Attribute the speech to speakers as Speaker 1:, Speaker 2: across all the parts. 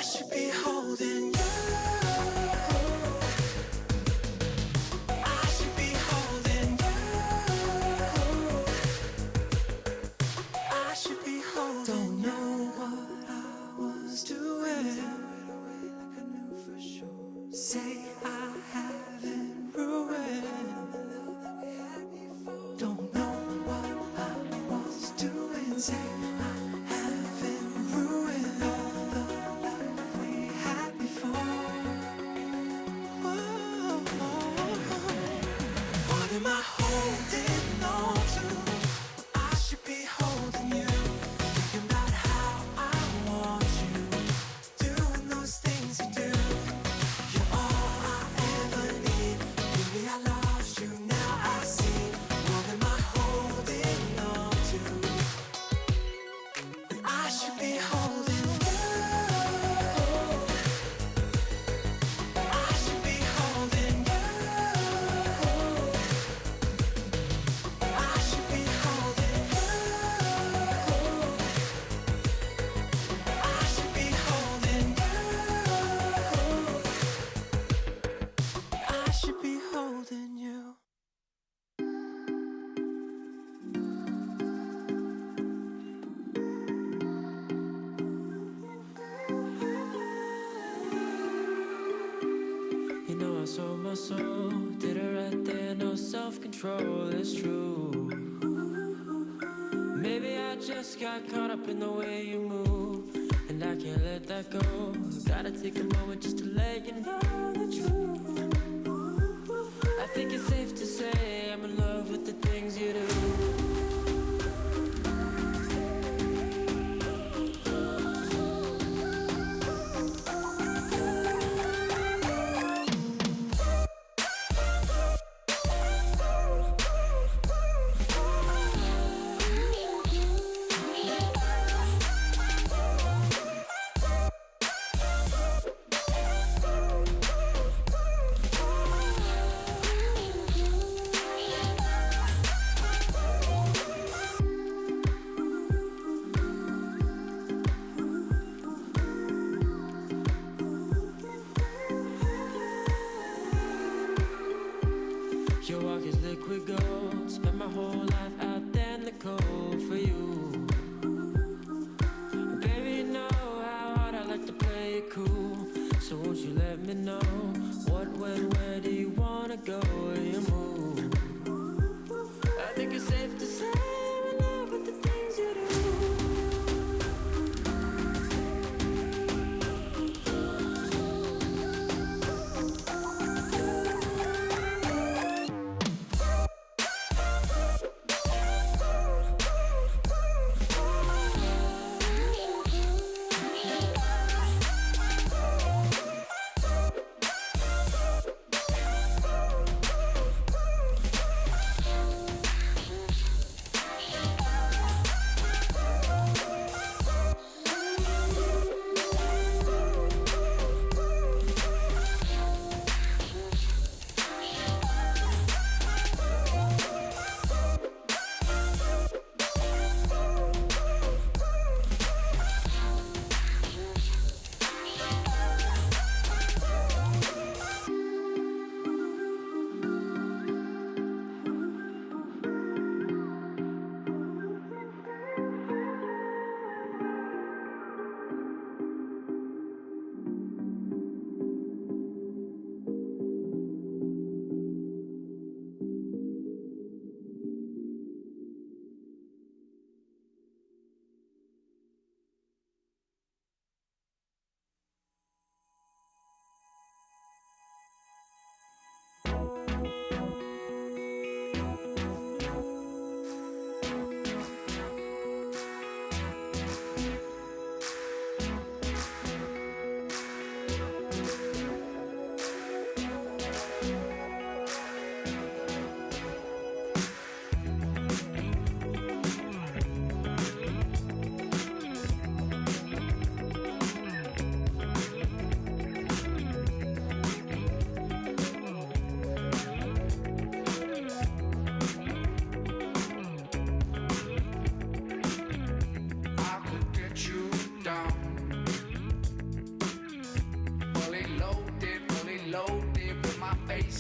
Speaker 1: should be holding you. I should be holding you. I should be holding. Don't know what I was doing. Say I haven't ruined. Don't know what I was doing. Say I haven't ruined all the life we had before. Whoa. What am I holding on to? I should be holding you. Thinking about how I want you. Doing those things you do. You're all I ever need. Maybe I lost you, now I see. What am I holding on to? And I should be holding you. I should be holding you. I should be holding you. I should be holding you. I should be holding you.
Speaker 2: You know I sold my soul, did it right there, no self-control, it's true. Maybe I just got caught up in the way you move, and I can't let that go. Gotta take a moment just to let you know the truth. I think it's safe to say I'm in love with the things you do.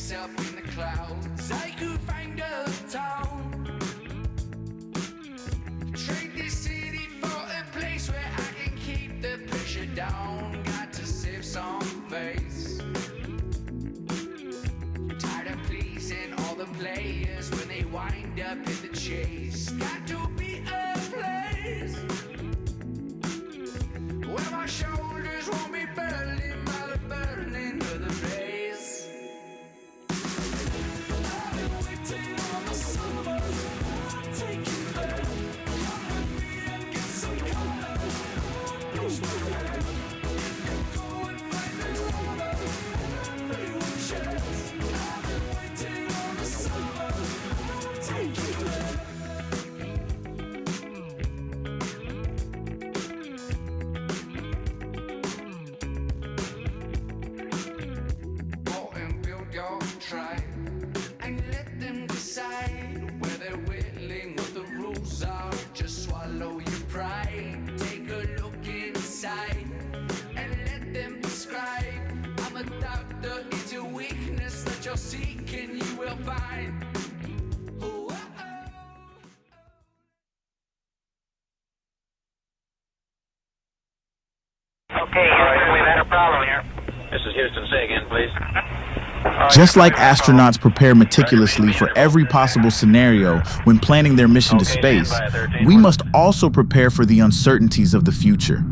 Speaker 1: space up in the clouds. I could find a town. Trade this city for a place where I can keep the pressure down. Got to save some face. Tired of pleasing all the players when they wind up in the chase. Got to be a place where my shoulders won't be burning by the burning of the blaze. I've been waiting on the summer. I'll take you there. Come with me and get some color. Push my head. Go and find the water. Everyone shares. I've been waiting on the summer. I'll take you there. Go and build your tribe and let them decide whether willing what the rules are. Just swallow your pride. Take a look inside and let them prescribe. I'm a doctor, it's a weakness that you're seeking, you will find. Oh, oh, oh.
Speaker 3: Okay, Houston, we've had a problem here. This is Houston. Say again, please.
Speaker 4: Just like astronauts prepare meticulously for every possible scenario when planning their mission to space, we must also prepare for the uncertainties of the future.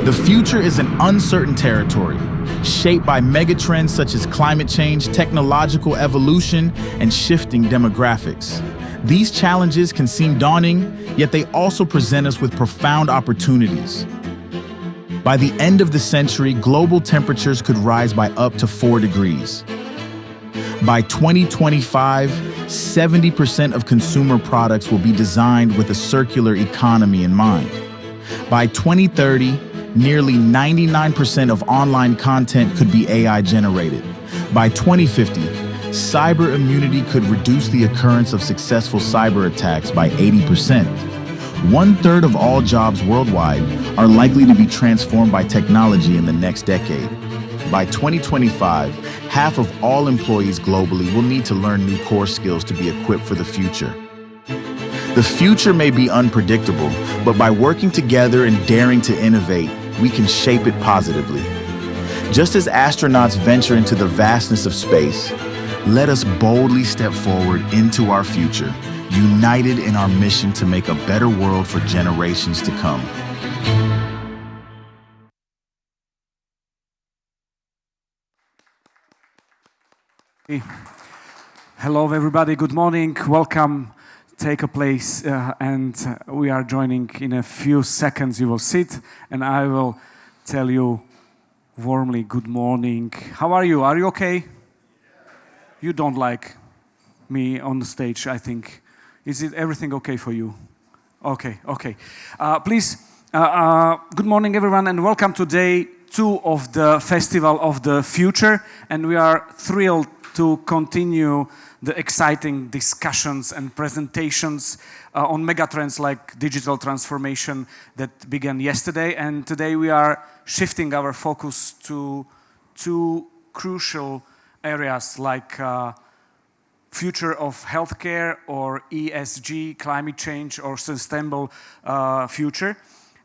Speaker 4: The future is an uncertain territory, shaped by megatrends such as climate change, technological evolution, and shifting demographics. These challenges can seem daunting, yet they also present us with profound opportunities. By the end of the century, global temperatures could rise by up to 4 degrees. By 2025, 70% of consumer products will be designed with a circular economy in mind. By 2030, nearly 99% of online content could be AI generated. By 2050, cyber immunity could reduce the occurrence of successful cyber attacks by 80%. 1/3 of all jobs worldwide are likely to be transformed by technology in the next decade. By 2025, half of all employees globally will need to learn new core skills to be equipped for the future. The future may be unpredictable, but by working together and daring to innovate, we can shape it positively. Just as astronauts venture into the vastness of space, let us boldly step forward into our future, united in our mission to make a better world for generations to come.
Speaker 5: Hello, everybody. Good morning. Welcome. Take a place, and we are joining in a few seconds. You will sit, and I will tell you warmly good morning. How are you? Are you okay? You don't like me on the stage, I think. Is it everything okay for you? Okay, okay. Please, good morning, everyone, and welcome to day 2 of the Festival of the Future. And we are thrilled to continue the exciting discussions and presentations on megatrends like digital transformation that began yesterday. And today we are shifting our focus to 2 crucial areas like future of healthcare or ESG, climate change or sustainable future.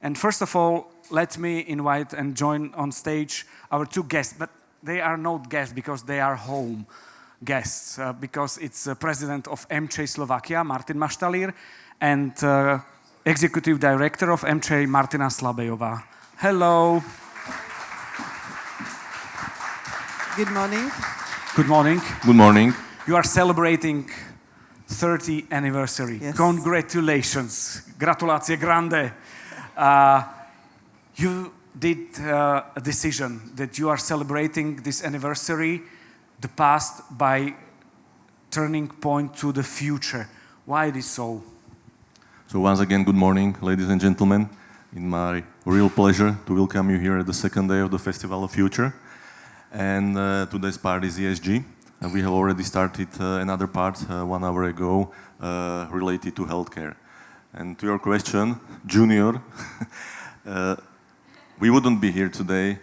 Speaker 5: And first of all, let me invite and join on stage our 2 guests, but they are not guests because they are home guests, because it's President of AmCham Slovakia, Martin Maštalír, and Executive Director of AmCham, Martina Slabejová. Hello.
Speaker 6: Good morning.
Speaker 5: Good morning.
Speaker 7: Good morning.
Speaker 5: You are celebrating 30th anniversary.
Speaker 6: Yes.
Speaker 5: Congratulations. Gratulácie grande. You did a decision that you are celebrating this anniversary, the past, by turning point to the future. Why it is so?
Speaker 7: So once again, good morning, ladies and gentlemen. It's my real pleasure to welcome you here at the second day of the Festival of Future. And today's part is ESG. And we have already started another part 1 hour ago related to healthcare. And to your question, Junior, we wouldn't be here today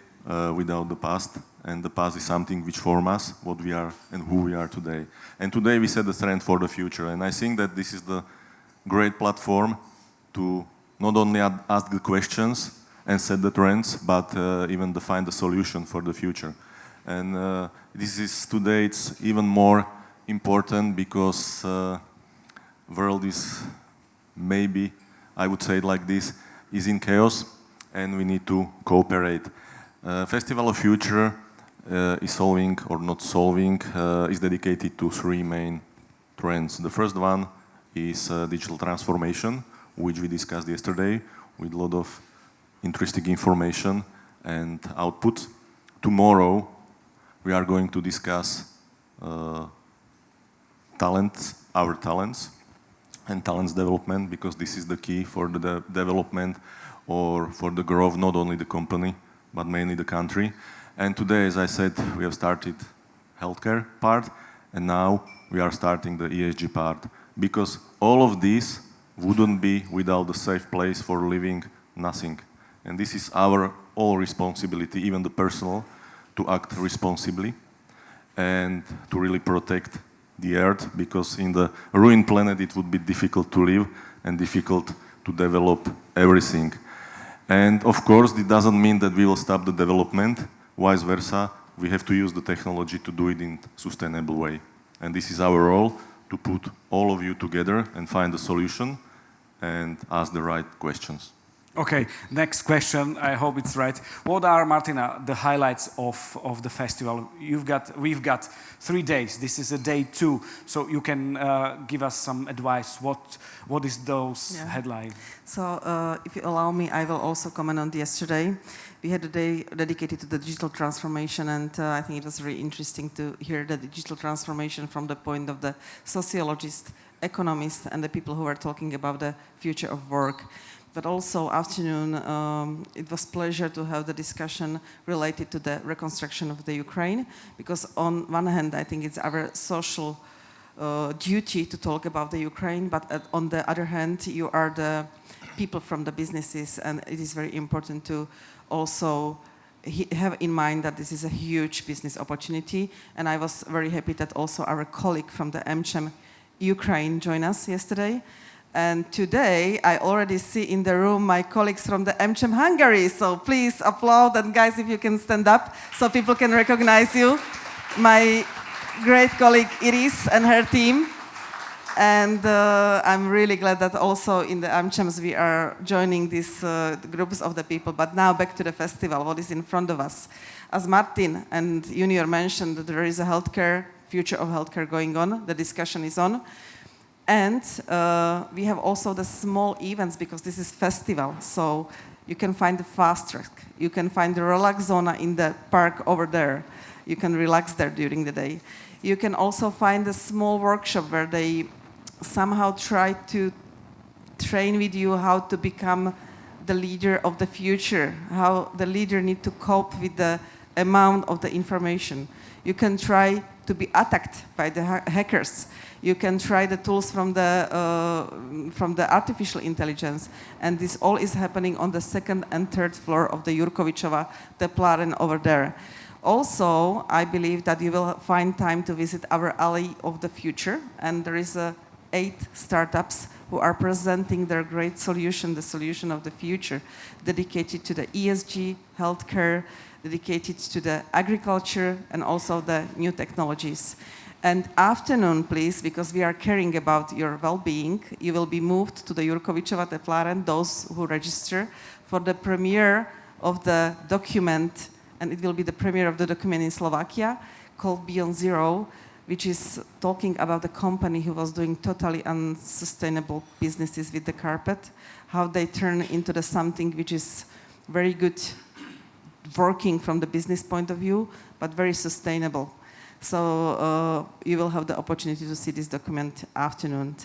Speaker 7: without the past, and the past is something which forms us, what we are and who we are today. And today we set the trend for the future, and I think that this is the great platform to not only ask the questions and set the trends, but even define the solution for the future. And this is today, it's even more important because world is maybe, I would say it like this, is in chaos, and we need to cooperate. Festival of Future is solving, or not solving, is dedicated to three main trends. The first one is digital transformation, which we discussed yesterday with a lot of interesting information and output. Tomorrow we are going to discuss our talents and talents development, because this is the key for the development or for the growth, not only the company, but mainly the country. And today, as I said, we have started healthcare part, and now we are starting the ESG part, because all of this wouldn't be without a safe place for living, nothing. And this is our all responsibility, even the personal, to act responsibly and to really protect the earth, because in the ruined planet it would be difficult to live and difficult to develop everything. And of course, it doesn't mean that we will stop the development. Vice versa, we have to use the technology to do it in a sustainable way. And this is our role, to put all of you together and find a solution and ask the right questions.
Speaker 5: Okay, next question. I hope it's right. What are, Martina, the highlights of the festival? We've got 3 days. This is a day 2, so you can give us some advice. What is those headline?
Speaker 6: So, if you allow me, I will also comment on yesterday. We had a day dedicated to the digital transformation, and I think it was very interesting to hear the digital transformation from the point of the sociologist, economist, and the people who are talking about the future of work. But also afternoon, it was pleasure to have the discussion related to the reconstruction of the Ukraine, because on one hand, I think it's our social duty to talk about the Ukraine, but on the other hand, you are the people from the businesses, and it is very important to also have in mind that this is a huge business opportunity. And I was very happy that also our colleague from the AmCham Ukraine joined us yesterday. And today, I already see in the room my colleagues from the AmCham Hungary. So please applaud, and guys, if you can stand up so people can recognize you. My great colleague Iris and her team. And I'm really glad that also in the AmChams we are joining these groups of the people. But now back to the festival, what is in front of us. As Martin and Junior mentioned, that there is a future of healthcare going on. The discussion is on. And we have also the small events, because this is festival. So you can find the fast track. You can find the relax zone in the park over there. You can relax there during the day. You can also find a small workshop where they somehow try to train with you how to become the leader of the future, how the leader need to cope with the amount of the information. You can try to be attacked by the hackers. You can try the tools from the artificial intelligence, and this all is happening on the 2nd and 3rd floor of the Jurkovičova Tepláren over there. Also, I believe that you will find time to visit our Alley of the Future, and there is 8 startups who are presenting their great solution, the solution of the future, dedicated to the ESG, healthcare, dedicated to the agriculture, and also the new technologies. And afternoon, please, because we are caring about your well-being, you will be moved to the Jurkovičova Tepláren, those who register, for the premiere of the document, and it will be the premiere of the document in Slovakia, called Beyond Zero, which is talking about the company who was doing totally unsustainable businesses with the carpet, how they turn into something which is very good working from the business point of view, but very sustainable. So you will have the opportunity to see this document afternoon.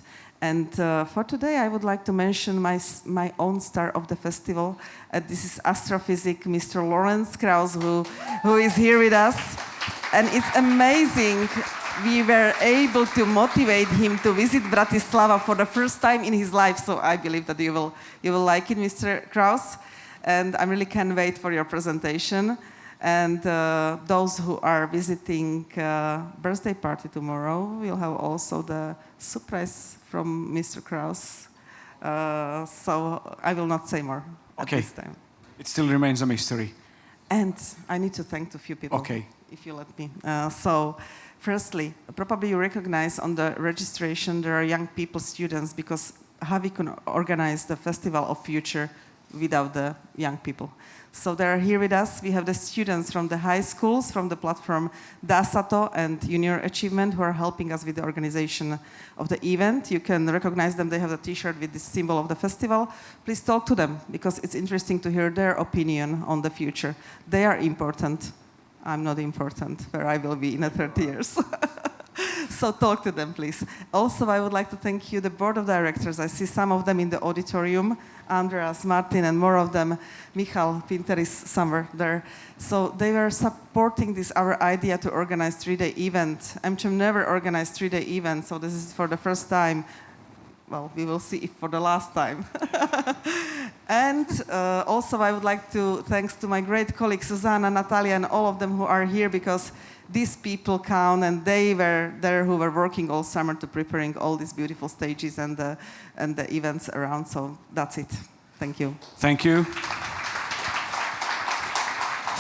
Speaker 6: And for today, I would like to mention my own star of the festival. This is astrophysic Mr. Lawrence Krauss, who is here with us. And it's amazing. We were able to motivate him to visit Bratislava for the first time in his life. So I believe that you will like it, Mr. Krauss. And I really can't wait for your presentation. And those who are visiting birthday party tomorrow will have also the surprise from Mr. Kraus. So I will not say more at this time.
Speaker 5: It still remains a mystery.
Speaker 6: And I need to thank a few people, if you let me. So, firstly, probably you recognize on the registration there are young people, students, because how we can organize the Festival of Future without the young people. So they are here with us. We have the students from the high schools, from the platform Dasato and Junior Achievement, who are helping us with the organization of the event. You can recognize them. They have a T-shirt with the symbol of the festival. Please talk to them, because it's interesting to hear their opinion on the future. They are important. I'm not important, where I will be in 30 years. So talk to them, please. Also, I would like to thank you, the board of directors. I see some of them in the auditorium. Andreas, Martin, and more of them. Michal Pinter is somewhere there. So they were supporting this, our idea to organize 3-day event. AmCham never organized 3-day event, so this is for the first time. Well, we will see if for the last time. And also I would like to thanks to my great colleagues, Susanna, Natalia, and all of them who are here, because these people count, and they were there who were working all summer to preparing all these beautiful stages and the events around. So that's it. Thank you.
Speaker 5: Thank you.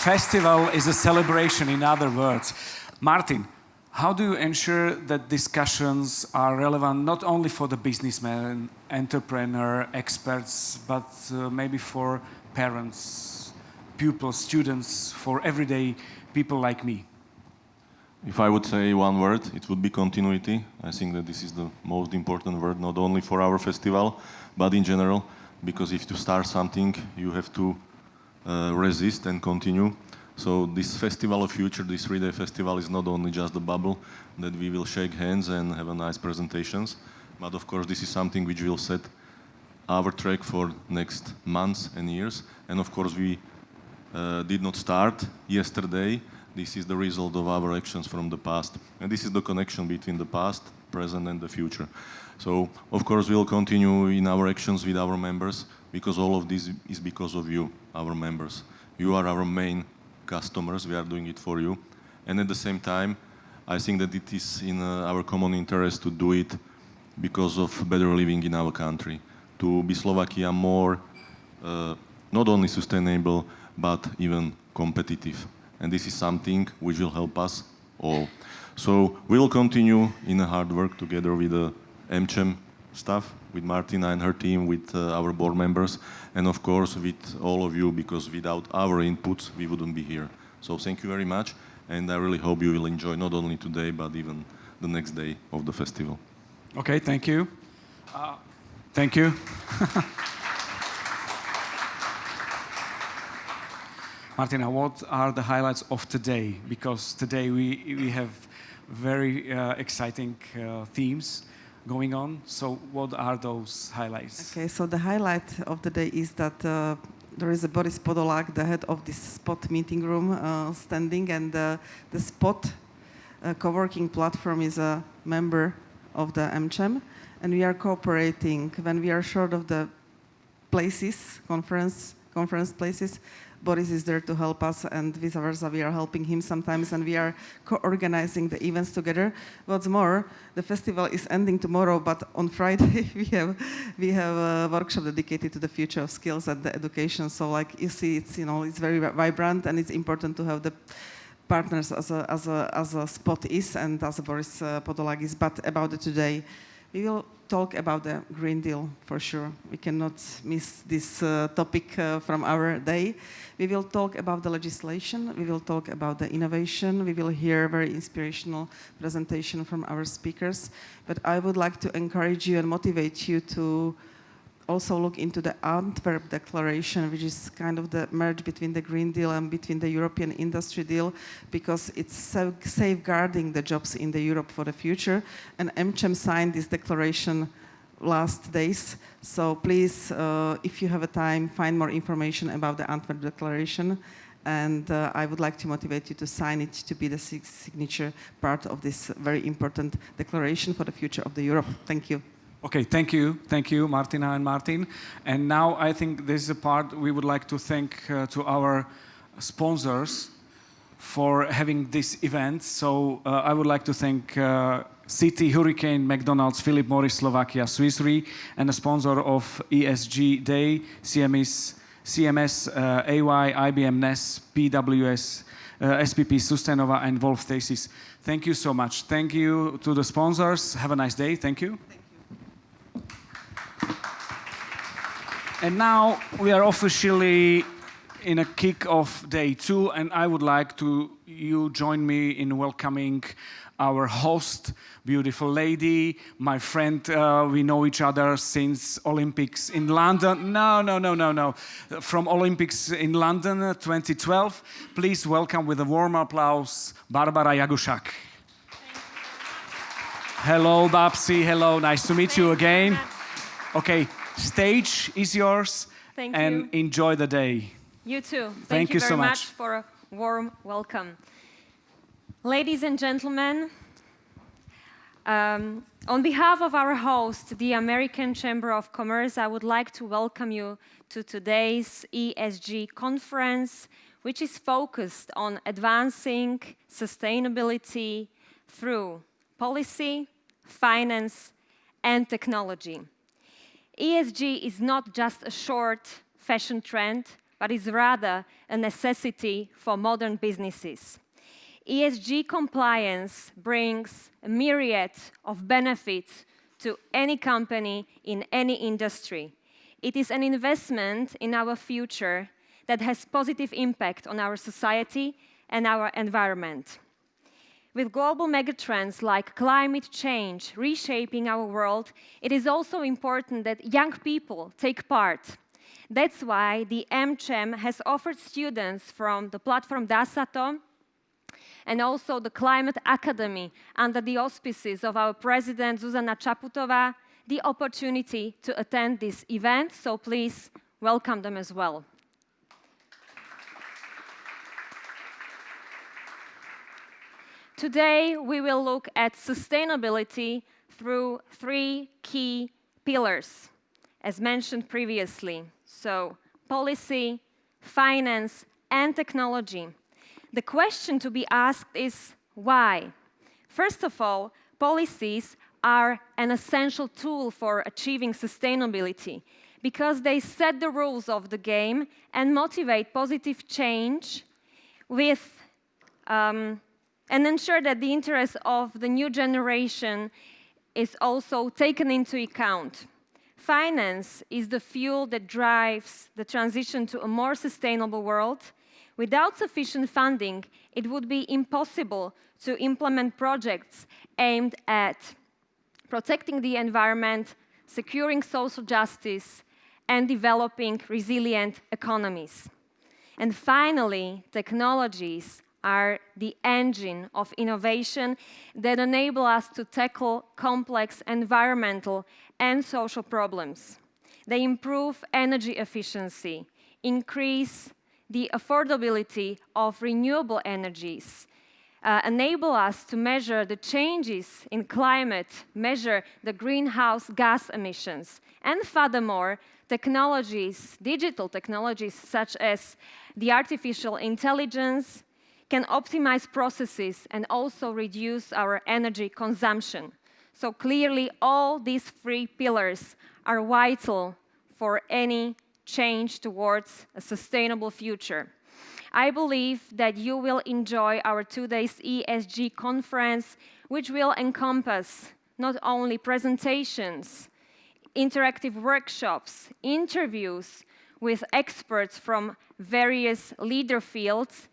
Speaker 5: Festival is a celebration, in other words. Martin, how do you ensure that discussions are relevant not only for the businessman, entrepreneur, experts, but maybe for parents, pupils, students, for everyday people like me?
Speaker 7: If I would say one word, it would be continuity. I think that this is the most important word, not only for our festival, but in general, because if you start something, you have to resist and continue. So this Festival of Future, this 3-day festival, is not only just a bubble that we will shake hands and have a nice presentations, but of course this is something which will set our track for next months and years. And of course we did not start yesterday. This is the result of our actions from the past. And this is the connection between the past, present, and the future. So, of course, we'll continue in our actions with our members, because all of this is because of you, our members. You are our main customers. We are doing it for you. And at the same time, I think that it is in our common interest to do it because of better living in our country, to be Slovakia more, not only sustainable, but even competitive. And this is something which will help us all. So we will continue in a hard work together with the AmCham staff, with Martina and her team, with our board members, and of course with all of you, because without our inputs, we wouldn't be here. So thank you very much, and I really hope you will enjoy not only today, but even the next day of the festival.
Speaker 5: Okay, thank you. Thank you. Martina, what are the highlights of today? Because today we have very exciting themes going on. So what are those highlights?
Speaker 6: Okay, so the highlight of the day is that there is a Boris Podolak, the head of this Spot meeting room, standing, and the Spot co-working platform is a member of the AmCham, and we are cooperating when we are short of the places, conference places. Boris is there to help us, and vice versa, we are helping him sometimes, and we are co-organizing the events together. What's more, the festival is ending tomorrow, but on Friday we have a workshop dedicated to the future of skills and the education. So, like you see, it's very vibrant, and it's important to have the partners as a Spot is and as a Boris Podolak is. But about it today, we will talk about the Green Deal for sure. We cannot miss this topic from our day. We will talk about the legislation. We will talk about the innovation. We will hear a very inspirational presentation from our speakers. But I would like to encourage you and motivate you to also look into the Antwerp Declaration, which is kind of the merge between the Green Deal and between the European industry deal, because it's safeguarding the jobs in the Europe for the future. And AmCham signed this declaration last days. So please, if you have a time, find more information about the Antwerp Declaration. And I would like to motivate you to sign it to be the signature part of this very important declaration for the future of the Europe. Thank you.
Speaker 5: Okay, thank you, Martina and Martin. And now I think this is a part we would like to thank to our sponsors, for having this event. So I would like to thank City, Hurricane, McDonald's, Philip Morris, Slovakia, Swiss Re, and the sponsor of ESG Day, CMS, AY, IBM, NES, PWS, SPP, Sustainova, and Wolf Thesis. Thank you so much. Thank you to the sponsors. Have a nice day. Thank you. And now we are officially in a kick-off day 2, and I would like you join me in welcoming our host, beautiful lady, my friend. We know each other since Olympics in London. No. From Olympics in London 2012. Please welcome with a warm applause, Barbara Jagušák. Hello, Babsi. Hello, nice to meet you again. Okay, stage is yours.
Speaker 8: Thank
Speaker 5: and
Speaker 8: you.
Speaker 5: Enjoy the day.
Speaker 8: You too.
Speaker 5: Thank you
Speaker 8: very
Speaker 5: so
Speaker 8: much
Speaker 5: much
Speaker 8: for a warm welcome. Ladies and gentlemen, on behalf of our host, the American Chamber of Commerce, I would like to welcome you to today's ESG Conference, which is focused on advancing sustainability through policy, finance, and technology. ESG is not just a short fashion trend, but is rather a necessity for modern businesses. ESG compliance brings a myriad of benefits to any company in any industry. It is an investment in our future that has positive impact on our society and our environment. With global megatrends like climate change reshaping our world, it is also important that young people take part. That's why the AmCham has offered students from the platform Dasato and also the Climate Academy under the auspices of our president Zuzana Čaputová the opportunity to attend this event, so please welcome them as well. Today, we will look at sustainability through 3 key pillars, as mentioned previously. So, policy, finance, and technology. The question to be asked is why? First of all, policies are an essential tool for achieving sustainability because they set the rules of the game and motivate positive change and ensure that the interests of the new generation is also taken into account. Finance is the fuel that drives the transition to a more sustainable world. Without sufficient funding, it would be impossible to implement projects aimed at protecting the environment, securing social justice, and developing resilient economies. And finally, technologies are the engine of innovation that enable us to tackle complex environmental and social problems. They improve energy efficiency, increase the affordability of renewable energies, enable us to measure the changes in climate, measure the greenhouse gas emissions, and furthermore, digital technologies such as the artificial intelligence, can optimize processes and also reduce our energy consumption. So clearly, all these 3 pillars are vital for any change towards a sustainable future. I believe that you will enjoy our 2 days ESG conference, which will encompass not only presentations, interactive workshops, interviews with experts from various leader fields,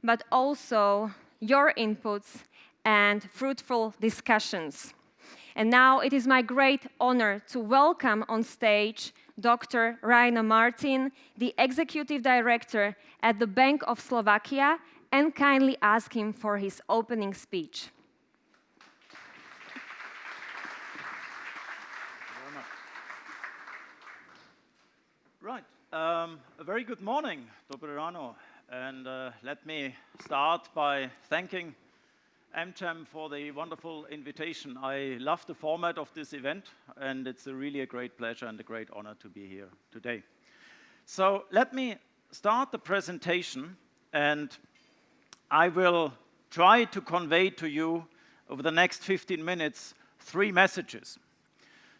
Speaker 8: but also your inputs and fruitful discussions. And now it is my great honor to welcome on stage Dr. Rainer Martin, the Executive Director at the Bank of Slovakia, and kindly ask him for his opening speech.
Speaker 9: Right. A very good morning, Dobre ráno. And let me start by thanking AmCham for the wonderful invitation. I love the format of this event, and it's really a great pleasure and a great honor to be here today. So let me start the presentation, and I will try to convey to you over the next 15 minutes 3 messages.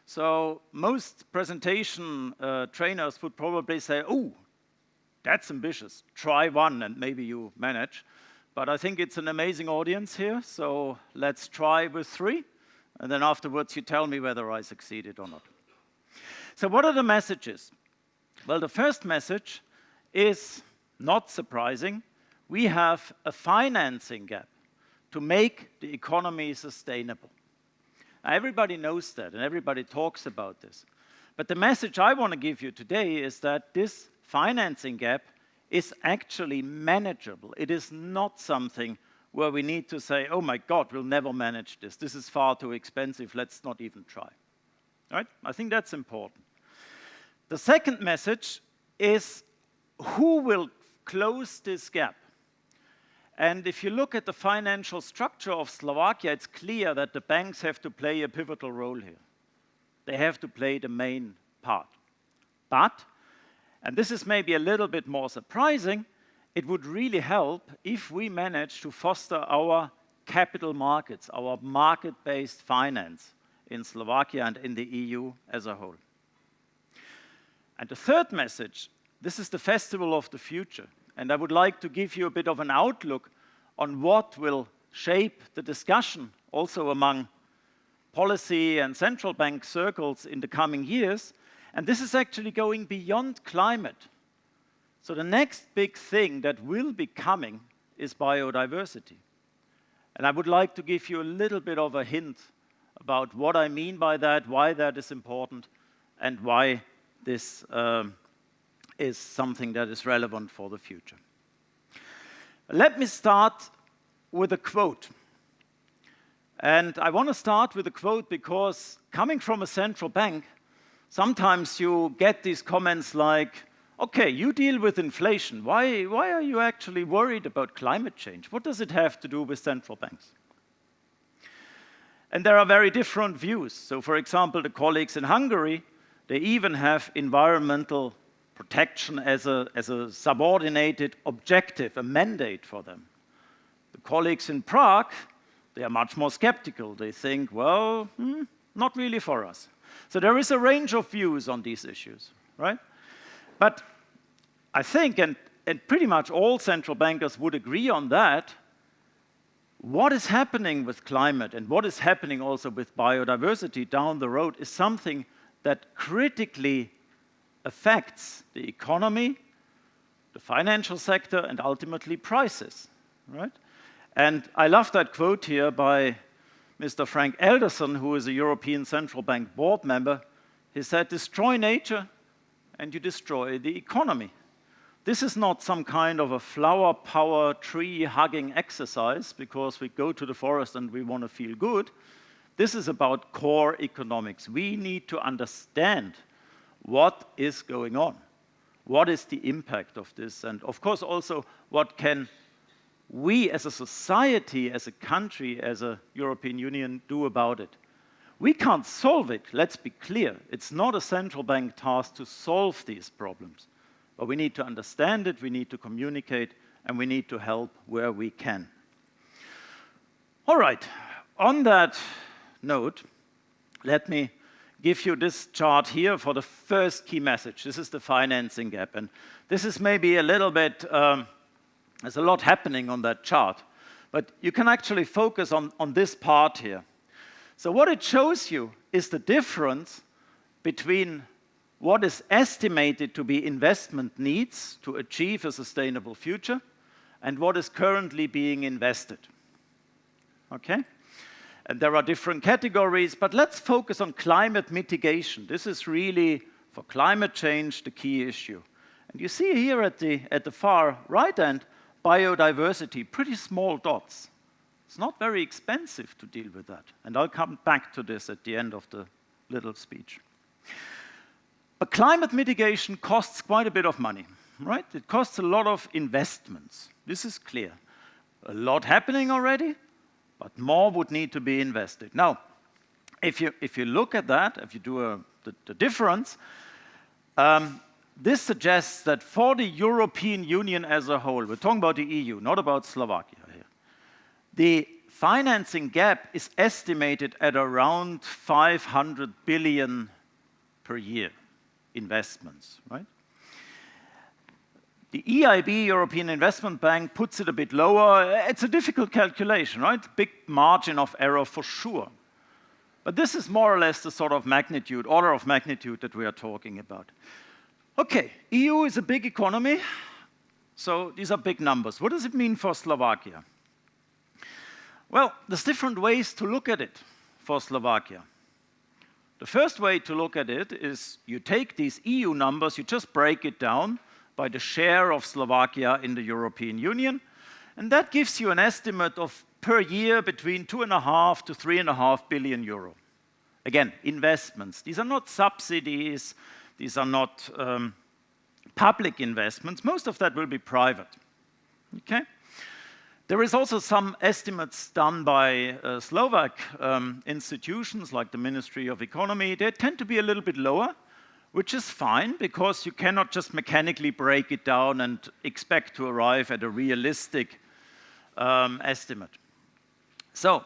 Speaker 9: So most presentation trainers would probably say, oh, that's ambitious. Try 1 and maybe you manage. But I think it's an amazing audience here, so let's try with 3. And then afterwards you tell me whether I succeeded or not. So what are the messages? Well, the first message is not surprising. We have a financing gap to make the economy sustainable. Now, everybody knows that and everybody talks about this. But the message I want to give you today is that this financing gap is actually manageable. It is not something where we need to say, oh my God, we'll never manage this. This is far too expensive. Let's not even try. Right? I think that's important. The second message is who will close this gap? And if you look at the financial structure of Slovakia, it's clear that the banks have to play a pivotal role here. They have to play the main part. But, and this is maybe a little bit more surprising, it would really help if we manage to foster our capital markets, our market-based finance in Slovakia and in the EU as a whole. And the third message, this is the festival of the future. And I would like to give you a bit of an outlook on what will shape the discussion also among policy and central bank circles in the coming years. And this is actually going beyond climate. So the next big thing that will be coming is biodiversity. And I would like to give you a little bit of a hint about what I mean by that, why that is important, and why this is something that is relevant for the future. Let me start with a quote. And I want to start with a quote because coming from a central bank, sometimes you get these comments like, okay, you deal with inflation. Why are you actually worried about climate change? What does it have to do with central banks? And there are very different views. So for example, the colleagues in Hungary, they even have environmental protection as a subordinated objective, a mandate for them. The colleagues in Prague, they are much more skeptical. They think, well, not really for us. So there is a range of views on these issues, right? But I think, and pretty much all central bankers would agree on that, what is happening with climate and what is happening also with biodiversity down the road is something that critically affects the economy, the financial sector, and ultimately prices, right? And I love that quote here by Mr. Frank Elderson, who is a European Central Bank board member. He said, destroy nature and you destroy the economy. This is not some kind of a flower power tree hugging exercise because we go to the forest and we want to feel good. This is about core economics. We need to understand what is going on. What is the impact of this? And of course also, what can we as a society, as a country, as a European Union do about it? We can't solve it, let's be clear. It's not a central bank task to solve these problems. But we need to understand it, we need to communicate, and we need to help where we can. All right, on that note, let me give you this chart here for the first key message. This is the financing gap. And this is maybe a little bit, there's a lot happening on that chart. But you can actually focus on this part here. So what it shows you is the difference between what is estimated to be investment needs to achieve a sustainable future and what is currently being invested. Okay? And there are different categories, but let's focus on climate mitigation. This is really, for climate change, the key issue. And you see here at the far right end, biodiversity, pretty small dots. It's not very expensive to deal with that. And I'll come back to this at the end of the little speech. But climate mitigation costs quite a bit of money, right? It costs a lot of investments. This is clear. A lot happening already, but more would need to be invested. Now, if you look at that, if you do the difference, this suggests that for the European Union as a whole, we're talking about the EU, not about Slovakia The financing gap is estimated at around 500 billion per year investments, right? The EIB, European Investment Bank, puts it a bit lower. It's a difficult calculation, right? Big margin of error for sure. But this is more or less the sort of magnitude, order of magnitude that we are talking about. Okay, EU is a big economy, so these are big numbers. What does it mean for Slovakia? Well, there's different ways to look at it for Slovakia. The first way to look at it is you take these EU numbers, you just break it down by the share of Slovakia in the European Union, and that gives you an estimate of per year between 2.5 to 3.5 billion euro. Again, investments. These are not subsidies, these are not public investments. Most of that will be private. Okay? There is also some estimates done by Slovak institutions like the Ministry of Economy. They tend to be a little bit lower, which is fine because you cannot just mechanically break it down and expect to arrive at a realistic estimate. So,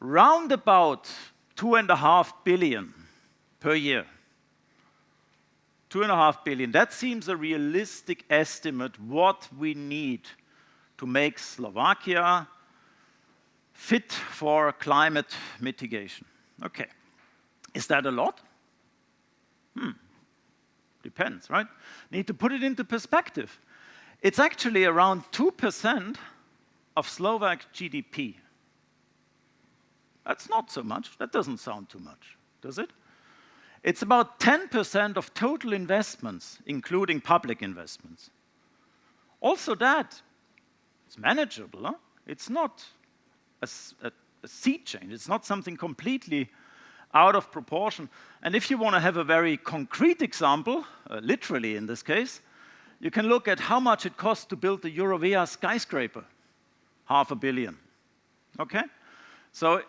Speaker 9: round about 2.5 billion per year. 2.5 billion, that seems a realistic estimate what we need to make Slovakia fit for climate mitigation. Okay, is that a lot? Depends, right? Need to put it into perspective. It's actually around 2% of Slovak GDP. That's not so much. That doesn't sound too much, does it? It's about 10% of total investments, including public investments. Also that, it's manageable. Huh? It's not a sea change. It's not something completely out of proportion. And if you want to have a very concrete example, literally in this case, you can look at how much it costs to build the Eurovia skyscraper. 500 million. Okay? So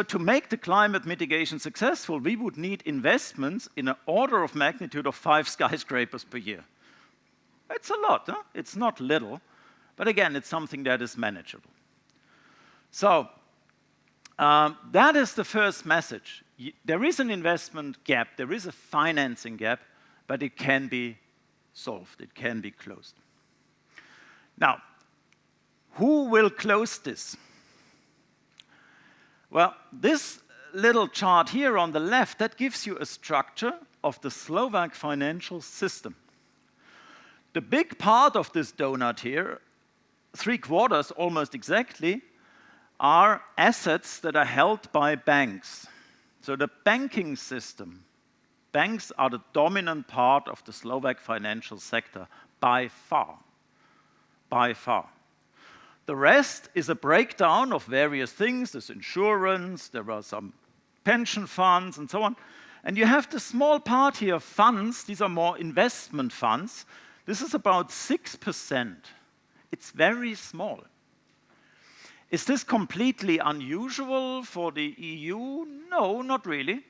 Speaker 9: to make the climate mitigation successful, we would need investments in an order of magnitude of 5 skyscrapers per year. It's a lot, huh? It's not little, but again, it's something that is manageable. So that is the first message. There is an investment gap, there is a financing gap, but it can be solved, it can be closed. Now, who will close this? Well, this little chart here on the left, that gives you a structure of the Slovak financial system. The big part of this donut here, 3/4 almost exactly, are assets that are held by banks. So the banking system, banks are the dominant part of the Slovak financial sector by far. By far. The rest is a breakdown of various things. There's insurance, there are some pension funds and so on. And you have the small part here of funds. These are more investment funds. This is about 6%. It's very small. Is this completely unusual for the EU? No, not really.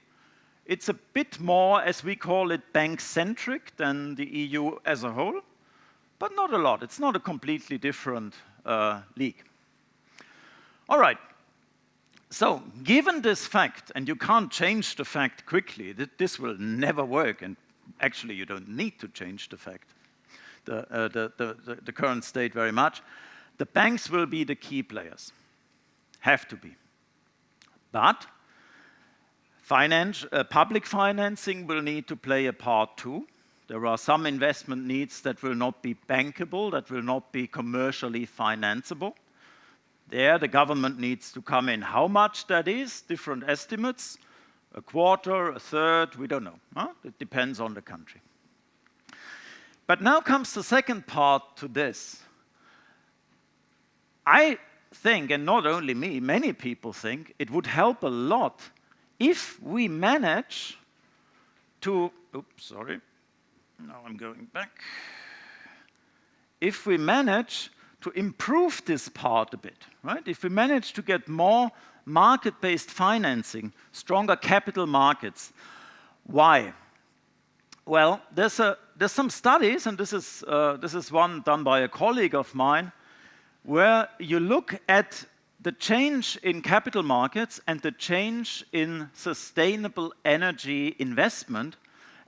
Speaker 9: It's a bit more, as we call it, bank-centric than the EU as a whole, but not a lot. It's not a completely different league. All right. So, given this fact, and you can't change the fact quickly, that this will never work, and actually you don't need to change the fact, the current state very much, the banks will be the key players. Have to be. But public financing will need to play a part too. There are some investment needs that will not be bankable, that will not be commercially financeable. There, the government needs to come in. How much that is, different estimates, a quarter, a third, we don't know. Huh? It depends on the country. But now comes the second part to this. I think, and not only me, many people think, it would help a lot if we manage to, oops, sorry, now I'm going back. If we manage to improve this part a bit, right? If we manage to get more market-based financing, stronger capital markets. Why? Well, there's some studies, and this is one done by a colleague of mine, where you look at the change in capital markets and the change in sustainable energy investment,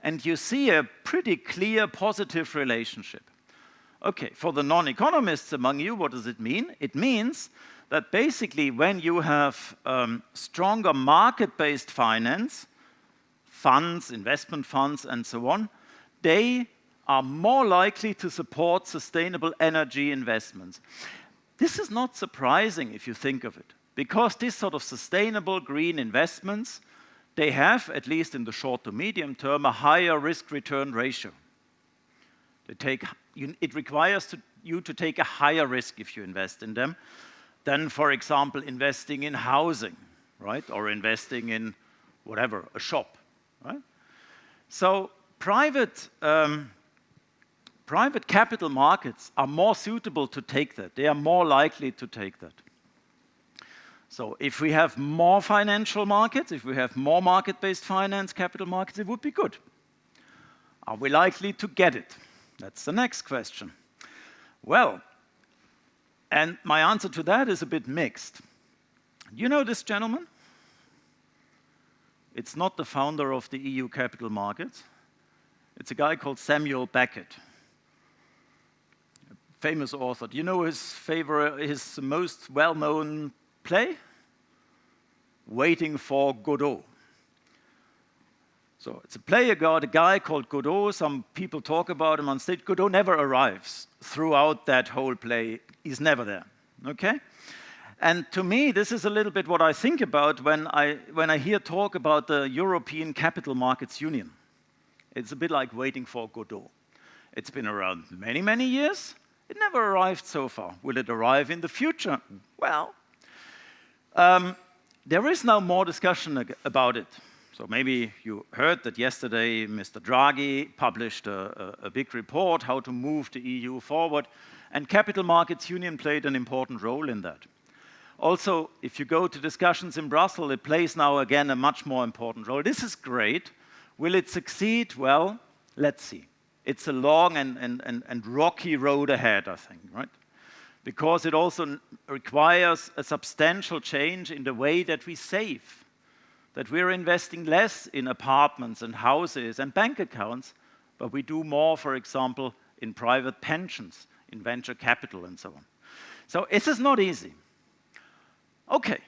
Speaker 9: and you see a pretty clear positive relationship. Okay, for the non-economists among you, what does it mean? It means that basically when you have stronger market-based finance, funds, investment funds, and so on, they are more likely to support sustainable energy investments. This is not surprising if you think of it, because these sort of sustainable green investments, they have, at least in the short to medium term, a higher risk-return ratio. It requires you to take a higher risk if you invest in them than, for example, investing in housing, right? Or investing in whatever, a shop, right? So private capital markets are more suitable to take that. They are more likely to take that. So if we have more financial markets, if we have more market-based finance, capital markets, it would be good. Are we likely to get it? That's the next question. Well, and my answer to that is a bit mixed. You know this gentleman? It's not the founder of the EU capital markets. It's a guy called Samuel Beckett, a famous author. Do you know his most well-known play? Waiting for Godot. So it's a play about a guy called Godot. Some people talk about him on stage. Godot never arrives throughout that whole play. He's never there, okay? And to me, this is a little bit what I think about when I hear talk about the European Capital Markets Union. It's a bit like waiting for Godot. It's been around many, many years. It never arrived so far. Will it arrive in the future? Well, there is now more discussion about it. So maybe you heard that yesterday Mr. Draghi published a big report how to move the EU forward, and Capital Markets Union played an important role in that. Also, if you go to discussions in Brussels, it plays now again a much more important role. This is great. Will it succeed? Well, let's see. It's a long and rocky road ahead, I think, right? Because it also requires a substantial change in the way that we save, that we're investing less in apartments and houses and bank accounts, but we do more, for example, in private pensions, in venture capital, and so on. So this is not easy. Okay,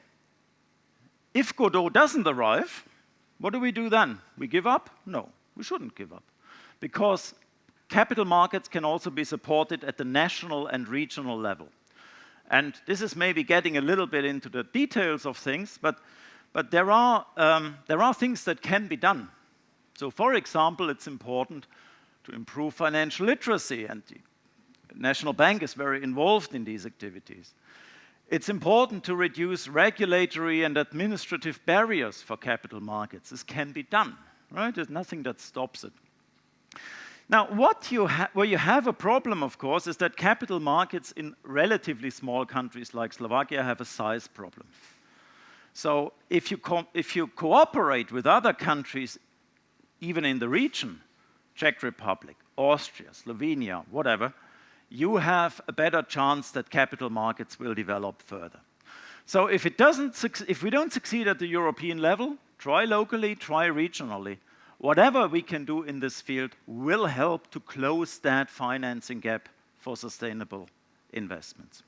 Speaker 9: if Godot doesn't arrive, what do we do then? We give up? No, we shouldn't give up, because capital markets can also be supported at the national and regional level. And this is maybe getting a little bit into the details of things, but there are things that can be done. So, for example, it's important to improve financial literacy, and the National Bank is very involved in these activities. It's important to reduce regulatory and administrative barriers for capital markets. This can be done, right? There's nothing that stops it. Now, where you have a problem, of course, is that capital markets in relatively small countries like Slovakia have a size problem. So if you cooperate with other countries, even in the region, Czech Republic, Austria, Slovenia, whatever, you have a better chance that capital markets will develop further. So if we don't succeed at the European level, try locally, try regionally. Whatever we can do in this field will help to close that financing gap for sustainable investments.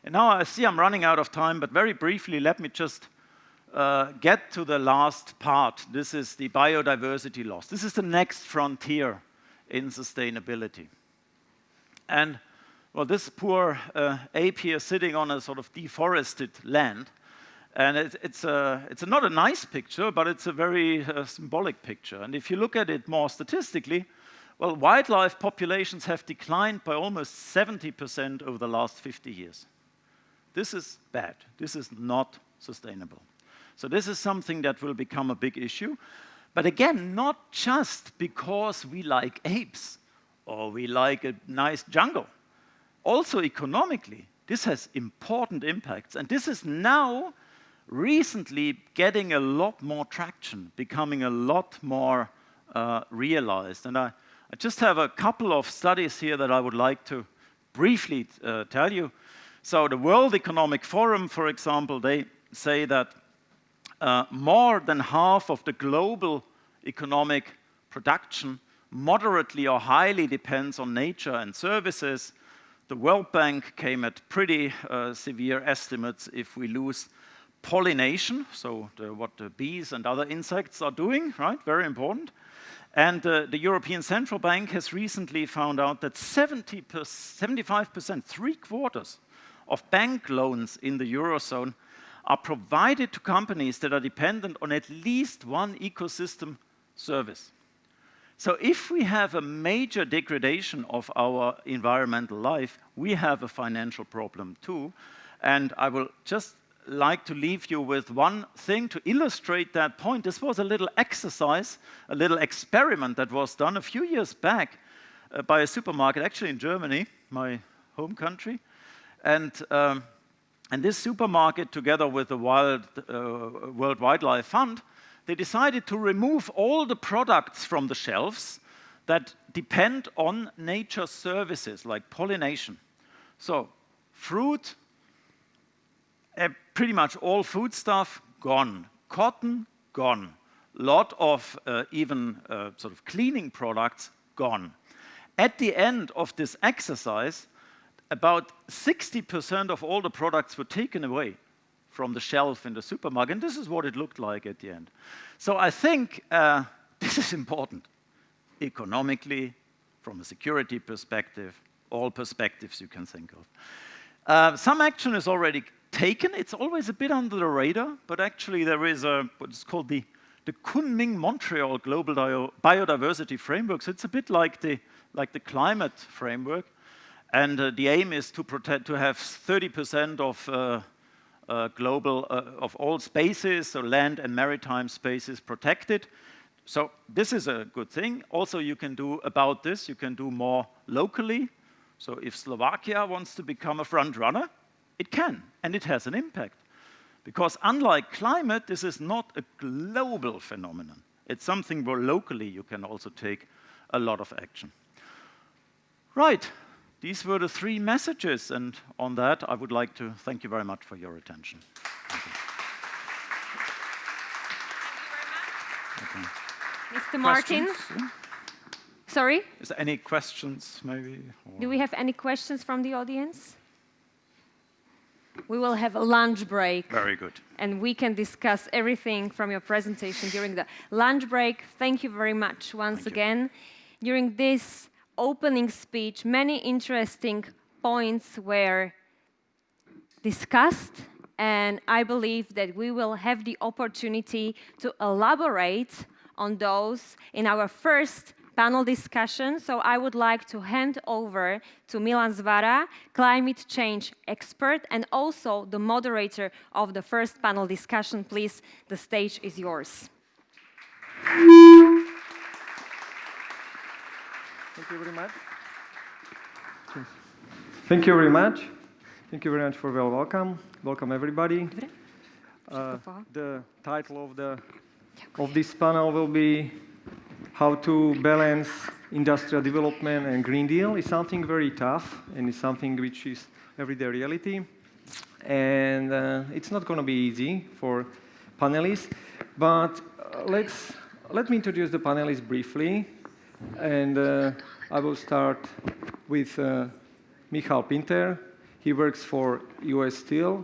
Speaker 9: And now I see I'm running out of time, but very briefly, let me just get to the last part. This is the biodiversity loss. This is the next frontier in sustainability. And, well, this poor ape here sitting on a sort of deforested land, and it's not a nice picture, but it's a very symbolic picture. And if you look at it more statistically, well, wildlife populations have declined by almost 70% over the last 50 years. This is bad. This is not sustainable. So this is something that will become a big issue. But again, not just because we like apes or we like a nice jungle. Also economically, this has important impacts. And this is now recently getting a lot more traction, becoming a lot more realized. And I just have a couple of studies here that I would like to briefly tell you. So the World Economic Forum, for example, they say that more than half of the global economic production moderately or highly depends on nature and services. The World Bank came at pretty severe estimates if we lose pollination, so what the bees and other insects are doing, right? Very important. And the European Central Bank has recently found out that 75%, 3/4 of bank loans in the Eurozone are provided to companies that are dependent on at least one ecosystem service. So if we have a major degradation of our environmental life, we have a financial problem too. And I will just like to leave you with one thing to illustrate that point. This was a little exercise, a little experiment that was done a few years back by a supermarket, actually in Germany, my home country. And this supermarket, together with the World Wildlife Fund, they decided to remove all the products from the shelves that depend on nature services like pollination. So fruit, pretty much all food stuff, gone. Cotton, gone. Lot of even sort of cleaning products, gone. At the end of this exercise, about 60% of all the products were taken away from the shelf in the supermarket, and this is what it looked like at the end. So I think this is important, economically, from a security perspective, all perspectives you can think of. Some action is already taken. It's always a bit under the radar, but actually there is what's called the Kunming-Montreal Global Biodiversity Framework. So it's a bit like the climate framework, and the aim is to have 30% of global of all spaces, so land and maritime spaces, protected. So this is a good thing. Also, you can do about this. You can do more locally. So if Slovakia wants to become a front runner, it can, and it has an impact. Because unlike climate, this is not a global phenomenon. It's something where locally you can also take a lot of action. Right, these were the 3 messages, and on that, I would like to thank you very much for your attention. Thank you.
Speaker 8: Mr. Martin?
Speaker 9: Questions?
Speaker 8: Sorry?
Speaker 9: Is there any questions, maybe? Or?
Speaker 8: Do we have any questions from the audience? We will have a lunch break.
Speaker 9: Very good.
Speaker 8: And we can discuss everything from your presentation during the lunch break. Thank you very much once again. During this opening speech, many interesting points were discussed, and I believe that we will have the opportunity to elaborate on those in our first panel discussion. So I would like to hand over to Milan Zvara, climate change expert, and also the moderator of the first panel discussion. Please, the stage is yours.
Speaker 10: Thank you very much. Thank you very much. Thank you very much for the welcome. Welcome, everybody. The title of this panel will be How to Balance Industrial Development and Green Deal. It's something very tough, and it's something which is everyday reality. And it's not going to be easy for panelists. But let me introduce the panelists briefly. And I will start with Michal Pinter. He works for US Steel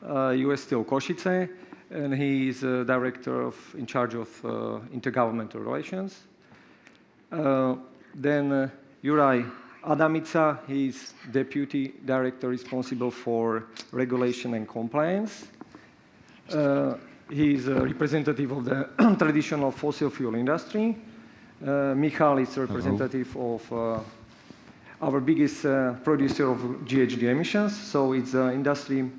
Speaker 10: Košice, and he is director in charge of intergovernmental relations. Then Juraj Adamica, he is deputy director responsible for regulation and compliance. He is a representative of the traditional fossil fuel industry. Michal is a representative of our biggest producer of GHG emissions, so it's an industry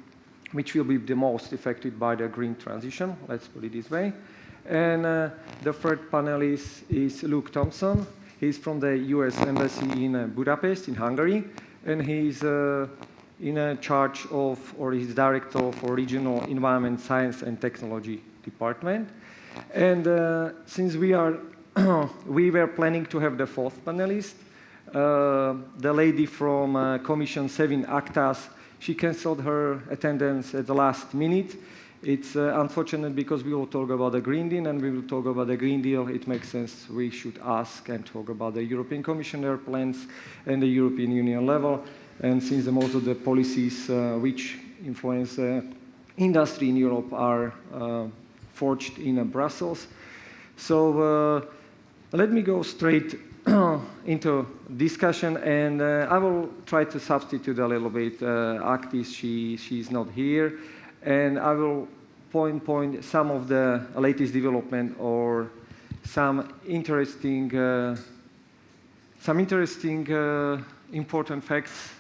Speaker 10: which will be the most affected by the green transition, let's put it this way. And the third panelist is Luke Thompson. He's from the US Embassy in Budapest, in Hungary, and he's in charge of, or he's director for Regional Environment, Science and Technology Department. And since we were planning to have the fourth panelist, the lady from Commission 7 Actas, She canceled her attendance at the last minute. It's unfortunate because we will talk about the Green Deal, and we will talk about the Green Deal. It makes sense we should ask and talk about the European Commission, their plans, and the European Union level. And since most of the policies which influence industry in Europe are forged in Brussels. So let me go straight into discussion, and I will try to substitute a little bit. Aktis, she's not here. And I will point some of the latest development or some interesting important facts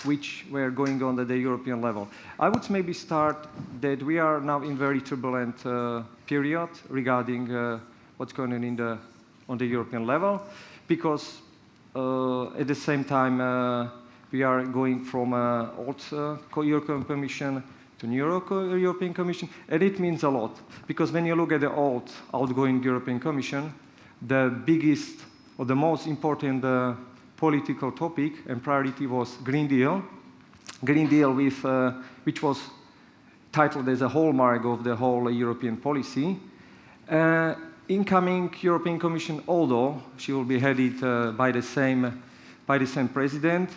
Speaker 10: which were going on at the European level. I would maybe start that we are now in very turbulent period regarding what's going on on the European level, because at the same time we are going from old European Commission to new European Commission, and it means a lot. Because when you look at the old outgoing European Commission, the biggest or the most important political topic and priority was Green Deal. Green Deal with, which was titled as a hallmark of the whole European policy. Incoming European Commission, although she will be headed by the same president,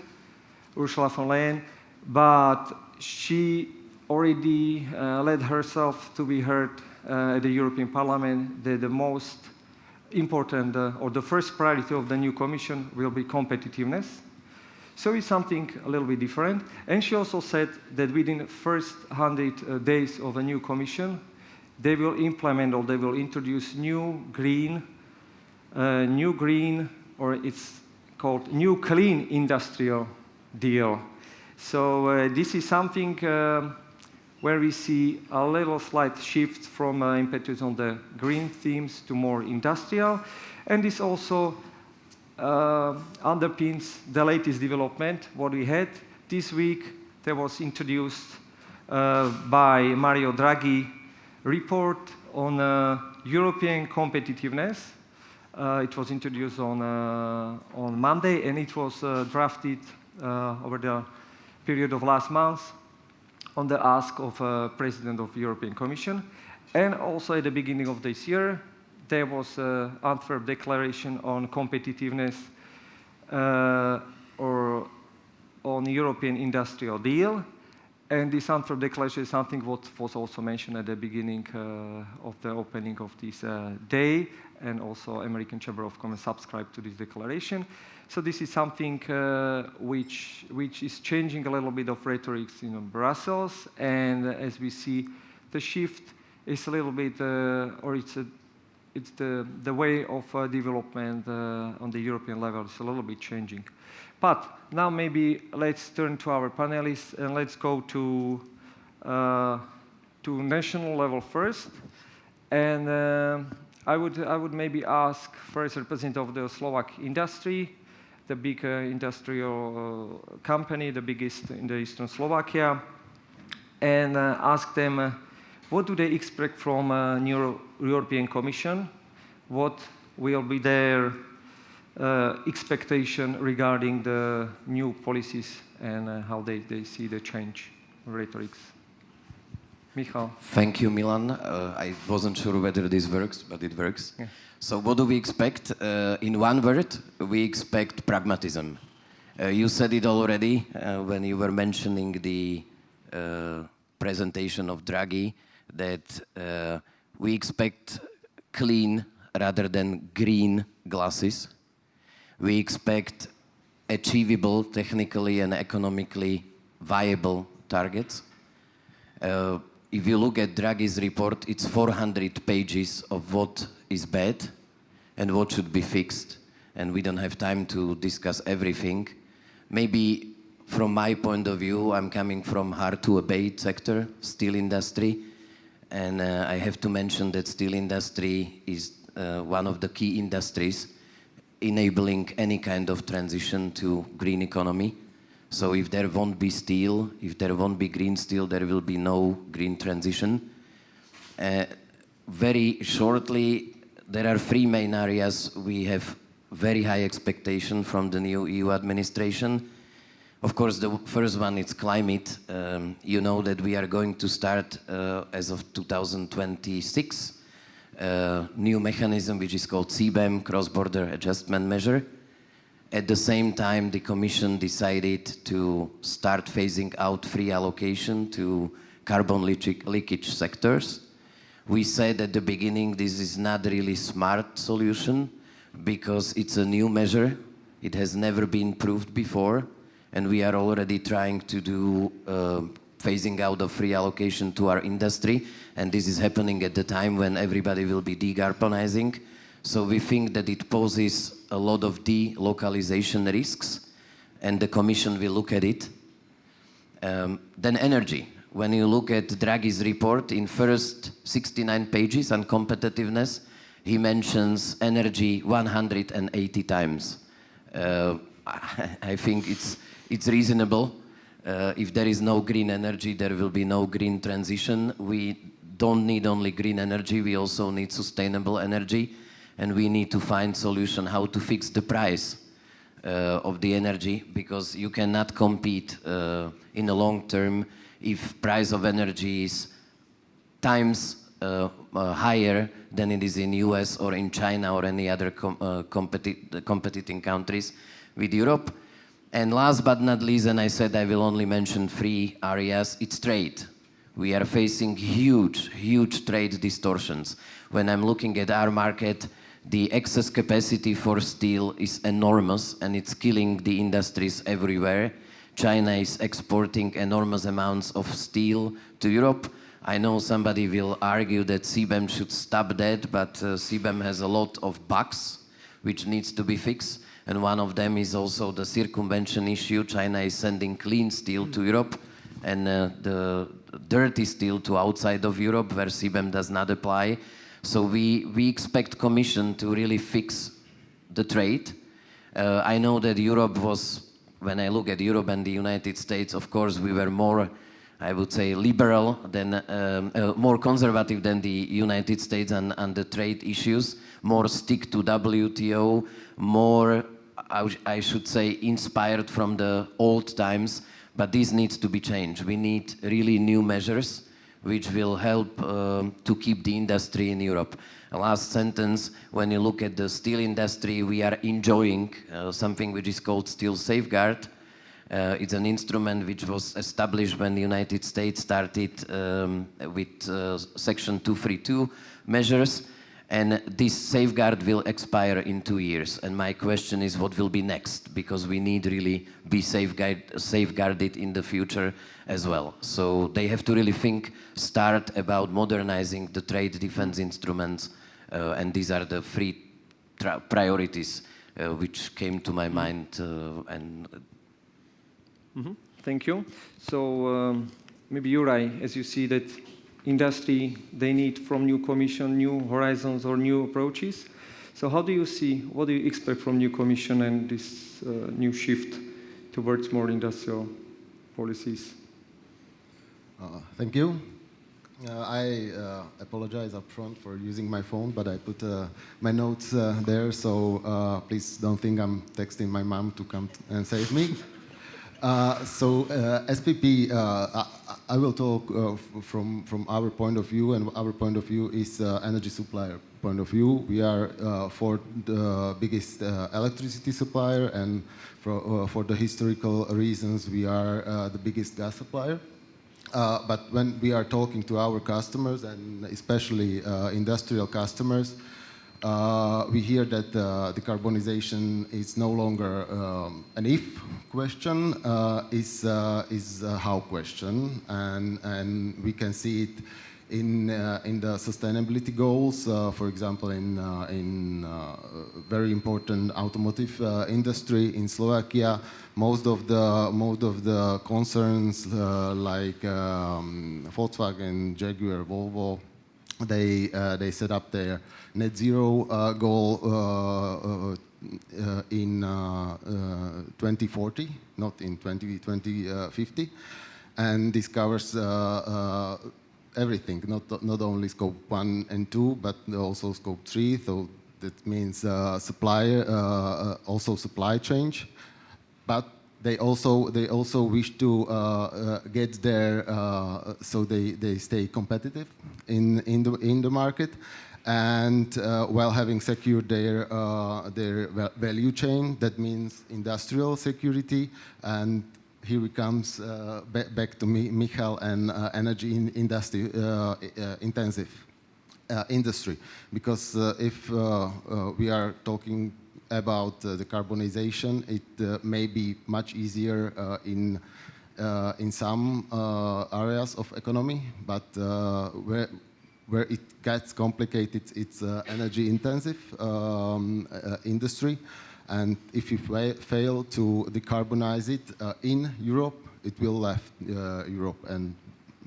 Speaker 10: Ursula von der Leyen, but she already led herself to be heard at the European Parliament that the most important or the first priority of the new Commission will be competitiveness. So it's something a little bit different. And she also said that within the first 100 days of a new Commission, they will implement or they will introduce new green, or it's called new clean industrial deal. So this is something where we see a little slight shift from impetus on the green themes to more industrial. And this also underpins the latest development, what we had this week. There was introduced by Mario Draghi report on European competitiveness. It was introduced on Monday, and it was drafted over the period of last month on the ask of President of the European Commission. And also at the beginning of this year, there was an Antwerp Declaration on competitiveness or on European Industrial Deal. And this Antwerp Declaration is something what was also mentioned at the beginning of the opening of this day, and also American Chamber of Commerce subscribed to this declaration. So this is something which is changing a little bit of rhetoric in Brussels, and as we see, the shift is a little bit, or it's the way of development on the European level is a little bit changing. But now maybe let's turn to our panelists and let's go to national level first. And I would maybe ask first representative of the Slovak industry, the big industrial company, the biggest in the eastern Slovakia, and ask them what do they expect from new European Commission, what will be their expectation regarding the new policies and how they see the change rhetorics. Michal.
Speaker 11: Thank you, Milan. I wasn't sure whether this works, but it works. Yeah. So what do we expect? In one word, we expect pragmatism. You said it already when you were mentioning the presentation of Draghi, that we expect clean rather than green glasses. We expect achievable, technically and economically viable targets. If you look at Draghi's report, it's 400 pages of what is bad and what should be fixed. And we don't have time to discuss everything. Maybe from my point of view, I'm coming from hard-to-abate sector, steel industry. And I have to mention that steel industry is one of the key industries enabling any kind of transition to green economy. So if there won't be steel, if there won't be green steel, there will be no green transition. Very shortly, there are three main areas we have very high expectation from the new EU administration. Of course, the first one is climate. You know that we are going to start, as of 2026, a new mechanism which is called CBAM, Cross-Border Adjustment Measure. At the same time, the Commission decided to start phasing out free allocation to carbon leakage sectors. We said at the beginning this is not really smart solution because it's a new measure. It has never been proved before, and we are already trying to do phasing out of free allocation to our industry, and this is happening at the time when everybody will be decarbonizing. So we think that it poses a lot of delocalization risks, and the Commission will look at it. Then energy. When you look at Draghi's report, in first 69 pages on competitiveness, he mentions energy 180 times. I think it's reasonable. If there is no green energy, there will be no green transition. We don't need only green energy, we also need sustainable energy, and we need to find solution how to fix the price of the energy, because you cannot compete in the long term if price of energy is times higher than it is in US or in China or any other competing countries with Europe. And last but not least, and I said I will only mention three areas, it's trade. We are facing huge trade distortions. When I'm looking at our market, the excess capacity for steel is enormous and it's killing the industries everywhere. China is exporting enormous amounts of steel to Europe. I know somebody will argue that CBAM should stop that, but CBAM has a lot of bugs which needs to be fixed. And one of them is also the circumvention issue. China is sending clean steel to Europe and the dirty steel to outside of Europe where CBAM does not apply. So we expect Commission to really fix the trade. I know that Europe was, when I look at Europe and the United States, of course, we were more, I would say, liberal than, more conservative than the United States on the trade issues, more stick to WTO, more, I should say, inspired from the old times, but this needs to be changed. We need really new measures which will help to keep the industry in Europe. Last sentence, when you look at the steel industry, we are enjoying something which is called Steel Safeguard. It's an instrument which was established when the United States started with Section 232 measures, and this safeguard will expire in 2 years. And my question is, what will be next? Because we need really be safeguarded in the future as well. So they have to really start about modernizing the trade defense instruments, and these are the three priorities which came to my mind.
Speaker 10: Thank you. So maybe Juraj, as you see that industry, they need from new Commission, new horizons or new approaches. So how do you see, what do you expect from new Commission and this new shift towards more industrial policies?
Speaker 12: Thank you. I apologize up front for using my phone, but I put my notes there, so please don't think I'm texting my mom to come and save me. SPP, I will talk from our point of view, and our point of view is energy supplier point of view. We are for the biggest electricity supplier, and for the historical reasons, we are the biggest gas supplier. But when we are talking to our customers, and especially industrial customers, we hear that decarbonization is no longer an if question, is a how question, and we can see it in the sustainability goals. For example, in very important automotive industry in Slovakia, most of the concerns like Volkswagen, Jaguar, Volvo, they set up their net zero goal in 2040, not in 2050, and this covers everything, not only scope 1 and 2, but also scope 3. So That means also supply chain, but they also wish to get there so they stay competitive in the market, and while having secured their value chain. That means industrial security. And here we comes back to Michal and energy industry intensive industry, because if we are talking about decarbonization, it may be much easier in some areas of economy, but where it gets complicated, it's energy intensive industry. And if you fail to decarbonize it in Europe, it will left Europe and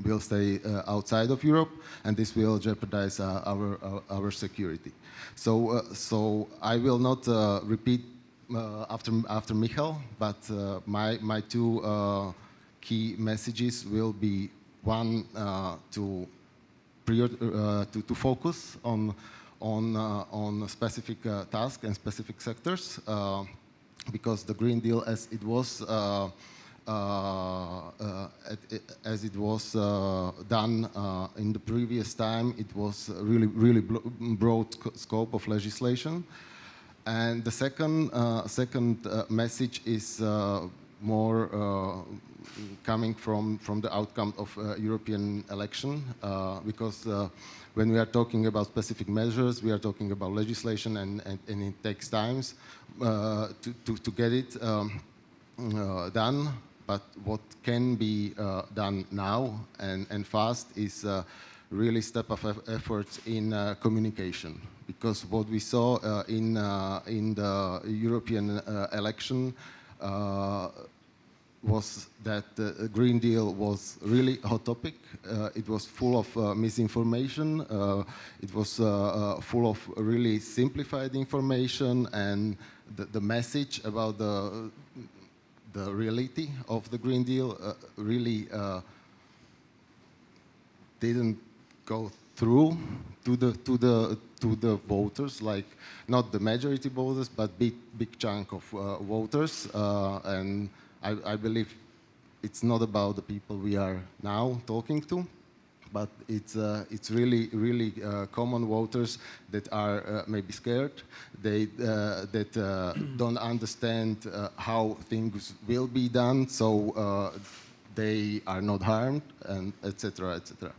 Speaker 12: will stay outside of Europe, and this will jeopardize our security. So I will not repeat after Michal, but my two key messages will be: one, to focus on specific tasks and specific sectors, because the Green Deal, as it was done in the previous time, it was really broad scope of legislation. And the second message is more coming from the outcome of European election, because when we are talking about specific measures, we are talking about legislation, and it takes times to get it done. But what can be done now and fast is really step of efforts in communication, because what we saw in the European election was that the Green Deal was really a hot topic. It was full of misinformation. It was full of really simplified information, and the message about the reality of the Green Deal really didn't go through to the voters, like not the majority voters, but big chunk of voters. And I believe it's not about the people we are now talking to, but it's really common voters that are maybe scared, that don't understand how things will be done, so they are not harmed, and etc. etc.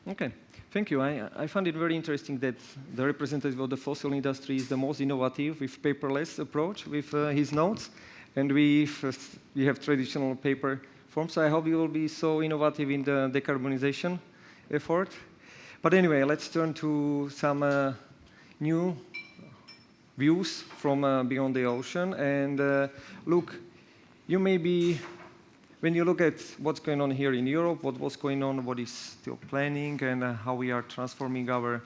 Speaker 10: Okay, thank you. I found it very interesting that the representative of the fossil industry is the most innovative with paperless approach with his notes, and we have traditional paper form. So I hope you will be so innovative in the decarbonization effort. But anyway, let's turn to some new views from beyond the ocean. And look, you may be, when you look at what's going on here in Europe, what was going on, what is still planning, and how we are transforming our,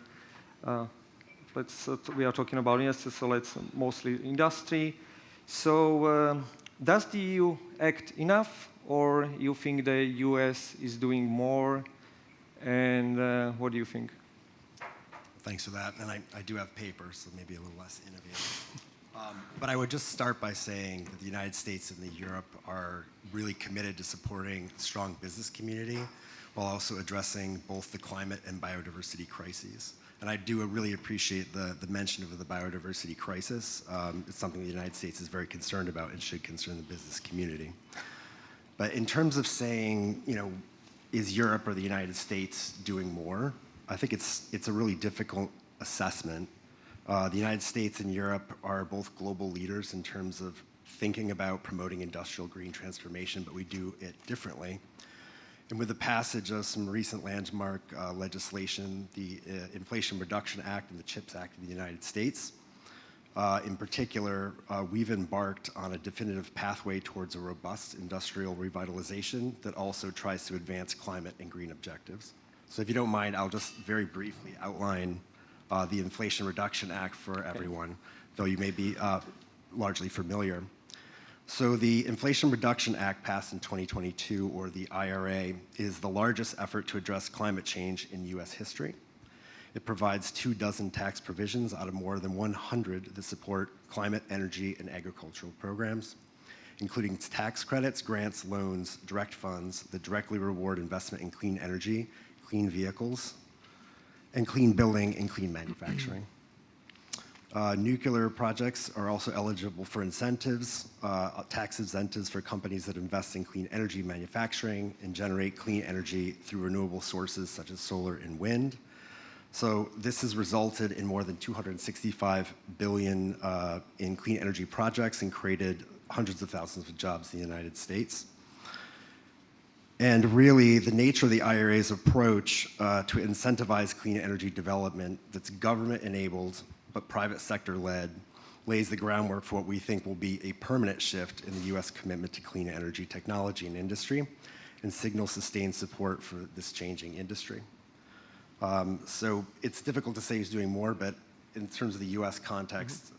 Speaker 10: we are talking about industry, so let's mostly industry. So does the EU act enough, or you think the US is doing more? And what do you think?
Speaker 13: Thanks for that. And I do have papers, so maybe a little less innovative. But I would just start by saying that the United States and Europe are really committed to supporting a strong business community while also addressing both the climate and biodiversity crises. And I do really appreciate the mention of the biodiversity crisis. It's something the United States is very concerned about and should concern the business community. But in terms of saying, is Europe or the United States doing more? I think it's a really difficult assessment. The United States and Europe are both global leaders in terms of thinking about promoting industrial green transformation, but we do it differently. And with the passage of some recent landmark legislation, the Inflation Reduction Act and the CHIPS Act in the United States, in particular, we've embarked on a definitive pathway towards a robust industrial revitalization that also tries to advance climate and green objectives. So if you don't mind, I'll just very briefly outline the Inflation Reduction Act for everyone, though you may be largely familiar. So the Inflation Reduction Act passed in 2022, or the IRA, is the largest effort to address climate change in US history. It provides 24 tax provisions out of more than 100 that support climate, energy, and agricultural programs, including tax credits, grants, loans, direct funds that directly reward investment in clean energy, clean vehicles, and clean building and clean manufacturing. Nuclear projects are also eligible for incentives, tax incentives for companies that invest in clean energy manufacturing and generate clean energy through renewable sources such as solar and wind. So this has resulted in more than 265 billion in clean energy projects and created hundreds of thousands of jobs in the United States. And really, the nature of the IRA's approach to incentivize clean energy development that's government-enabled but private sector-led lays the groundwork for what we think will be a permanent shift in the U.S. commitment to clean energy technology and industry and signals sustained support for this changing industry. So it's difficult to say who's doing more, but in terms of the U.S. context,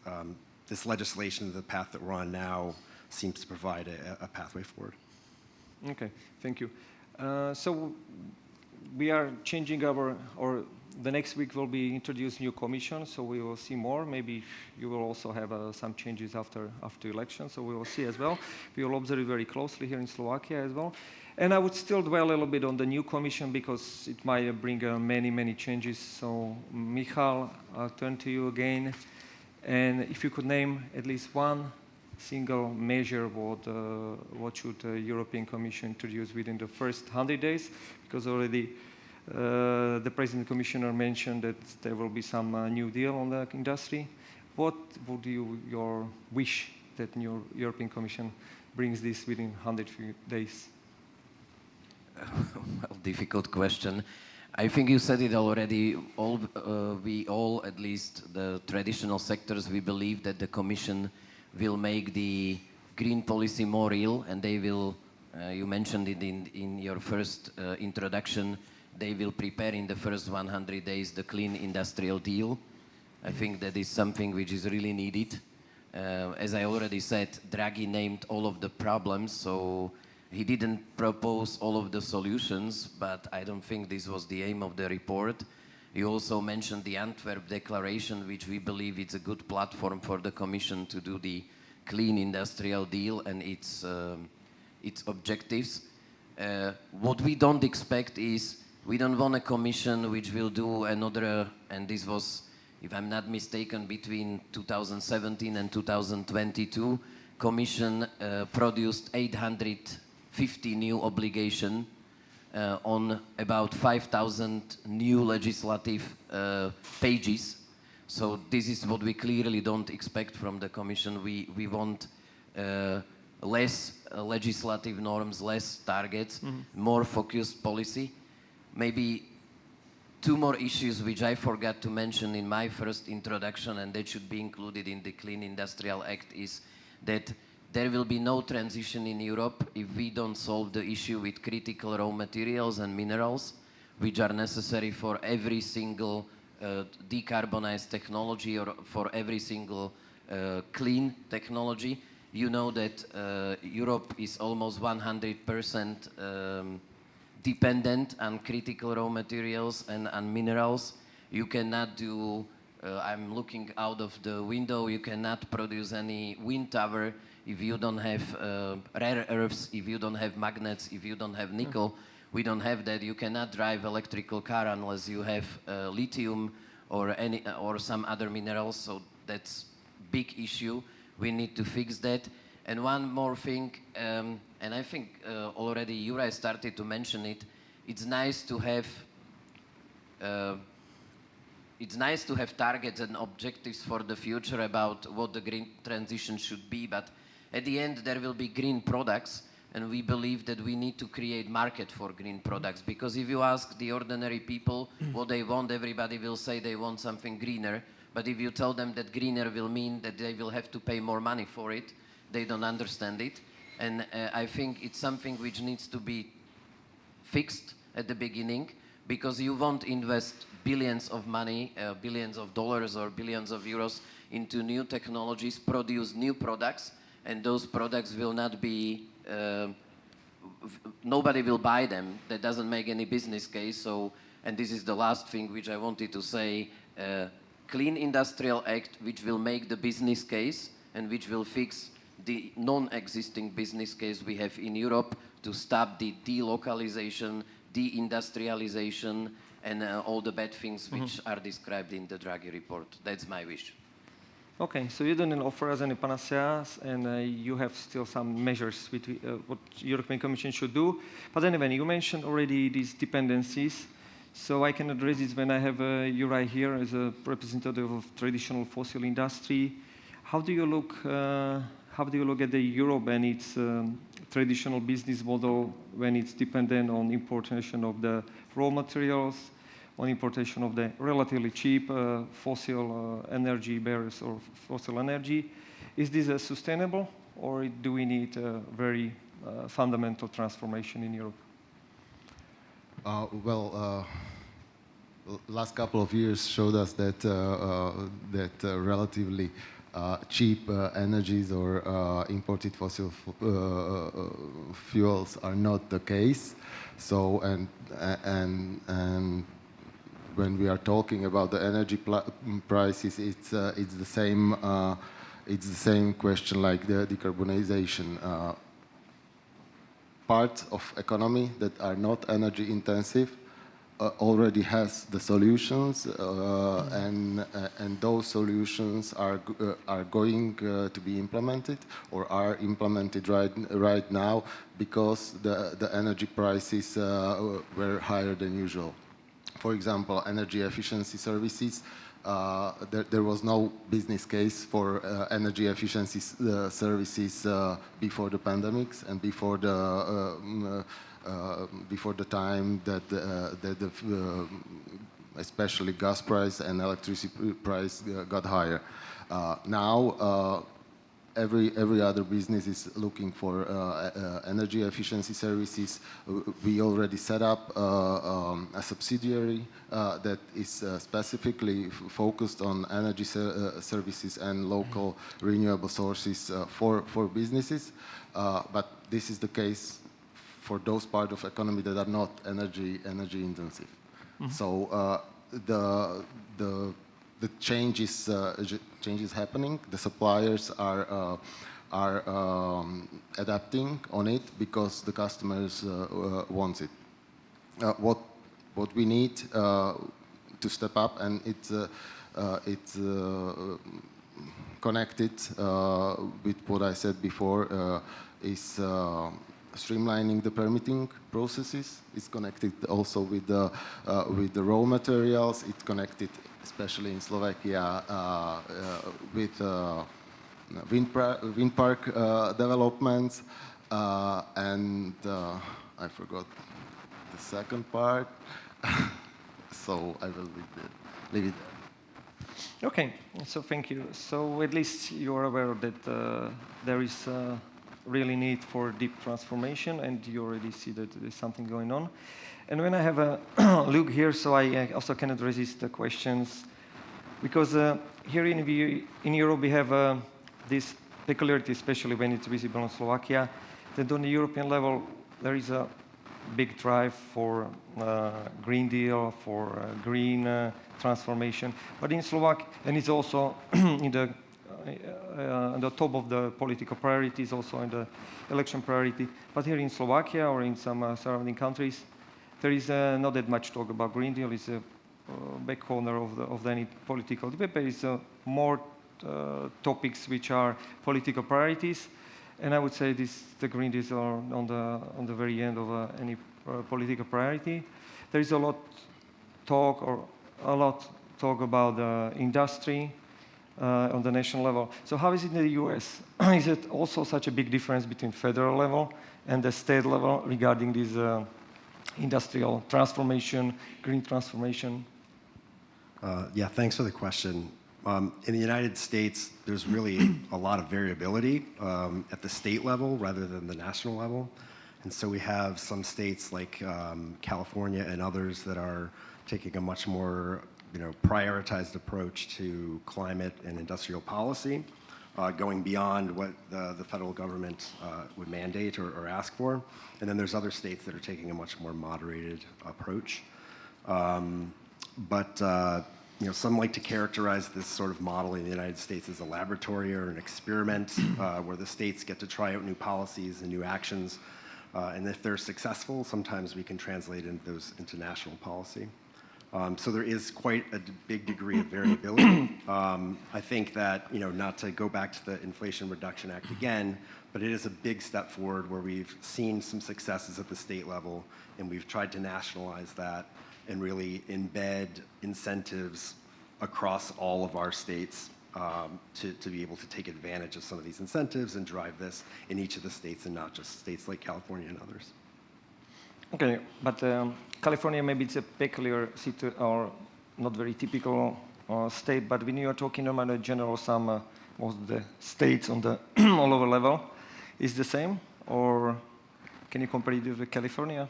Speaker 13: this legislation, the path that we're on now, seems to provide a pathway forward.
Speaker 10: Okay, thank you. So we are changing or the next week will be introduced new commission, so we will see more. Maybe you will also have some changes after election, so we will see as well. We will observe it very closely here in Slovakia as well. And I would still dwell a little bit on the new commission because it might bring many changes. So Michal, I'll turn to you again. And if you could name at least one single measure what should the European Commission introduce within the first 100 days, because already the President Commissioner mentioned that there will be some new deal on the industry. What would your wish that new European Commission brings this within 100 days?
Speaker 11: Well, difficult question. I think you said it already. We all, at least the traditional sectors, we believe that the Commission will make the green policy more real, and they will, you mentioned it in your first introduction, they will prepare in the first 100 days the clean industrial deal. I think that is something which is really needed. As I already said, Draghi named all of the problems, so he didn't propose all of the solutions, but I don't think this was the aim of the report. You also mentioned the Antwerp Declaration, which we believe is a good platform for the Commission to do the clean industrial deal and its objectives. What we don't expect is, we don't want a Commission which will do another, and this was, if I'm not mistaken, between 2017 and 2022, Commission produced 850 new obligation on about 5,000 new legislative pages. So this is what we clearly don't expect from the Commission. We want less legislative norms, less targets, more focused policy. Maybe two more issues which I forgot to mention in my first introduction, and that should be included in the Clean Industrial Act, is that there will be no transition in Europe if we don't solve the issue with critical raw materials and minerals, which are necessary for every single decarbonized technology or for every single clean technology. You know that Europe is almost 100% dependent on critical raw materials and minerals. You cannot do, I'm looking out of the window, you cannot produce any wind tower if you don't have rare earths, if you don't have magnets, if you don't have nickel. We don't have that. You cannot drive electrical car unless you have lithium or some other minerals. So that's big issue. We need to fix that. And one more thing, and I think already Juraj started to mention it. It's nice to have targets and objectives for the future about what the green transition should be, but at the end there will be green products, and we believe that we need to create market for green products, because if you ask the ordinary people what they want, everybody will say they want something greener, but if you tell them that greener will mean that they will have to pay more money for it, they don't understand it. And I think it's something which needs to be fixed at the beginning, because you won't invest billions of money, billions of dollars or billions of euros into new technologies, produce new products, and those products will not be, nobody will buy them. That doesn't make any business case. So And this is the last thing which I wanted to say. Clean Industrial Act, which will make the business case and which will fix the non-existing business case we have in Europe to stop the delocalization, deindustrialization, and all the bad things which are described in the Draghi report. That's my wish.
Speaker 10: Okay, so you didn't offer us any panaceas, and you have still some measures what European Commission should do. But anyway, you mentioned already these dependencies. So I can address this when I have you right here as a representative of traditional fossil industry. How do you look at the Europe and its traditional business model when it's dependent on importation of the raw materials, on importation of the relatively cheap fossil energy barrels or fossil energy? Is this sustainable, or do we need a very fundamental transformation in Europe?
Speaker 12: Last couple of years showed us that relatively cheap energies or imported fossil fuels are not the case. So and when we are talking about the energy prices, it's the same question like the decarbonization. Parts of economy that are not energy intensive already has the solutions, and those solutions are going to be implemented or are implemented right now because the energy prices were higher than usual. For example, energy efficiency services. There was no business case for energy efficiency services before the pandemics and before the time that especially gas price and electricity price got higher. Now every other business is looking for energy efficiency services. We already set up a subsidiary that is specifically focused on energy services and local renewable sources for businesses. But this is the case for those parts of economy that are not energy intensive. So the change is happening. The suppliers are adapting on it because the customers want it. What we need to step up, and it's connected with what I said before, is streamlining the permitting processes. It's connected also with the raw materials. It's connected, especially in Slovakia, with wind park developments, and I forgot the second part, so I will leave it there.
Speaker 10: Okay, so thank you. So at least you are aware that there is really need for deep transformation, and you already see that there's something going on. And when I have a look here, so I also cannot resist the questions, because here in Europe we have this peculiarity, especially when it's visible in Slovakia, that on the European level there is a big drive for Green Deal, for green transformation. But in Slovakia, and it's also in the on the top of the political priorities, also in the election priority. But here in Slovakia or in some surrounding countries, there is not that much talk about Green Deal. It's a back corner of any political debate. There is more topics which are political priorities, and I would say the Green Deals are on the very end of any political priority. There is a lot talk about industry. On the national level. So how is it in the US? Is it also such a big difference between federal level and the state level regarding this industrial transformation, green transformation?
Speaker 13: Yeah, thanks for the question. In the United States, there's really a lot of variability at the state level rather than the national level. And so we have some states like California and others that are taking a much more prioritized approach to climate and industrial policy, going beyond what the federal government would mandate or ask for. And then there's other states that are taking a much more moderated approach. Some like to characterize this sort of model in the United States as a laboratory or an experiment where the states get to try out new policies and new actions. And if they're successful, sometimes we can translate those into national policy. So there is quite a big degree of variability. I think that, not to go back to the Inflation Reduction Act again, but it is a big step forward where we've seen some successes at the state level, and we've tried to nationalize that and really embed incentives across all of our states to be able to take advantage of some of these incentives and drive this in each of the states and not just states like California and others.
Speaker 10: Okay, but California, maybe it's a peculiar city or not very typical state, but when you are talking about a general sum, most of the states on the all over level, is the same, or can you compare it with California?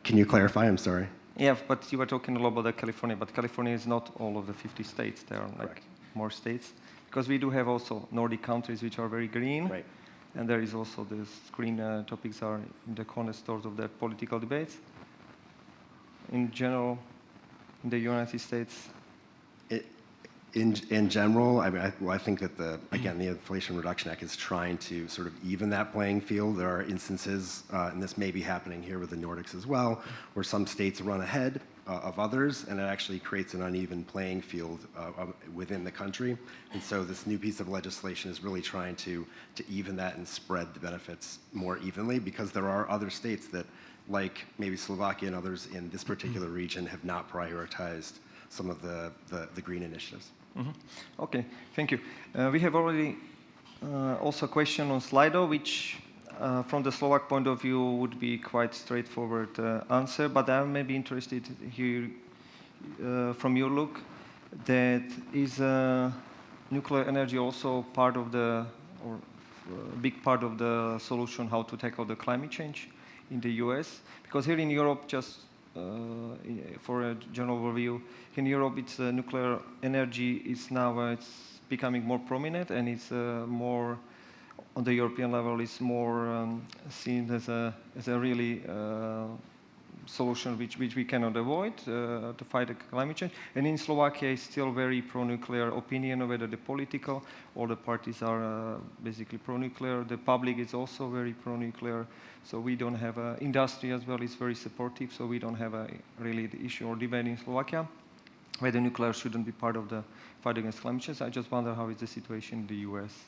Speaker 13: Can you clarify? I'm sorry.
Speaker 10: Yeah, but you were talking a lot about California, but California is not all of the 50 states. There are more states, because we do have also Nordic countries which are very green.
Speaker 13: Right.
Speaker 10: And there is also these green topics are in the cornerstones of the political debates. In general, in the United States?
Speaker 13: In general, I think that the Inflation Reduction Act is trying to sort of even that playing field. There are instances, and this may be happening here with the Nordics as well, where some states run ahead of others, and it actually creates an uneven playing field within the country. And so this new piece of legislation is really trying to even that and spread the benefits more evenly, because there are other states that, like maybe Slovakia and others in this particular region, have not prioritized some of the green initiatives.
Speaker 10: Mm-hmm. Okay, thank you. We have already also a question on Slido, which from the Slovak point of view would be quite straightforward answer, but I may be interested here from your look, that is nuclear energy also part of the, or a big part of the solution how to tackle the climate change in the US? Because here in Europe, just for a general overview, in Europe, it's nuclear energy is now it's becoming more prominent, and it's more on the European level. It's more seen as a really solution which we cannot avoid to fight the climate change. And in Slovakia, it's still very pro-nuclear opinion, whether the political all the parties are basically pro-nuclear. The public is also very pro-nuclear. So we don't have industry as well is very supportive. So we don't have really the issue or debate in Slovakia whether nuclear shouldn't be part of the fight against climate change. I just wonder how is the situation in the US.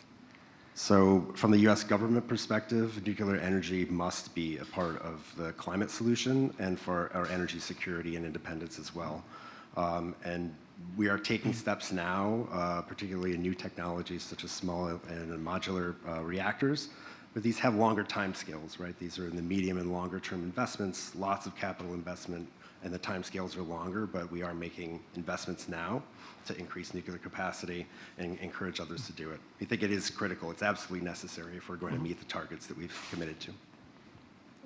Speaker 13: So from the US government perspective, nuclear energy must be a part of the climate solution and for our energy security and independence as well. And we are taking steps now, particularly in new technologies such as small and modular reactors, but these have longer timescales, right? These are in the medium and longer term investments, lots of capital investment, and the timescales are longer, but we are making investments now to increase nuclear capacity and encourage others to do it. We think it is critical. It's absolutely necessary if we're going to meet the targets that we've committed to.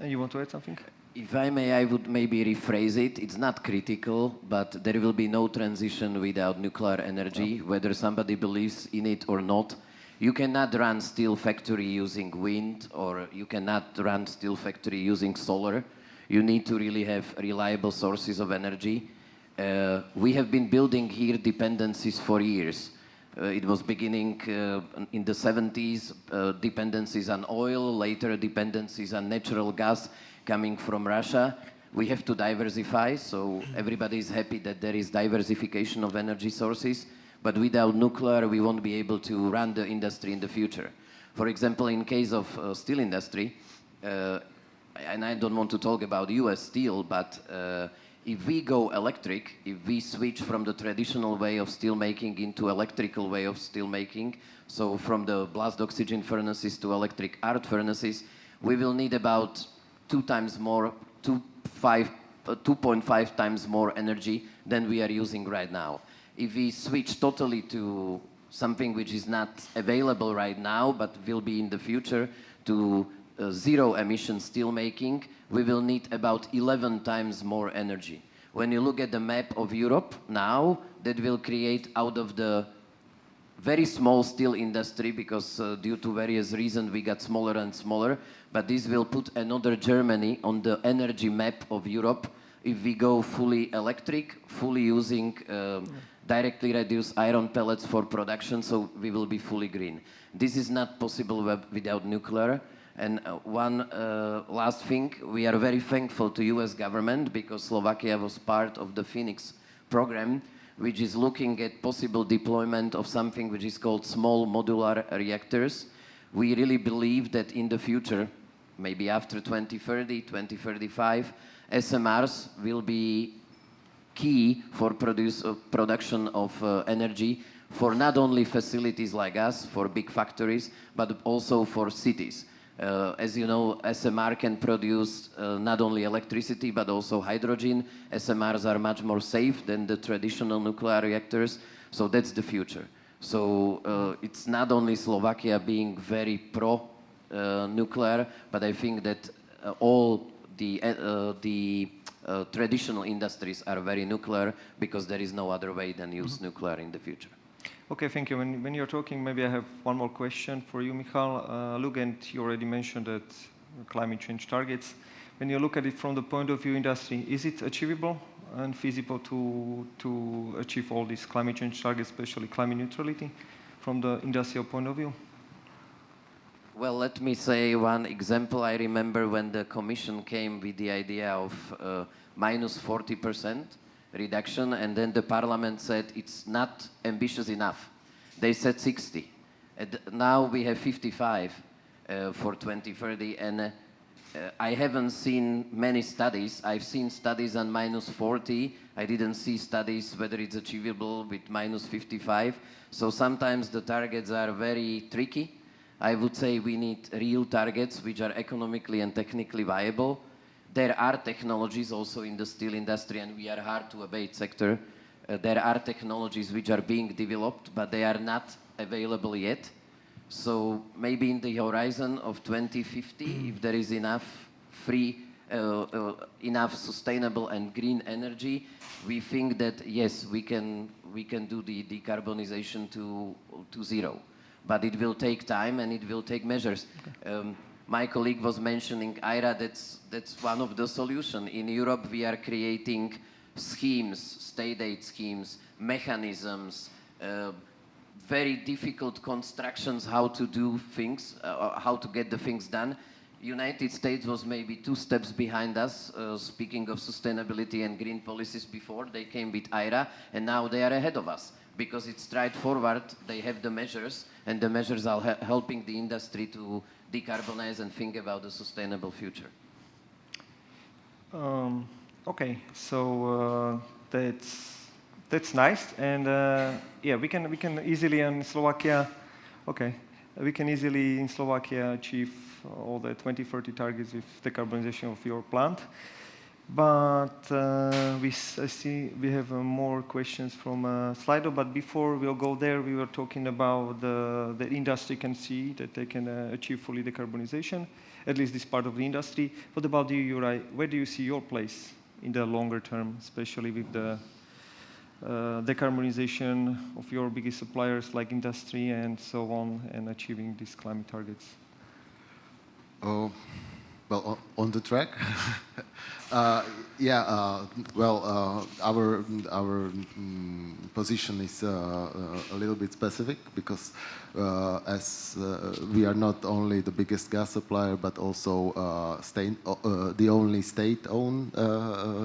Speaker 10: And you want to add something?
Speaker 11: If I may, I would maybe rephrase it. It's not critical, but there will be no transition without nuclear energy, whether somebody believes in it or not. You cannot run steel factory using wind, or you cannot run steel factory using solar. You need to really have reliable sources of energy. We have been building here dependencies for years. It was beginning in the 70s, dependencies on oil, later dependencies on natural gas coming from Russia. We have to diversify, so everybody is happy that there is diversification of energy sources, but without nuclear, we won't be able to run the industry in the future. For example, in case of steel industry, and I don't want to talk about US steel, but if we go electric, if we switch from the traditional way of steel making into electrical way of steel making, so from the blast oxygen furnaces to electric arc furnaces, we will need about 2.5 times more energy than we are using right now. If we switch totally to something which is not available right now, but will be in the future, to zero emission steel making, we will need about 11 times more energy. When you look at the map of Europe now, that will create out of the very small steel industry, because due to various reasons we got smaller and smaller, but this will put another Germany on the energy map of Europe. if we go fully electric, fully using directly reduced iron pellets for production, so we will be fully green. This is not possible without nuclear. And one last thing, we are very thankful to US government because Slovakia was part of the Phoenix program, which is looking at possible deployment of something which is called small modular reactors. We really believe that in the future, maybe after 2030, 2035, SMRs will be key for production of energy for not only facilities like us, for big factories, but also for cities. As you know, SMR can produce not only electricity, but also hydrogen. SMRs are much more safe than the traditional nuclear reactors, so that's the future. So it's not only Slovakia being very pro-nuclear, but I think that all the traditional industries are very nuclear because there is no other way than use nuclear in the future.
Speaker 10: Okay, thank you. When you're talking, maybe I have one more question for you, Michal. Look, and you already mentioned that climate change targets. When you look at it from the point of view industry, is it achievable and feasible to achieve all these climate change targets, especially climate neutrality, from the industrial point of view?
Speaker 11: Well, let me say one example. I remember when the Commission came with the idea of minus 40% reduction, and then the Parliament said it's not ambitious enough. They said 60. And now we have 55 for 2030, and I haven't seen many studies. I've seen studies on minus 40. I didn't see studies whether it's achievable with minus 55. So sometimes the targets are very tricky. I would say we need real targets which are economically and technically viable. There are technologies also in the steel industry, and we are hard to abate sector. There are technologies which are being developed, but they are not available yet. So maybe in the horizon of 2050, if there is enough enough sustainable and green energy, we think that yes, we can do the decarbonization to zero. But it will take time and it will take measures. Okay. My colleague was mentioning IRA, that's one of the solutions. In Europe, we are creating schemes, state aid schemes, mechanisms, very difficult constructions, how to do things, how to get the things done. United States was maybe 2 steps behind us, speaking of sustainability and green policies before. They came with IRA, and now they are ahead of us. Because it's straightforward, they have the measures, and the measures are helping the industry to decarbonize and think about the sustainable future.
Speaker 10: Okay, so that's nice, and yeah, we can easily in Slovakia. Okay, we can easily in Slovakia achieve all the 2030 targets with decarbonization of your plant. But I see we have more questions from Slido. But before we'll go there, we were talking about the industry can see that they can achieve fully decarbonization, at least this part of the industry. What about you, Juraj? Where do you see your place in the longer term, especially with the decarbonization of your biggest suppliers like industry and so on, and achieving these climate targets?
Speaker 12: Well, on the track, yeah. Well, our position is a little bit specific because as we are not only the biggest gas supplier, but also the only state-owned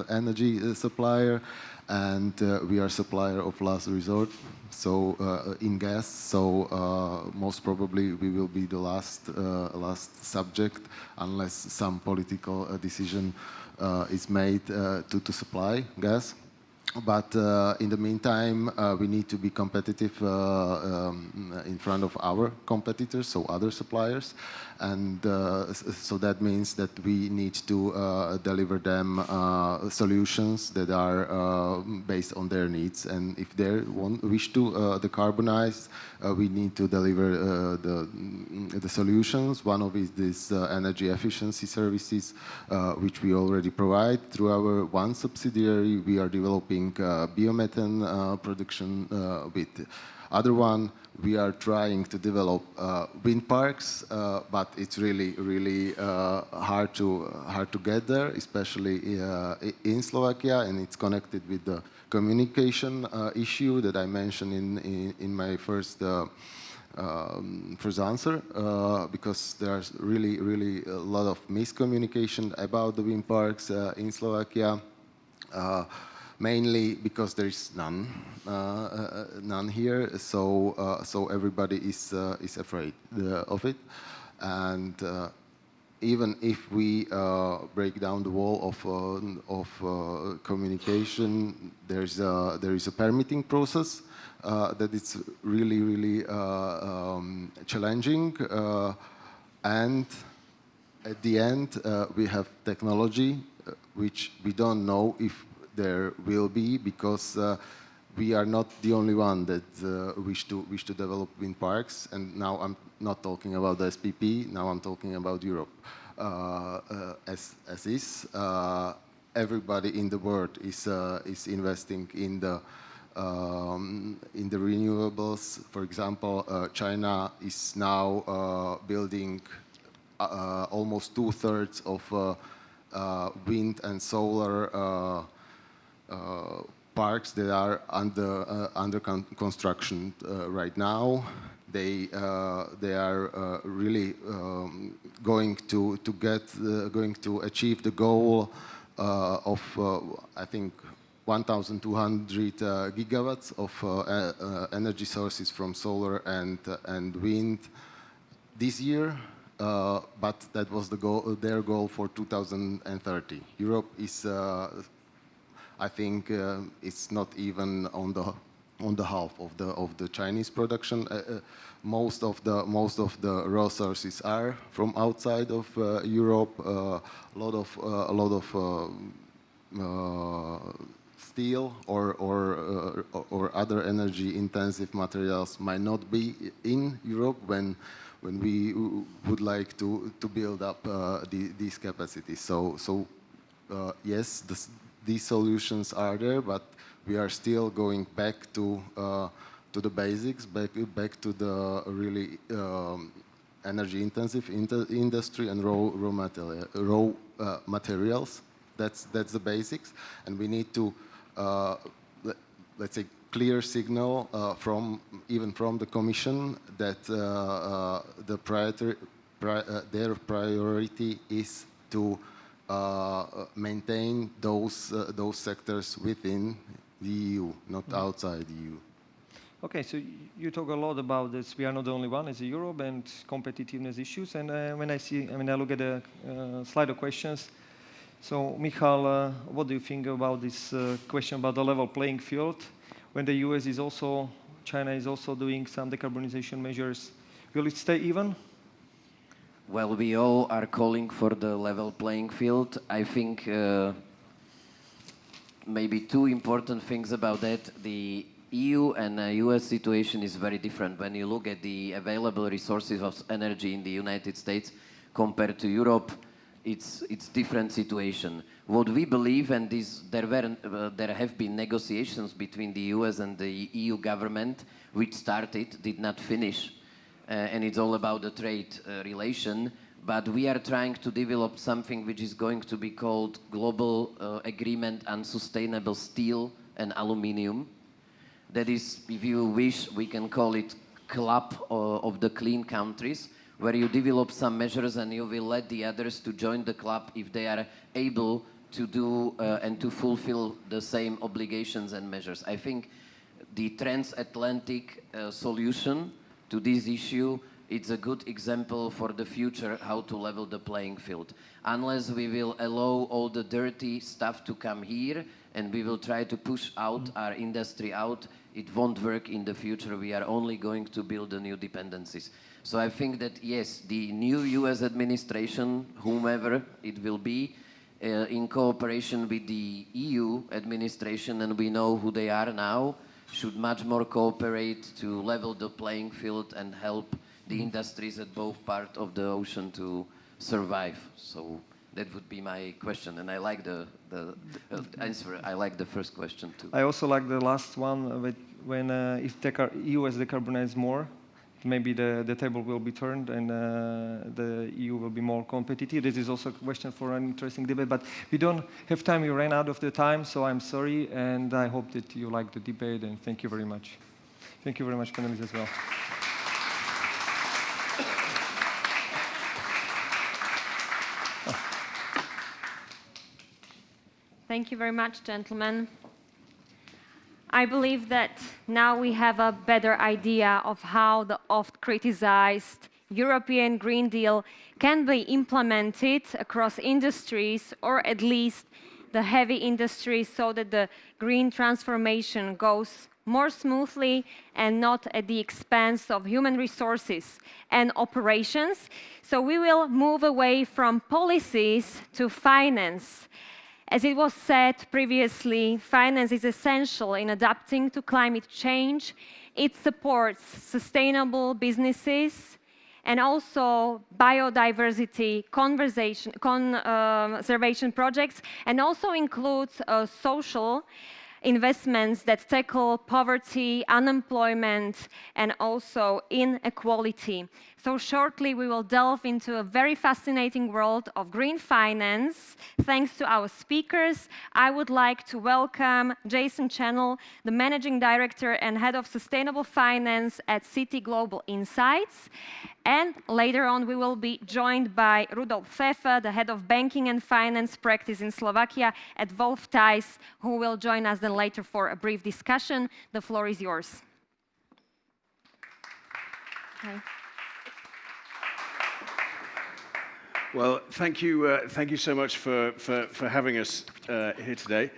Speaker 12: energy supplier, and we are supplier of last resort. So in gas, so most probably we will be the last subject unless some political decision is made to supply gas. But in the meantime, we need to be competitive in front of our competitors, so other suppliers. And so that means that we need to deliver them solutions that are based on their needs. And if they wish to decarbonize, we need to deliver the solutions. One of it is energy efficiency services, which we already provide through our one subsidiary. We are developing doing biomethane production with. Other one, we are trying to develop wind parks, but it's really hard to get there, especially in Slovakia, and it's connected with the communication issue that I mentioned in my first answer, because there's really a lot of miscommunication about the wind parks in Slovakia. Mainly because there is none here, so everybody is afraid of it, and even if we break down the wall of communication, there is a permitting process that it's really challenging, and at the end we have technology which we don't know if there will be, because we are not the only one that wish to develop wind parks. And now I'm not talking about the SPP. Now I'm talking about Europe as is. Everybody in the world is investing in the renewables. For example, China is now building almost 2/3 of wind and solar parks that are under construction right now. They are really going to achieve the goal of I think 1,200 gigawatts of energy sources from solar and wind this year. But that was their goal for 2030. Europe is, I think, it's not even on the half of the Chinese production. Most of the raw sources are from outside of Europe. A lot of steel or other energy-intensive materials might not be in Europe when we would like to build up these capacities. So yes, these solutions are there, but we are still going back to the basics, back to the really energy-intensive industry and raw materials. That's the basics, and we need to let's say clear signal even from the Commission that their priority is to maintain those sectors within the EU, not outside the EU.
Speaker 10: Okay, so you talk a lot about this. We are not the only one as Europe and competitiveness issues. And when I look at the slide of questions. So, Michal, what do you think about this question about the level playing field? When the US is also, China is also doing some decarbonization measures, will it stay even?
Speaker 11: Well, we all are calling for the level playing field. I think maybe two important things about that. The EU and US situation is very different. When you look at the available resources of energy in the United States compared to Europe, it's different situation. What we believe, and there have been negotiations between the US and the EU government, which started, did not finish, and it's all about the trade relation. But we are trying to develop something which is going to be called Global Agreement on Sustainable Steel and Aluminium. That is, if you wish, we can call it Club of the Clean Countries, where you develop some measures and you will let the others to join the club if they are able to do and to fulfill the same obligations and measures. I think the transatlantic solution to this issue, it's a good example for the future how to level the playing field. Unless we will allow all the dirty stuff to come here and we will try to push out our industry out, it won't work in the future. We are only going to build the new dependencies. So I think that, yes, the new US administration, whomever it will be, in cooperation with the EU administration, and we know who they are now, should much more cooperate to level the playing field and help the industries at both parts of the ocean to survive. So That would be my question, and I like the answer. I like the first question too.
Speaker 10: I also like the last one, when if EU has decarbonized more, maybe the table will be turned and the EU will be more competitive. This is also a question for an interesting debate, but we don't have time. We ran out of the time, so I'm sorry, and I hope that you like the debate, and thank you very much. Thank you very much, panelists, as well.
Speaker 8: Thank you very much, gentlemen. I believe that now we have a better idea of how the oft criticized European Green Deal can be implemented across industries, or at least the heavy industries, so that the green transformation goes more smoothly and not at the expense of human resources and operations. So we will move away from policies to finance. As it was said previously, finance is essential in adapting to climate change. It supports sustainable businesses and also biodiversity conservation projects, and also includes social investments that tackle poverty, unemployment, and also inequality. So shortly, we will delve into a very fascinating world of green finance. Thanks to our speakers, I would like to welcome Jason Channel, the Managing Director and Head of Sustainable Finance at Citi Global Insights. And later on, we will be joined by Rudolf Pfeffer, the Head of Banking and Finance Practice in Slovakia at Wolf Thijs, who will join us then later for a brief discussion. The floor is yours. Hi.
Speaker 14: Well, thank you so much for having us here today.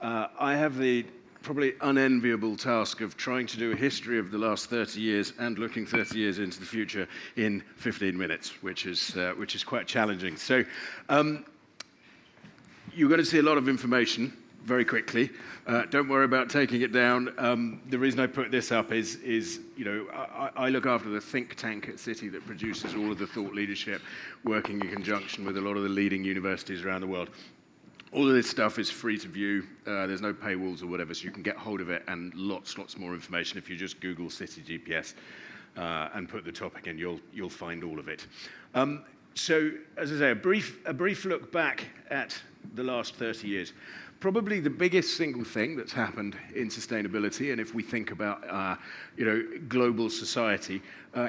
Speaker 14: I have the probably unenviable task of trying to do a history of the last 30 years and looking 30 years into the future in 15 minutes, which is quite challenging. So you're going to see a lot of information very quickly. Don't worry about taking it down. The reason I put this up is you know, I look after the think tank at Citi that produces all of the thought leadership, working in conjunction with a lot of the leading universities around the world. All of this stuff is free to view. There's no paywalls or whatever, so you can get hold of it, and lots more information. If you just Google Citi GPS and put the topic in, you'll find all of it. So, as I say, a brief look back at the last 30 years. Probably the biggest single thing that's happened in sustainability, and if we think about you know, global society,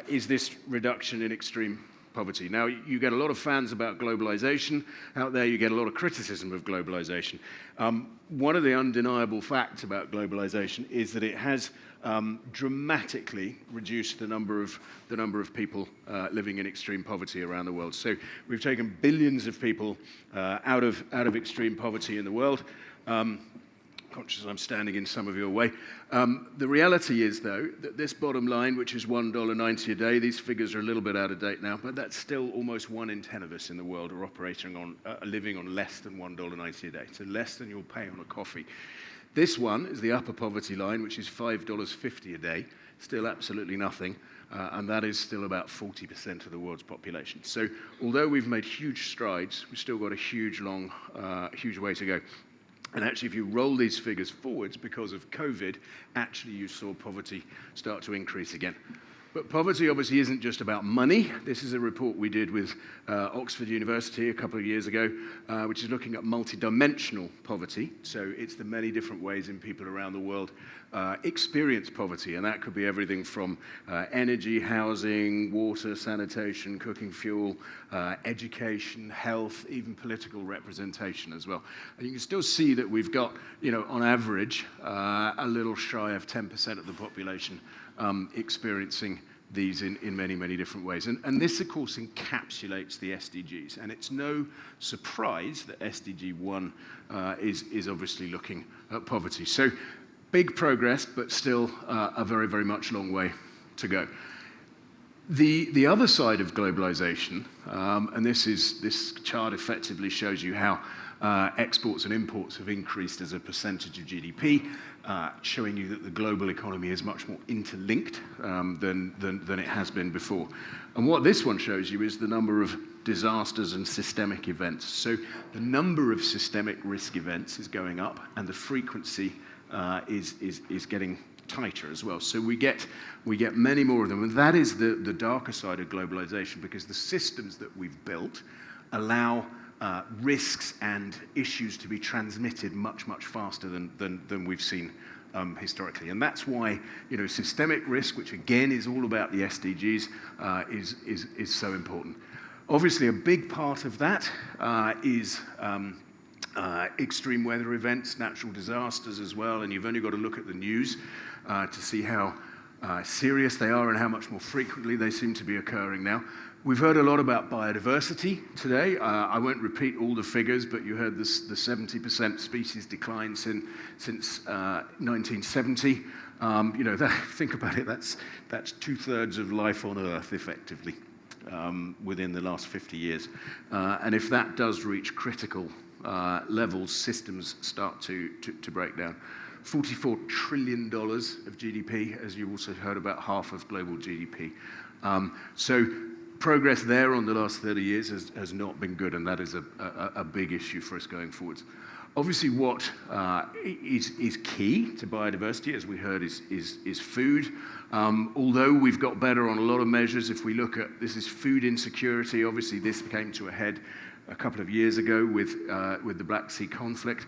Speaker 14: is this reduction in extreme poverty. Now, you get a lot of fans about globalization out there. You get a lot of criticism of globalization. One of the undeniable facts about globalization is that it has dramatically reduced the number of people living in extreme poverty around the world. So we've taken billions of people out of extreme poverty in the world. Conscious I'm standing in some of your way. The reality is, though, that this bottom line, which is $1.90 a day, these figures are a little bit out of date now, but that's still almost 1 in 10 of us in the world are operating on, living on less than $1.90 a day, so less than you'll pay on a coffee. This one is the upper poverty line, which is $5.50 a day, still absolutely nothing, and that is still about 40% of the world's population. So although we've made huge strides, we've still got a huge way to go. And actually, if you roll these figures forwards, because of COVID, actually you saw poverty start to increase again. But poverty obviously isn't just about money. This is a report we did with Oxford University a couple of years ago, which is looking at multidimensional poverty. So it's the many different ways in people around the world experience poverty. And that could be everything from energy, housing, water, sanitation, cooking fuel, education, health, even political representation as well. And you can still see that we've got, you know, on average, a little shy of 10% of the population experiencing these in many, many different ways. And this, of course, encapsulates the SDGs. And it's no surprise that SDG 1 is obviously looking at poverty. So big progress, but still a very, very much long way to go. The other side of globalization, and this chart effectively shows you how exports and imports have increased as a percentage of GDP, showing you that the global economy is much more interlinked than it has been before. And what this one shows you is the number of disasters and systemic events. So the number of systemic risk events is going up, and the frequency is getting tighter as well. So we get many more of them, and that is the darker side of globalization, because the systems that we've built allow risks and issues to be transmitted much faster than we've seen historically. And that's why, you know, systemic risk, which again is all about the SDGs, is so important. Obviously, a big part of that is extreme weather events, natural disasters as well, and you've only got to look at the news to see how serious they are and how much more frequently they seem to be occurring now. We've heard a lot about biodiversity today. I won't repeat all the figures, but you heard the 70% species decline since 1970. You know, think about it, that's 2/3 of life on Earth, effectively, within the last 50 years. And if that does reach critical levels, systems start to break down. $44 trillion of GDP, as you also heard, about half of global GDP. So progress there on the last 30 years has not been good, and that is a big issue for us going forwards. Obviously, what is key to biodiversity, as we heard, is food. Although we've got better on a lot of measures, if we look at, this is food insecurity. Obviously, this came to a head a couple of years ago with the Black Sea conflict.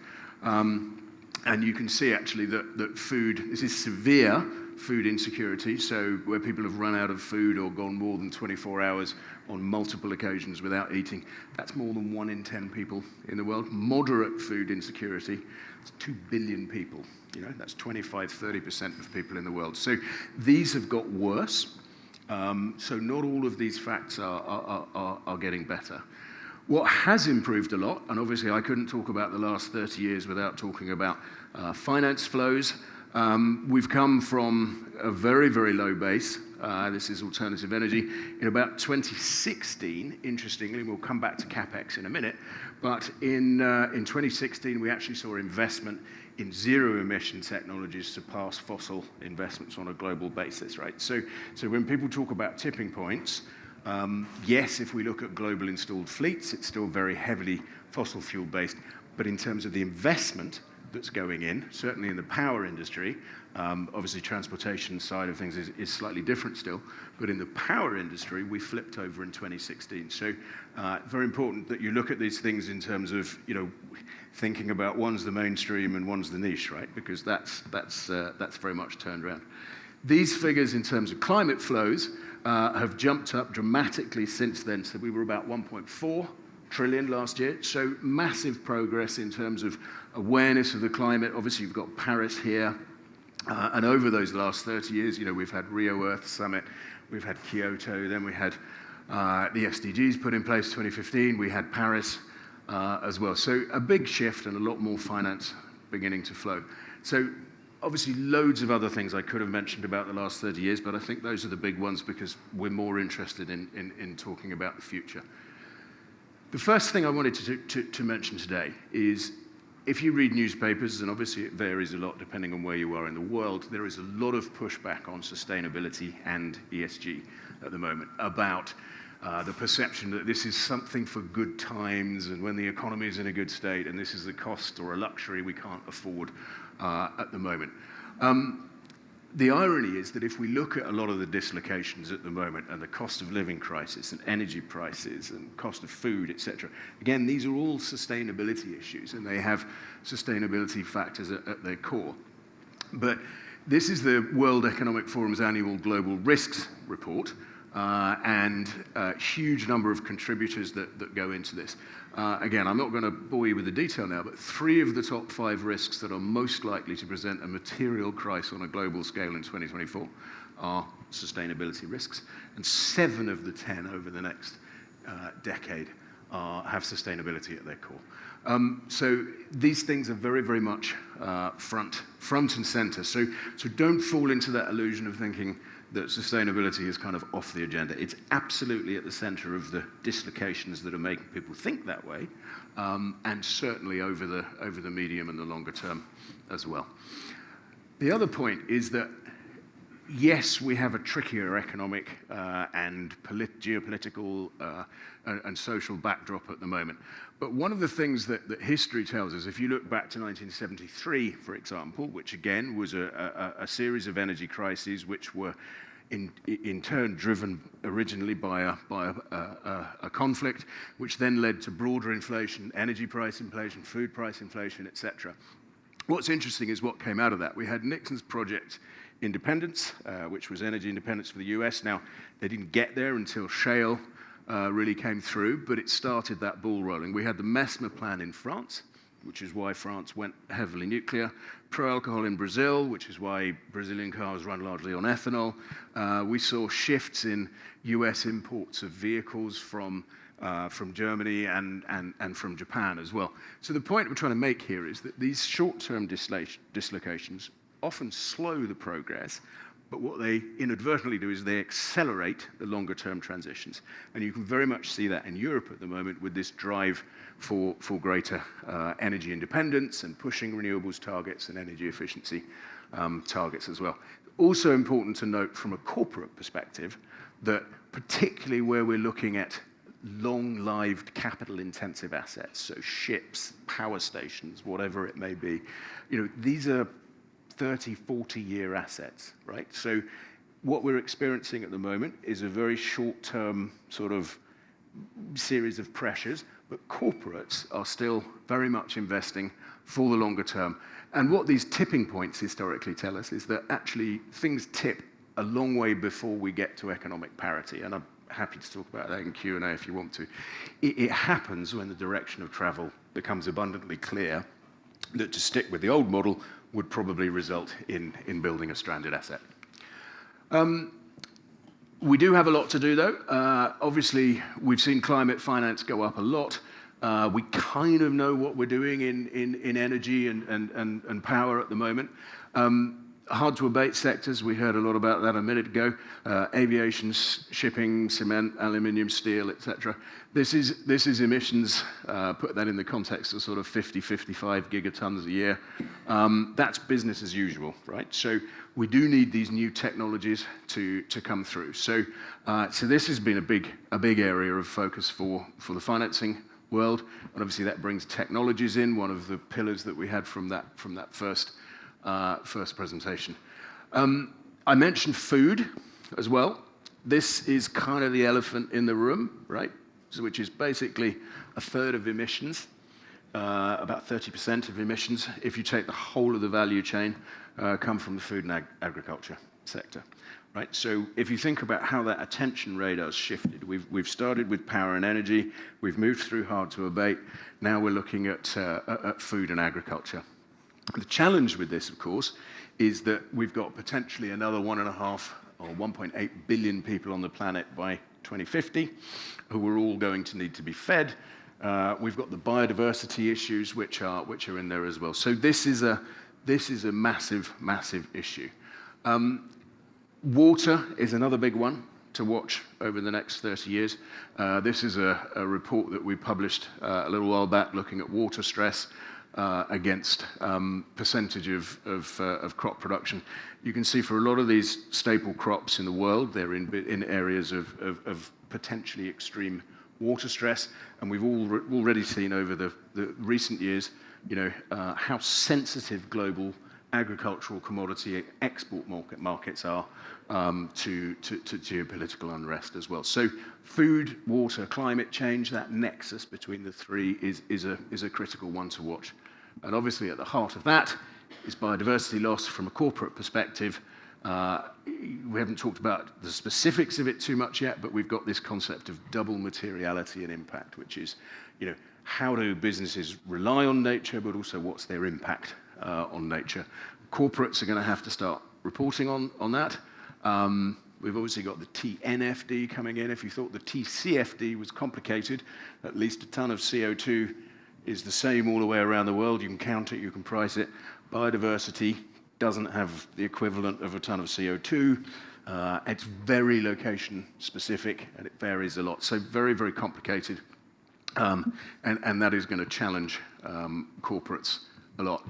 Speaker 14: And you can see actually that food, this is severe food insecurity, so where people have run out of food or gone more than 24 hours on multiple occasions without eating. That's more than 1 in 10 people in the world. Moderate food insecurity, it's 2 billion people. You know, that's 25-30% of people in the world. So these have got worse. So not all of these facts are getting better. What has improved a lot, and obviously I couldn't talk about the last 30 years without talking about finance flows. We've come from a very, very low base. This is alternative energy. In about 2016, interestingly, we'll come back to CapEx in a minute, but in 2016, we actually saw investment in zero-emission technologies surpass fossil investments on a global basis, right? So when people talk about tipping points, yes, if we look at global installed fleets, it's still very heavily fossil fuel-based, but in terms of the investment that's going in, certainly in the power industry, obviously transportation side of things is slightly different still, but in the power industry, we flipped over in 2016. So very important that you look at these things in terms of, you know, thinking about one's the mainstream and one's the niche, right? Because that's very much turned around. These figures in terms of climate flows have jumped up dramatically since then. So we were about 1.4 trillion last year. So massive progress in terms of awareness of the climate. Obviously, you've got Paris here. And over those last 30 years, you know, we've had Rio Earth Summit, we've had Kyoto, then we had the SDGs put in place 2015, we had Paris as well. So a big shift and a lot more finance beginning to flow. So obviously loads of other things I could have mentioned about the last 30 years, but I think those are the big ones because we're more interested in talking about the future. The first thing I wanted to mention today is, if you read newspapers, and obviously it varies a lot depending on where you are in the world, there is a lot of pushback on sustainability and ESG at the moment about the perception that this is something for good times and when the economy is in a good state, and this is a cost or a luxury we can't afford at the moment. The irony is that if we look at a lot of the dislocations at the moment and the cost of living crisis and energy prices and cost of food, etc., again, these are all sustainability issues and they have sustainability factors at their core. But this is the World Economic Forum's annual Global Risks Report, and a huge number of contributors that go into this. Again, I'm not going to bore you with the detail now, but 3 of the top 5 risks that are most likely to present a material crisis on a global scale in 2024 are sustainability risks, and 7 of the 10 over the next decade have sustainability at their core. So these things are very, very much front and center. So don't fall into that illusion of thinking that sustainability is kind of off the agenda. It's absolutely at the center of the dislocations that are making people think that way, and certainly over the medium and the longer term as well. The other point is that, yes, we have a trickier economic and geopolitical and social backdrop at the moment. But one of the things that history tells us, if you look back to 1973, for example, which again was a series of energy crises which were in turn driven originally by a conflict, which then led to broader inflation, energy price inflation, food price inflation, etc. What's interesting is what came out of that. We had Nixon's Project Independence, which was energy independence for the US. Now, they didn't get there until shale really came through, but it started that ball rolling. We had the Mesmer Plan in France, which is why France went heavily nuclear. Pro-alcohol in Brazil, which is why Brazilian cars run largely on ethanol. We saw shifts in US imports of vehicles from Germany and from Japan as well. So the point we're trying to make here is that these short-term dislocations often slow the progress, but what they inadvertently do is they accelerate the longer-term transitions. And you can very much see that in Europe at the moment with this drive for greater energy independence and pushing renewables targets and energy efficiency targets as well. Also important to note from a corporate perspective that particularly where we're looking at long-lived capital-intensive assets, so ships, power stations, whatever it may be, these are 30, 40-year assets, right? So what we're experiencing at the moment is a very short-term sort of series of pressures, but corporates are still very much investing for the longer term. And what these tipping points historically tell us is that actually things tip a long way before we get to economic parity. And I'm happy to talk about that in Q&A if you want to. It happens when the direction of travel becomes abundantly clear that to stick with the old model would probably result in building a stranded asset. We do have a lot to do, though. Obviously, we've seen climate finance go up a lot. We kind of know what we're doing in energy and power at the moment. Hard to abate sectors, we heard a lot about that a minute ago. Aviation, shipping, cement, aluminium, steel, etc. This is emissions, put that in the context of sort of 50, 55 gigatons a year. That's business as usual, right? So we do need these new technologies to come through. So this has been a big area of focus for the financing world, and obviously that brings technologies in, one of the pillars that we had from that first presentation. I mentioned food as well. This is kind of the elephant in the room, right? So, which is basically a third of emissions, about 30% of emissions, if you take the whole of the value chain, come from the food and agriculture sector, right? So if you think about how that attention radar's shifted, we've started with power and energy, we've moved through hard to abate, now we're looking at food and agriculture. The challenge with this, of course, is that we've got potentially another 1.5 or 1.8 billion people on the planet by 2050 who are all going to need to be fed. We've got the biodiversity issues which are in there as well. So this is a massive, massive issue. Water is another big one to watch over the next 30 years. This is a report that we published a little while back looking at water stress against percentage of crop production. You can see for a lot of these staple crops in the world, they're in areas of potentially extreme water stress, and we've already seen over the recent years, how sensitive global agricultural commodity export markets are to geopolitical unrest as well. So food, water, climate change, that nexus between the three is a critical one to watch. And obviously at the heart of that is biodiversity loss from a corporate perspective. We haven't talked about the specifics of it too much yet, but we've got this concept of double materiality and impact, which is, how do businesses rely on nature, but also what's their impact on nature. Corporates are going to have to start reporting on that. We've obviously got the TNFD coming in. If you thought the TCFD was complicated, at least a ton of CO2 is the same all the way around the world. You can count it, you can price it. Biodiversity doesn't have the equivalent of a ton of CO2. It's very location specific and it varies a lot. So very, very complicated. And that is going to challenge corporates a lot.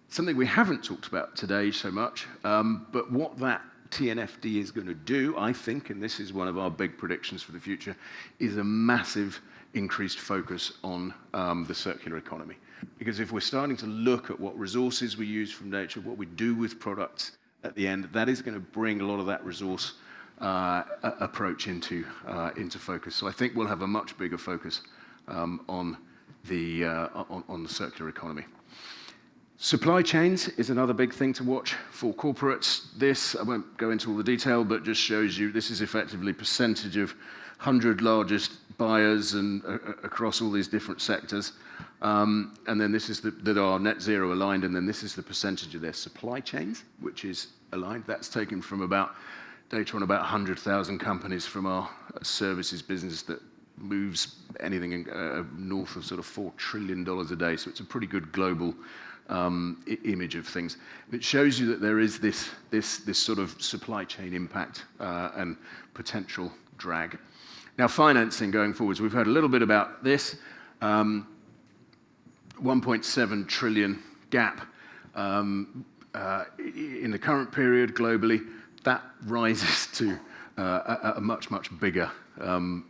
Speaker 14: Something we haven't talked about today so much, but what that TNFD is going to do, I think, and this is one of our big predictions for the future, is a massive increased focus on the circular economy. Because if we're starting to look at what resources we use from nature, what we do with products at the end, that is going to bring a lot of that resource approach into focus. So I think we'll have a much bigger focus on the circular economy. Supply chains is another big thing to watch for corporates. This, I won't go into all the detail, but just shows you this is effectively percentage of 100 largest buyers and across all these different sectors. And then this is that are net zero aligned, and then this is the percentage of their supply chains, which is aligned. That's taken from about data on about 100,000 companies from our services business that moves anything north of sort of $4 trillion a day. So it's a pretty good global image of things. It shows you that there is this sort of supply chain impact and potential drag. Now, financing going forwards, we've heard a little bit about this. 1.7 trillion gap in the current period globally. That rises to a much bigger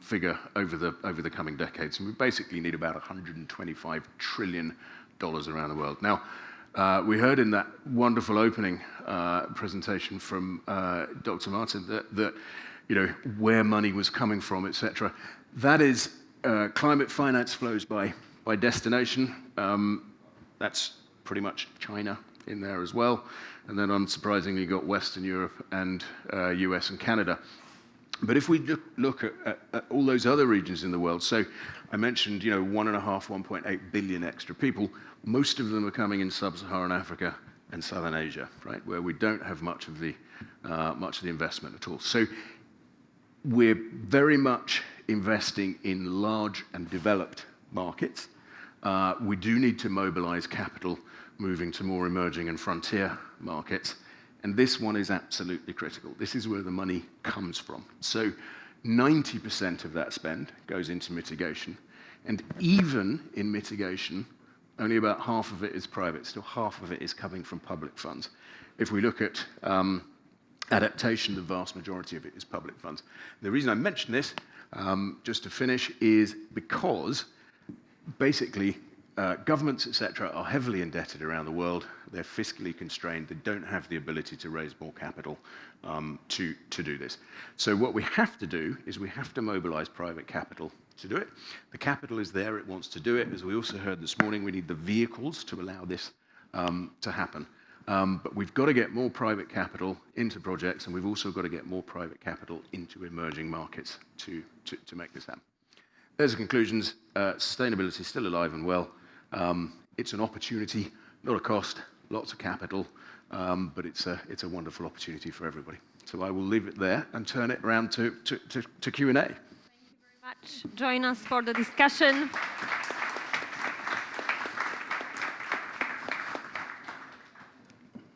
Speaker 14: figure over the coming decades. And we basically need about $125 trillion around the world. Now, we heard in that wonderful opening presentation from Dr. Martin that you know where money was coming from, etc. That is climate finance flows by destination. That's pretty much China in there as well. And then unsurprisingly, you've got Western Europe and US and Canada. But if we look at all those other regions in the world, so I mentioned, 1.8 billion extra people. Most of them are coming in sub-Saharan Africa and Southern Asia, right, where we don't have much of the investment at all. So we're very much investing in large and developed markets. We do need to mobilize capital moving to more emerging and frontier markets. And this one is absolutely critical. This is where the money comes from. So 90% of that spend goes into mitigation. And even in mitigation, only about half of it is private. Still half of it is coming from public funds. If we look at adaptation, the vast majority of it is public funds. The reason I mention this, just to finish, is because basically governments, etc., are heavily indebted around the world. They're fiscally constrained. They don't have the ability to raise more capital to do this. So what we have to do is we have to mobilize private capital to do it. The capital is there. It wants to do it. As we also heard this morning, we need the vehicles to allow this to happen. But we've got to get more private capital into projects, and we've also got to get more private capital into emerging markets to make this happen. There's the conclusions. Sustainability is still alive and well. It's an opportunity, not a cost, lots of capital, but it's a wonderful opportunity for everybody. So I will leave it there and turn it around to Q&A.
Speaker 8: Thank you very much. Join us for the discussion.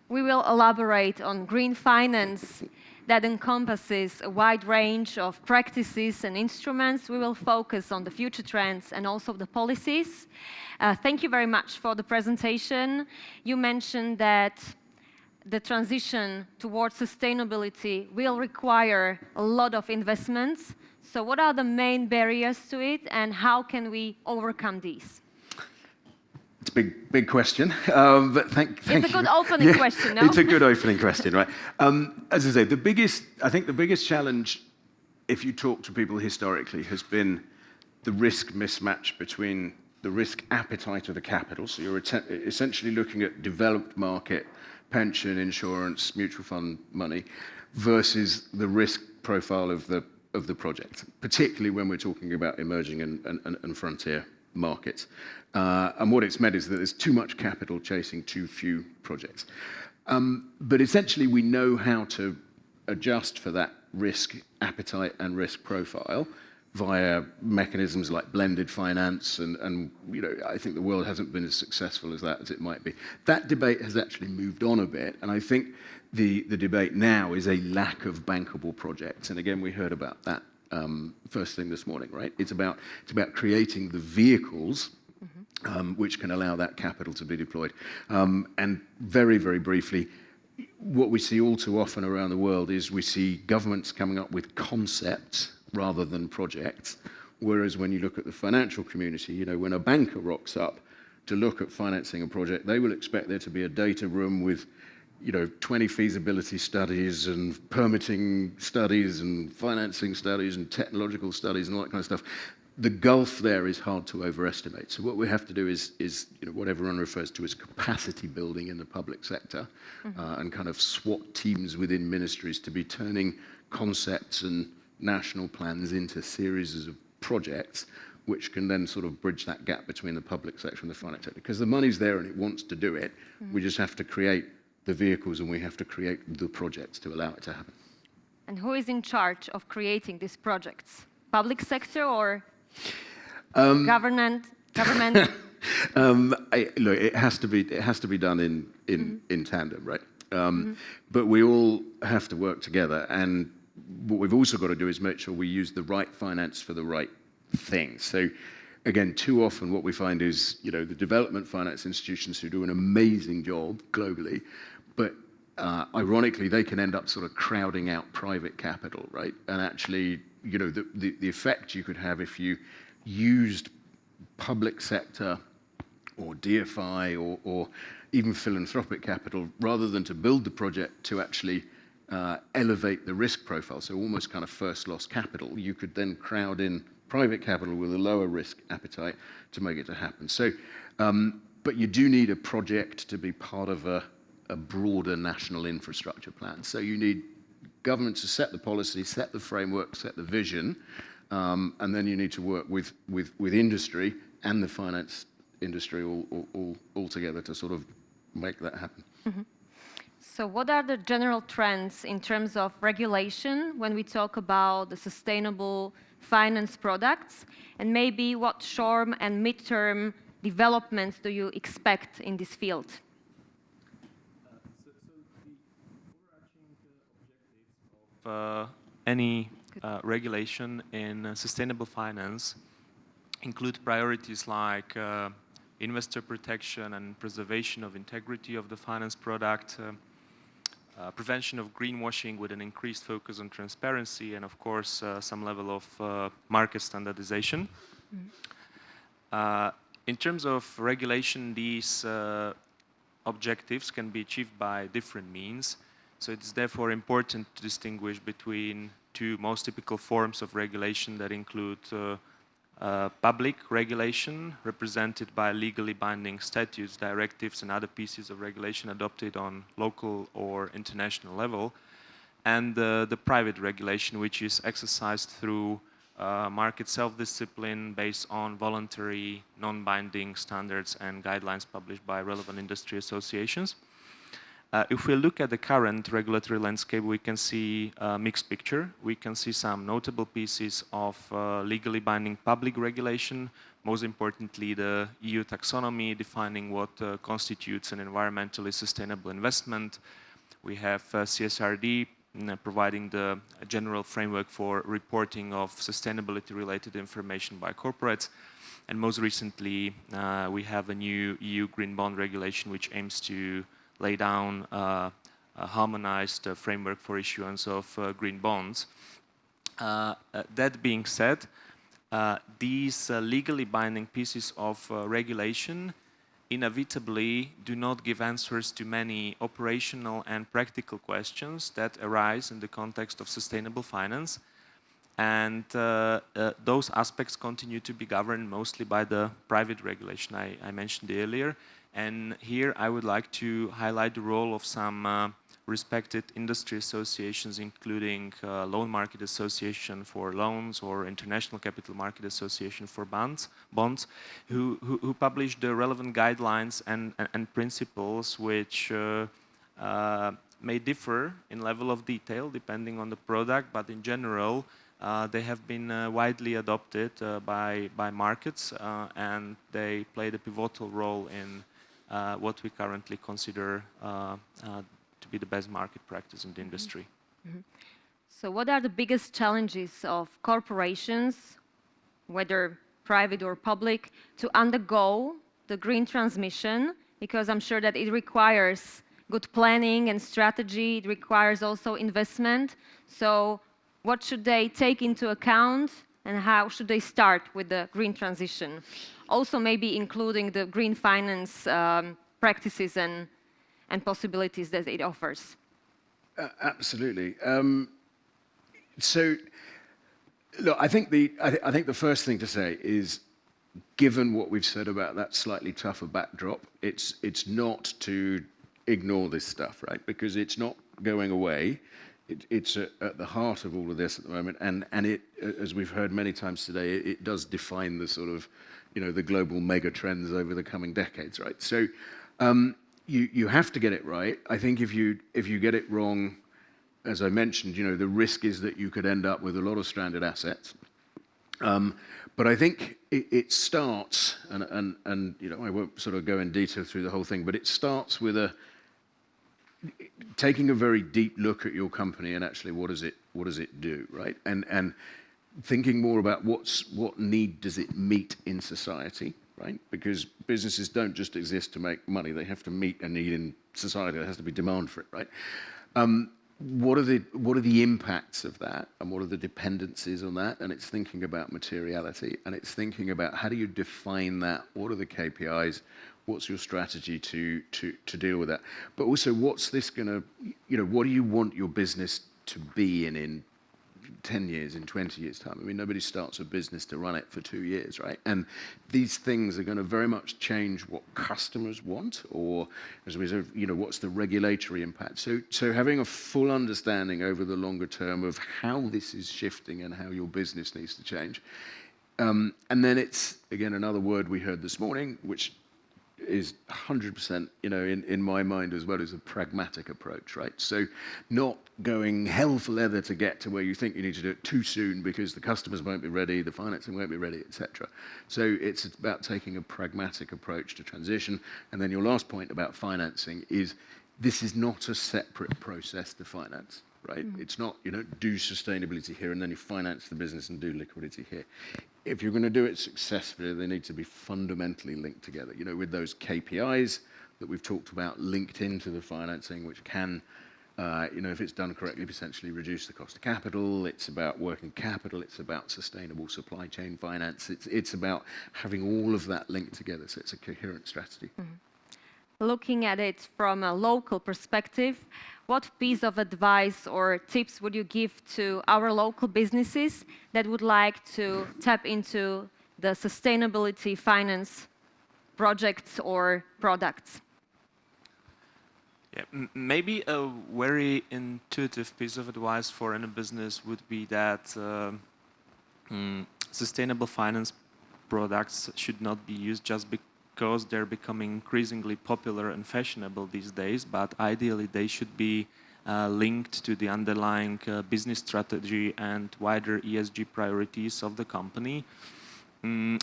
Speaker 8: We will elaborate on green finance that encompasses a wide range of practices and instruments. We will focus on the future trends and also the policies. Thank you very much for the presentation. You mentioned that the transition towards sustainability will require a lot of investments. So what are the main barriers to it, and how can we overcome these?
Speaker 14: It's a big question, but thank you.
Speaker 8: It's a good opening question, no?
Speaker 14: It's a good opening question, right? As I say, I think the biggest challenge, if you talk to people historically, has been the risk mismatch between the risk appetite of the capital. So you're essentially looking at developed market, pension, insurance, mutual fund money, versus the risk profile of the project, particularly when we're talking about emerging and frontier markets. And what it's meant is that there's too much capital chasing too few projects. But essentially, we know how to adjust for that risk appetite and risk profile via mechanisms like blended finance, and you know, I think the world hasn't been as successful as that as it might be. That debate has actually moved on a bit, and I think the debate now is a lack of bankable projects. And again, we heard about that first thing this morning, right? It's about creating the vehicles which can allow that capital to be deployed. And very, very briefly, what we see all too often around the world is we see governments coming up with concepts rather than projects, whereas when you look at the financial community, you know, when a banker rocks up to look at financing a project, they will expect there to be a data room with, you know, 20 feasibility studies and permitting studies and financing studies and technological studies and all that kind of stuff. The gulf there is hard to overestimate. So what we have to do is you know, what everyone refers to as capacity building in the public sector, and kind of SWAT teams within ministries to be turning concepts and national plans into series of projects, which can then sort of bridge that gap between the public sector and the finance sector. Because the money's there and it wants to do it. We just have to create the vehicles and we have to create the projects to allow it to happen.
Speaker 8: And who is in charge of creating these projects? Public sector or government?
Speaker 14: Look, it has to be done in tandem, right? But we all have to work together, and what we've also got to do is make sure we use the right finance for the right thing. So again, too often what we find is, you know, the development finance institutions who do an amazing job globally, but ironically, they can end up sort of crowding out private capital, right? And actually, you know, the effect you could have if you used public sector or DFI or even philanthropic capital, rather than to build the project, to actually elevate the risk profile, so almost kind of first loss capital, you could then crowd in private capital with a lower risk appetite to make it to happen. So, but you do need a project to be part of a broader national infrastructure plan. So you need government to set the policy, set the framework, set the vision, and then you need to work with industry and the finance industry all together to sort of make that happen.
Speaker 8: So what are the general trends in terms of regulation when we talk about the sustainable finance products? And maybe what short and mid-term developments do you expect in this field?
Speaker 15: Any regulation in sustainable finance include priorities like investor protection and preservation of integrity of the finance product, prevention of greenwashing with an increased focus on transparency, and of course some level of market standardization. In terms of regulation, these objectives can be achieved by different means. So it's therefore important to distinguish between two most typical forms of regulation that include public regulation, represented by legally binding statutes, directives, and other pieces of regulation adopted on local or international level, and the private regulation, which is exercised through market self-discipline based on voluntary, non-binding standards and guidelines published by relevant industry associations. If we look at the current regulatory landscape, we can see a mixed picture. We can see some notable pieces of legally binding public regulation, most importantly the EU taxonomy defining what constitutes an environmentally sustainable investment. We have CSRD providing the general framework for reporting of sustainability-related information by corporates. And most recently, we have a new EU green bond regulation which aims to lay down a harmonized framework for issuance of green bonds. That being said, these legally binding pieces of regulation inevitably do not give answers to many operational and practical questions that arise in the context of sustainable finance. And those aspects continue to be governed mostly by the private regulation I mentioned earlier. And here I would like to highlight the role of some respected industry associations, including Loan Market Association for Loans or International Capital Market Association for Bonds, who published the relevant guidelines and principles which may differ in level of detail depending on the product, but in general they have been widely adopted by markets, and they played a pivotal role in what we currently consider to be the best market practice in the industry.
Speaker 8: So what are the biggest challenges of corporations, whether private or public, to undergo the green transmission? Because I'm sure that it requires good planning and strategy. It requires also investment. So what should they take into account, and how should they start with the green transition? Also maybe including the green finance practices and possibilities that it offers.
Speaker 14: Absolutely. So, look, I think the first thing to say is, given what we've said about that slightly tougher backdrop, it's not to ignore this stuff, right? Because it's not going away. It's at the heart of all of this at the moment, and it, as we've heard many times today, it does define the sort of, the global mega trends over the coming decades, right? So, you have to get it right. I think if you get it wrong, as I mentioned, the risk is that you could end up with a lot of stranded assets. But I think it starts, and I won't sort of go in detail through the whole thing, but it starts with taking a very deep look at your company and actually what does it do, right? And thinking more about what need does it meet in society, right? Because businesses don't just exist to make money; they have to meet a need in society. There has to be demand for it, right? What are the impacts of that, and what are the dependencies on that? And it's thinking about materiality, and it's thinking about how do you define that? What are the KPIs? What's your strategy to deal with that? But also, what's this going to, what do you want your business to be in 10 years, in 20 years' time? I mean, nobody starts a business to run it for 2 years, right? And these things are going to very much change what customers want, or, as we said, what's the regulatory impact? So having a full understanding over the longer term of how this is shifting and how your business needs to change. And then it's, again, another word we heard this morning, which is 100%, in my mind as well, is a pragmatic approach, right? So not going hell for leather to get to where you think you need to do it too soon because the customers won't be ready, the financing won't be ready, etc. So it's about taking a pragmatic approach to transition. And then your last point about financing is this is not a separate process to finance, right? It's not, you don't do sustainability here and then you finance the business and do liquidity here. If you're going to do it successfully, they need to be fundamentally linked together, with those KPIs that we've talked about linked into the financing, which can, if it's done correctly, potentially reduce the cost of capital. It's about working capital. It's about sustainable supply chain finance. It's about having all of that linked together, so it's a coherent strategy.
Speaker 8: Looking at it from a local perspective, what piece of advice or tips would you give to our local businesses that would like to tap into the sustainability finance projects or products?
Speaker 15: Yeah, maybe a very intuitive piece of advice for any business would be that sustainable finance products should not be used just because they're becoming increasingly popular and fashionable these days, but ideally they should be linked to the underlying business strategy and wider ESG priorities of the company.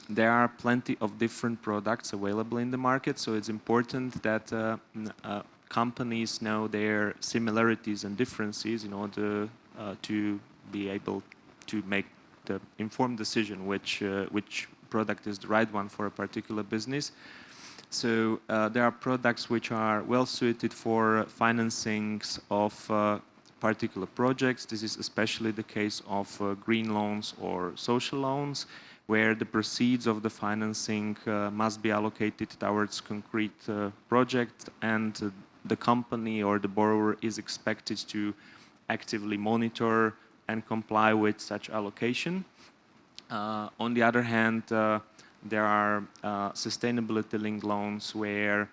Speaker 15: There are plenty of different products available in the market, so it's important that companies know their similarities and differences in order to be able to make the informed decision which product is the right one for a particular business. So there are products which are well suited for financings of particular projects. This is especially the case of green loans or social loans, where the proceeds of the financing must be allocated towards concrete projects, and the company or the borrower is expected to actively monitor and comply with such allocation. On the other hand, there are sustainability-linked loans where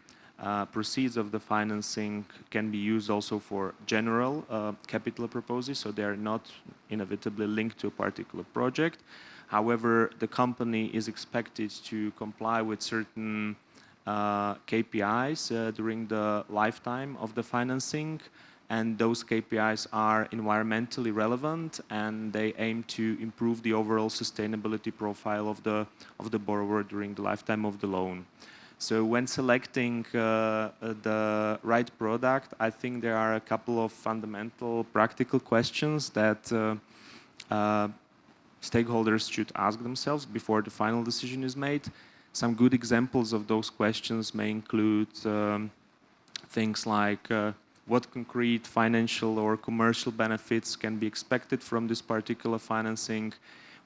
Speaker 15: proceeds of the financing can be used also for general capital purposes, so they are not inevitably linked to a particular project. However, the company is expected to comply with certain KPIs during the lifetime of the financing, and those KPIs are environmentally relevant, and they aim to improve the overall sustainability profile of the borrower during the lifetime of the loan. So when selecting the right product, I think there are a couple of fundamental practical questions that stakeholders should ask themselves before the final decision is made. Some good examples of those questions may include things like what concrete financial or commercial benefits can be expected from this particular financing?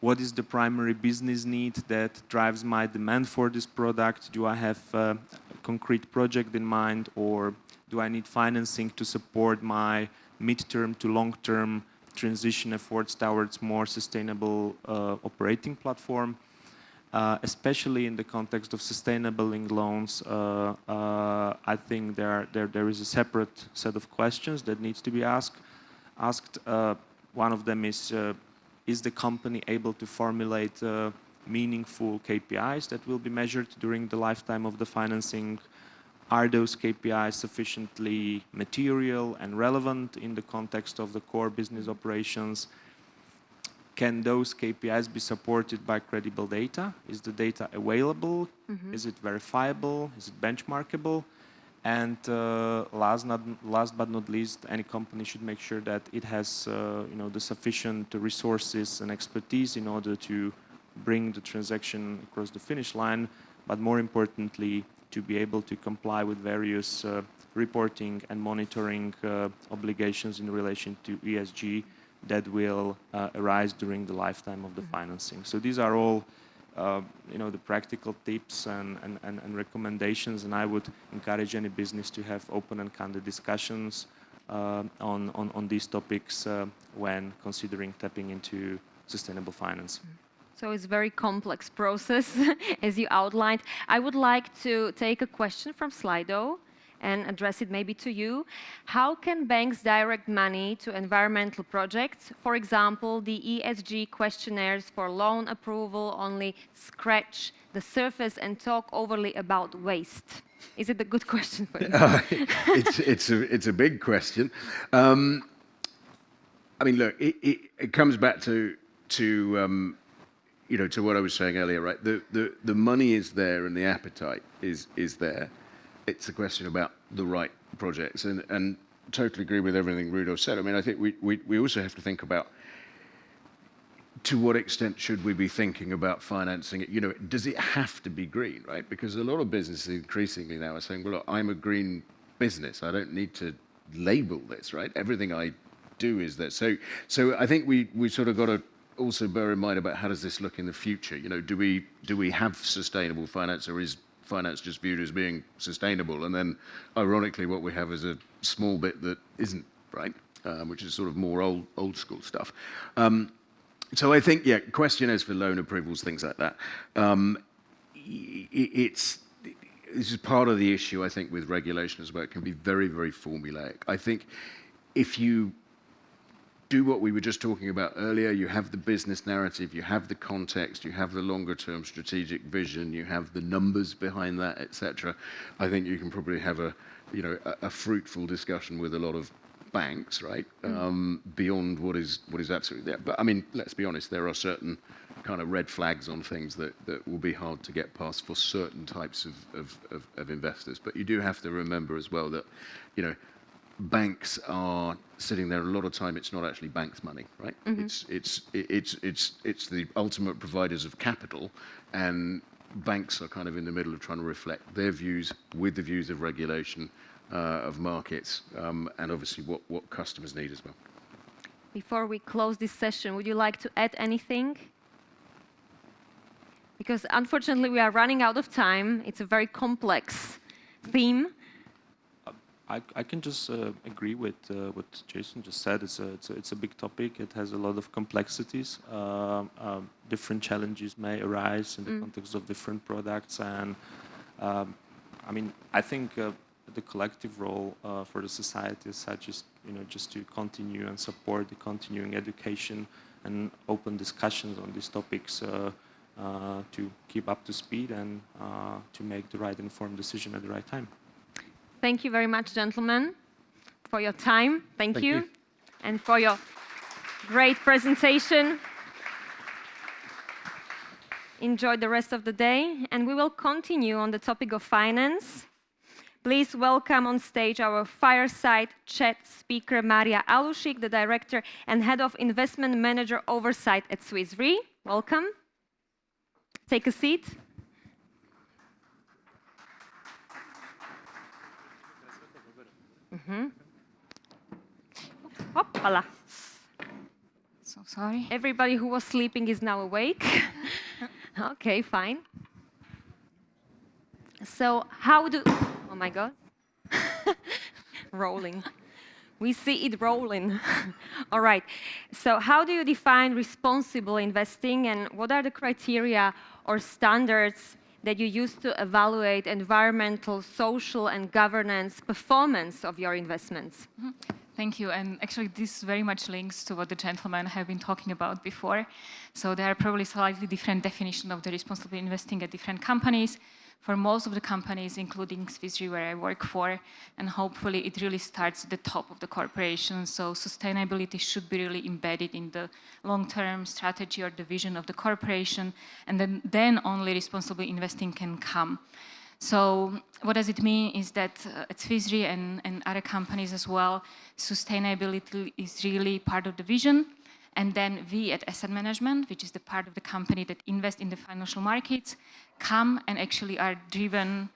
Speaker 15: What is the primary business need that drives my demand for this product? Do I have a concrete project in mind, or do I need financing to support my mid-term to long-term transition efforts towards more sustainable operating platform? Especially in the context of sustainable linked loans, I think there is a separate set of questions that needs to be asked. One of them is the company able to formulate meaningful KPIs that will be measured during the lifetime of the financing? Are those KPIs sufficiently material and relevant in the context of the core business operations? Can those KPIs be supported by credible data? Is the data available? Mm-hmm. Is it verifiable? Is it benchmarkable? And last but not least, any company should make sure that it has the sufficient resources and expertise in order to bring the transaction across the finish line, but more importantly, to be able to comply with various reporting and monitoring obligations in relation to ESG that will arise during the lifetime of the financing. So these are all the practical tips and recommendations, and I would encourage any business to have open and candid discussions on these topics when considering tapping into sustainable finance.
Speaker 8: So it's a very complex process, as you outlined. I would like to take a question from Slido and address it maybe to you. How can banks direct money to environmental projects? For example, the ESG questionnaires for loan approval only scratch the surface and talk overly about waste. Is it a good question for you?
Speaker 14: It's a big question. I mean, look, it comes back to what I was saying earlier, right? The money is there and the appetite is there. It's a question about the right projects, and totally agree with everything Rudo said. I mean, I think we also have to think about to what extent should we be thinking about financing it? Does it have to be green, right? Because a lot of businesses increasingly now are saying, well, look, I'm a green business. I don't need to label this, right? Everything I do is there. So I think we sort of got to also bear in mind about how does this look in the future? Do we have sustainable finance, or is finance just viewed as being sustainable? And then, ironically, what we have is a small bit that isn't, right? Which is sort of more old school stuff. So I think, questionnaires for loan approvals, things like that. This is part of the issue, I think, with regulation as well. It can be very, very formulaic. I think if you do what we were just talking about earlier, you have the business narrative, you have the context, you have the longer term strategic vision, you have the numbers behind that, etc. I think you can probably have a fruitful discussion with a lot of banks, right? Beyond what is absolutely there. But I mean, let's be honest, there are certain kind of red flags on things that will be hard to get past for certain types of investors. But you do have to remember as well that, banks are sitting there a lot of time. It's not actually banks' money, right? Mm-hmm. It's the ultimate providers of capital, and banks are kind of in the middle of trying to reflect their views with the views of regulation of markets, and obviously what customers need as well.
Speaker 8: Before we close this session, would you like to add anything? Because unfortunately we are running out of time. It's a very complex theme.
Speaker 15: I can just agree with what Jason just said. It's a big topic. It has a lot of complexities. Different challenges may arise in the context of different products, and I mean, I think the collective role for the society as such is, just to continue and support the continuing education and open discussions on these topics to keep up to speed and to make the right informed decision at the right time.
Speaker 8: Thank you very much, gentlemen. for your time. Thank
Speaker 16: Thank
Speaker 8: you.
Speaker 16: you.
Speaker 8: And for your great presentation. Enjoy the rest of the day, and we will continue on the topic of finance. Please welcome on stage our fireside chat speaker, Maria Alušik, the Director and Head of Investment Manager Oversight at Swiss Re. Welcome. Take a seat. Hoppala.
Speaker 17: So sorry.
Speaker 8: Everybody who was sleeping is now awake. Okay, fine. So how do... Oh my God. Rolling. We see it rolling. All right. So how do you define responsible investing, and what are the criteria or standards that you use to evaluate environmental, social, and governance performance of your investments?
Speaker 17: Thank you. And actually, this very much links to what the gentlemen have been talking about before. So there are probably slightly different definitions of the responsible investing at different companies. For most of the companies, including Swiss Re, where I work for, and hopefully it really starts at the top of the corporation. So sustainability should be really embedded in the long-term strategy or the vision of the corporation, and then only responsible investing can come. So what does it mean is that at Swiss Re and other companies as well, sustainability is really part of the vision. And then we at asset management, which is the part of the company that invest in the financial markets, come and actually are driven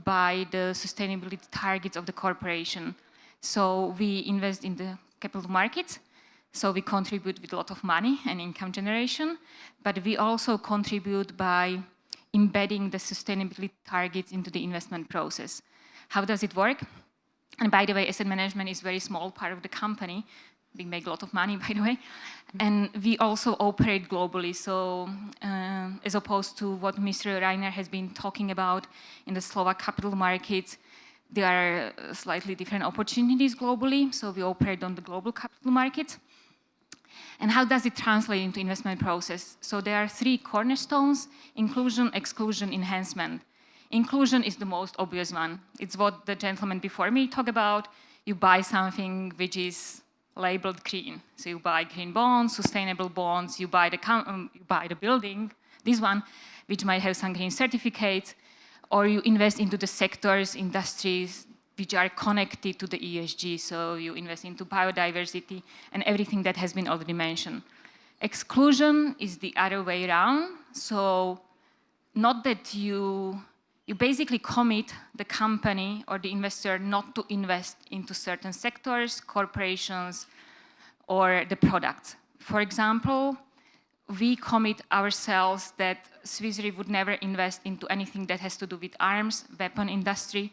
Speaker 17: by the sustainability targets of the corporation. So we invest in the capital markets, so we contribute with a lot of money and income generation, but we also contribute by embedding the sustainability targets into the investment process. How does it work? And by the way, asset management is a very small part of the company. We make a lot of money, by the way. And we also operate globally. So as opposed to what Mr. Reiner has been talking about in the Slovak capital markets, there are slightly different opportunities globally. So we operate on the global capital markets. And how does it translate into investment process? So there are three cornerstones: inclusion, exclusion, enhancement. Inclusion is the most obvious one. It's what the gentleman before me talked about. You buy something which is labeled green. So you buy green bonds, sustainable bonds, you buy the building, this one, which might have some green certificates, or you invest into the sectors, industries, which are connected to the ESG. So you invest into biodiversity and everything that has been already mentioned. Exclusion is the other way around. So not that you basically commit the company or the investor not to invest into certain sectors, corporations, or the products. For example, we commit ourselves that Swiss Re would never invest into anything that has to do with arms, weapon industry,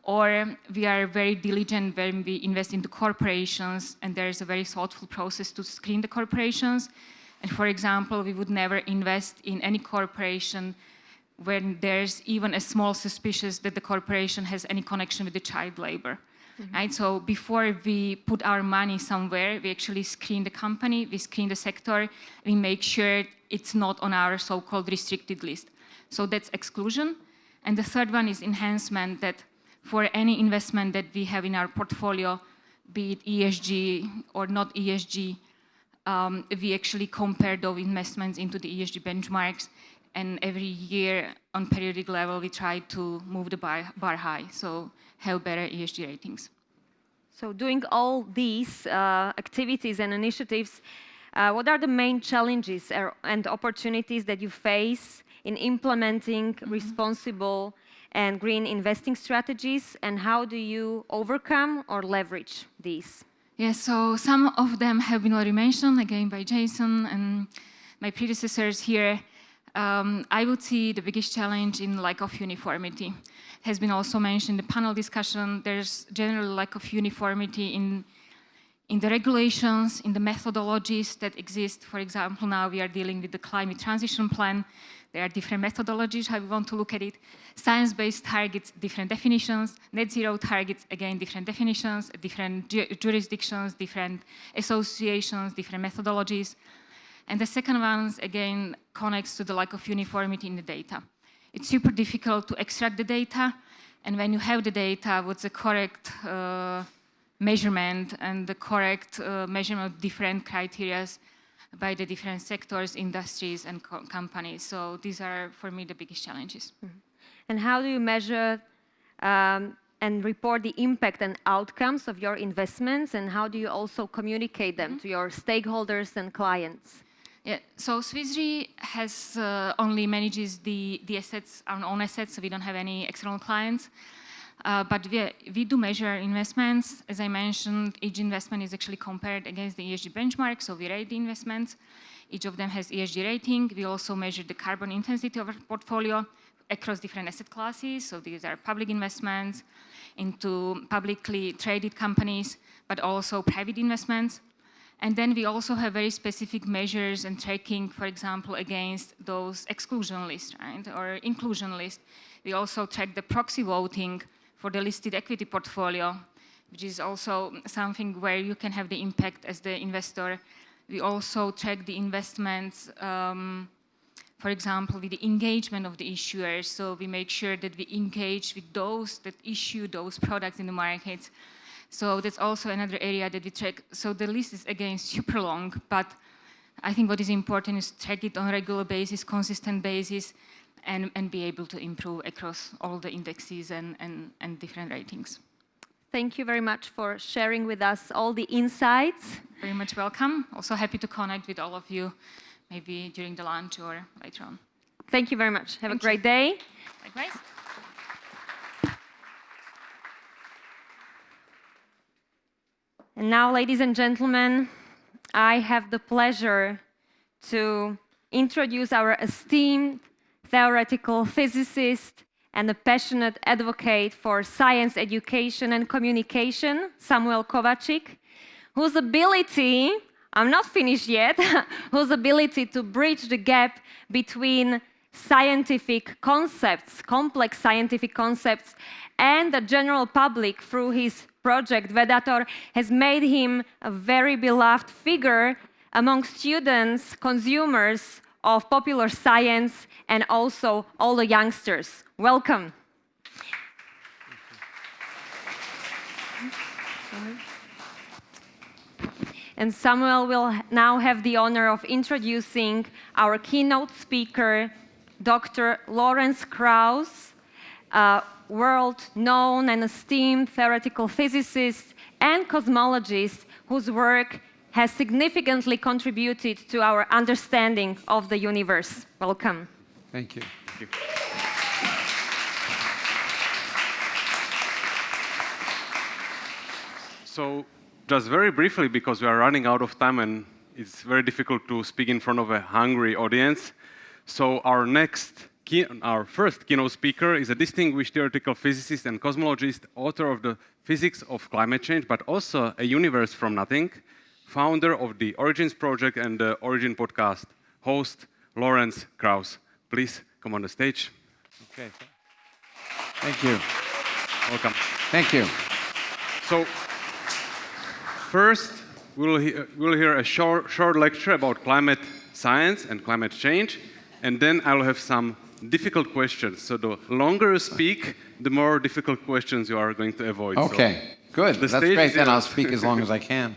Speaker 17: or we are very diligent when we invest into corporations, and there is a very thoughtful process to screen the corporations. And for example, we would never invest in any corporation when there's even a small suspicion that the corporation has any connection with the child labor. Right? So before we put our money somewhere, we actually screen the company, we screen the sector, we make sure it's not on our so-called restricted list. So that's exclusion. And the third one is enhancement, that for any investment that we have in our portfolio, be it ESG or not ESG, we actually compare those investments into the ESG benchmarks. And every year on periodic level, we try to move the bar high, so have better ESG ratings.
Speaker 8: So doing all these activities and initiatives, what are the main challenges and opportunities that you face in implementing responsible and green investing strategies, and how do you overcome or leverage these?
Speaker 17: Yes, so some of them have been already mentioned, again, by Jason and my predecessors here. I would see the biggest challenge in lack of uniformity. It has been also mentioned in the panel discussion. There's generally lack of uniformity in the regulations, in the methodologies that exist. For example, now we are dealing with the climate transition plan. There are different methodologies, how we want to look at it. Science-based targets, different definitions. Net zero targets, again, different definitions, different jurisdictions, different associations, different methodologies. And the second one, again, connects to the lack of uniformity in the data. It's super difficult to extract the data, and when you have the data, what's the correct measurement and the correct measurement of different criteria by the different sectors, industries, and companies. So these are, for me, the biggest challenges.
Speaker 8: And how do you measure and report the impact and outcomes of your investments, and how do you also communicate them to your stakeholders and clients?
Speaker 17: Yeah, so Swiss Re has only manages the assets, our own assets, so we don't have any external clients. But we do measure investments. As I mentioned, each investment is actually compared against the ESG benchmark, so we rate the investments. Each of them has ESG rating. We also measure the carbon intensity of our portfolio across different asset classes, so these are public investments into publicly traded companies, but also private investments. And then we also have very specific measures and tracking, for example, against those exclusion lists, right, or inclusion lists. We also track the proxy voting for the listed equity portfolio, which is also something where you can have the impact as the investor. We also track the investments, for example, with the engagement of the issuers. So we make sure that we engage with those that issue those products in the markets. So that's also another area that we track. So the list is, again, super long, but I think what is important is track it on a regular basis, consistent basis, and be able to improve across all the indexes and different ratings.
Speaker 8: Thank you very much for sharing with us all the insights.
Speaker 17: Very much welcome. Also happy to connect with all of you, maybe during the lunch or later on.
Speaker 8: Thank you very much. Have a great day.
Speaker 17: Likewise.
Speaker 8: And now, ladies and gentlemen, I have the pleasure to introduce our esteemed theoretical physicist and a passionate advocate for science education and communication, Samuel Kovačič, whose ability, I'm not finished yet, whose ability to bridge the gap between scientific concepts, complex scientific concepts, and the general public through his project Vedator has made him a very beloved figure among students, consumers of popular science, and also all the youngsters. Welcome. And Samuel will now have the honor of introducing our keynote speaker, Dr. Lawrence Krauss, a world-known and esteemed theoretical physicist and cosmologist whose work has significantly contributed to our understanding of the universe. Welcome.
Speaker 16: Thank you. Thank you. So, just very briefly, because we are running out of time and it's very difficult to speak in front of a hungry audience. So our first keynote speaker is a distinguished theoretical physicist and cosmologist, author of the Physics of Climate Change, but also A Universe from Nothing, founder of the Origins Project and the Origin Podcast, host Lawrence Krauss. Please come on the stage.
Speaker 18: Okay. Thank you.
Speaker 16: Welcome.
Speaker 18: Thank you.
Speaker 16: So, first, we'll hear a short lecture about climate science and climate change, and then I'll have some difficult questions. So the longer you speak, the more difficult questions you are going to avoid.
Speaker 18: Okay, so good. That's great. Then I'll speak as long as I can.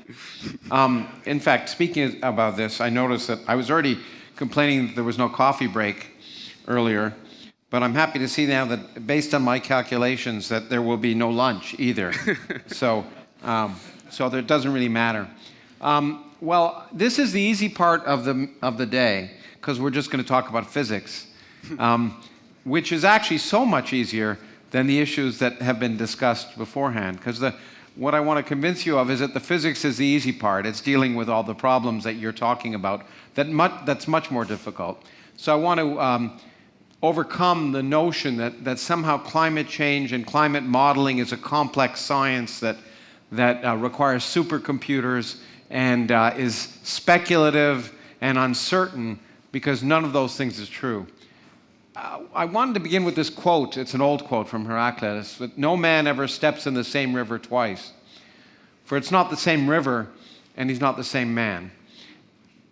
Speaker 18: In fact, speaking about this, I noticed that I was already complaining that there was no coffee break earlier, but I'm happy to see now that, based on my calculations, that there will be no lunch either. So that doesn't really matter. Well, this is the easy part of the day, because we're just going to talk about physics, which is actually so much easier than the issues that have been discussed beforehand. Because what I want to convince you of is that the physics is the easy part. It's dealing with all the problems that you're talking about that's much more difficult. So I want to overcome the notion that somehow climate change and climate modeling is a complex science that requires supercomputers and is speculative and uncertain, because none of those things is true. I wanted to begin with this quote. It's an old quote from Heraclitus, that no man ever steps in the same river twice, for it's not the same river and he's not the same man.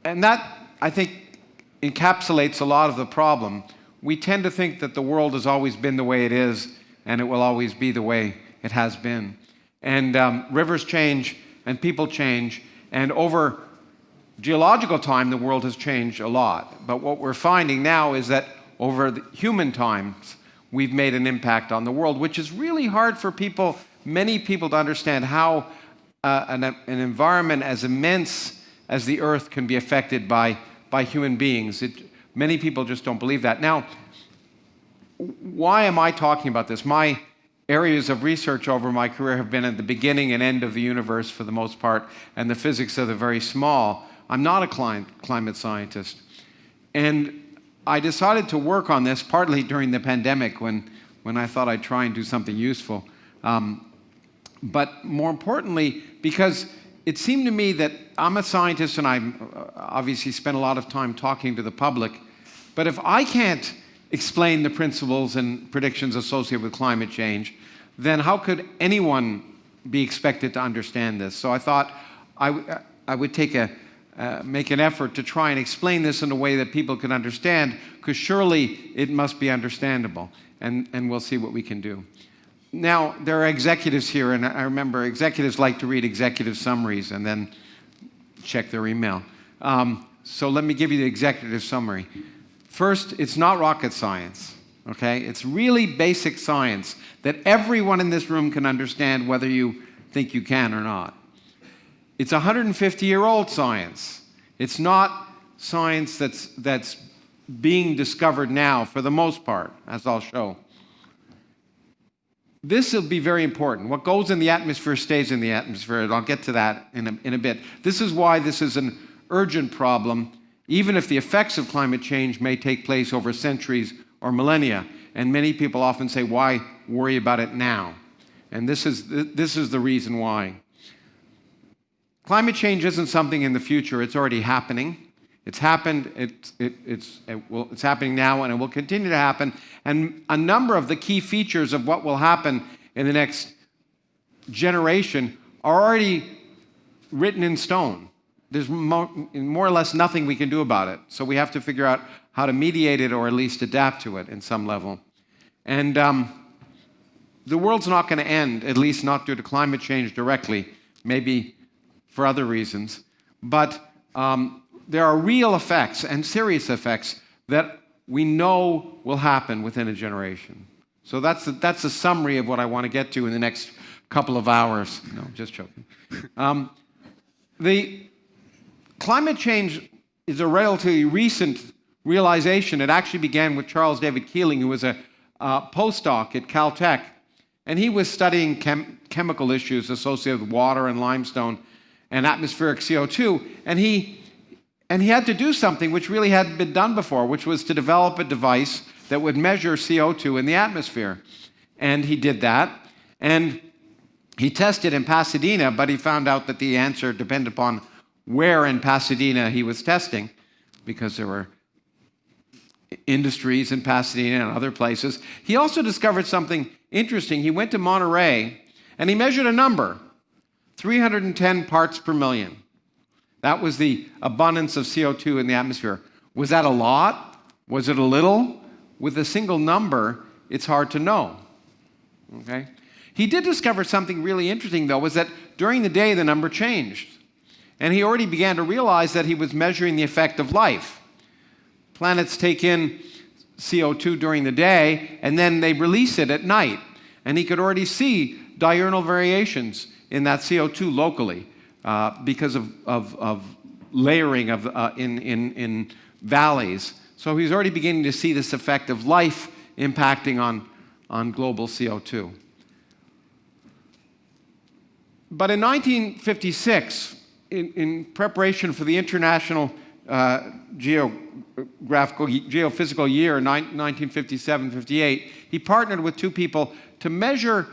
Speaker 18: And that, I think, encapsulates a lot of the problem. We tend to think that the world has always been the way it is and it will always be the way it has been. And rivers change, and people change, and over geological time, the world has changed a lot. But what we're finding now is that over the human times, we've made an impact on the world, which is really hard for people, many people, to understand how an environment as immense as the Earth can be affected by human beings. Many people just don't believe that. Now, why am I talking about this? My areas of research over my career have been at the beginning and end of the universe for the most part, and the physics of the very small. I'm not a climate scientist. And I decided to work on this partly during the pandemic when I thought I'd try and do something useful. But more importantly, because it seemed to me that I'm a scientist and I obviously spend a lot of time talking to the public, but if I can't explain the principles and predictions associated with climate change, then how could anyone be expected to understand this? So I thought I would make an effort to try and explain this in a way that people can understand, because surely it must be understandable, and we'll see what we can do. Now, there are executives here, and I remember executives like to read executive summaries and then check their email. So let me give you the executive summary. First, it's not rocket science, okay? It's really basic science that everyone in this room can understand, whether you think you can or not. It's 150-year-old science. It's not science that's being discovered now, for the most part, as I'll show. This will be very important. What goes in the atmosphere stays in the atmosphere, and I'll get to that in a bit. This is why this is an urgent problem, even if the effects of climate change may take place over centuries or millennia. And many people often say, why worry about it now? And this is the reason why. Climate change isn't something in the future, it's already happening. It's happened, it's happening now, and it will continue to happen. And a number of the key features of what will happen in the next generation are already written in stone. There's more or less nothing we can do about it. So we have to figure out how to mediate it, or at least adapt to it in some level. And the world's not going to end, at least not due to climate change directly, maybe for other reasons. But there are real effects and serious effects that we know will happen within a generation. So that's a summary of what I want to get to in the next couple of hours. No, just joking. The climate change is a relatively recent realization. It actually began with Charles David Keeling, who was a postdoc at Caltech, and he was studying chemical issues associated with water and limestone and atmospheric CO2, and he had to do something which really hadn't been done before, which was to develop a device that would measure CO2 in the atmosphere. And he did that, and he tested in Pasadena, but he found out that the answer depended upon where in Pasadena he was testing, because there were industries in Pasadena and other places. He also discovered something interesting. He went to Monterey, and he measured a number, 310 parts per million. That was the abundance of CO2 in the atmosphere. Was that a lot? Was it a little? With a single number, it's hard to know. Okay? He did discover something really interesting, though, was that during the day the number changed. And he already began to realize that he was measuring the effect of life. Planets take in CO2 during the day, and then they release it at night. And he could already see diurnal variations in that CO2 locally. Because of layering in valleys. So he's already beginning to see this effect of life impacting on global CO2. But in 1956, in preparation for the International Geophysical Year, 1957-58, he partnered with two people to measure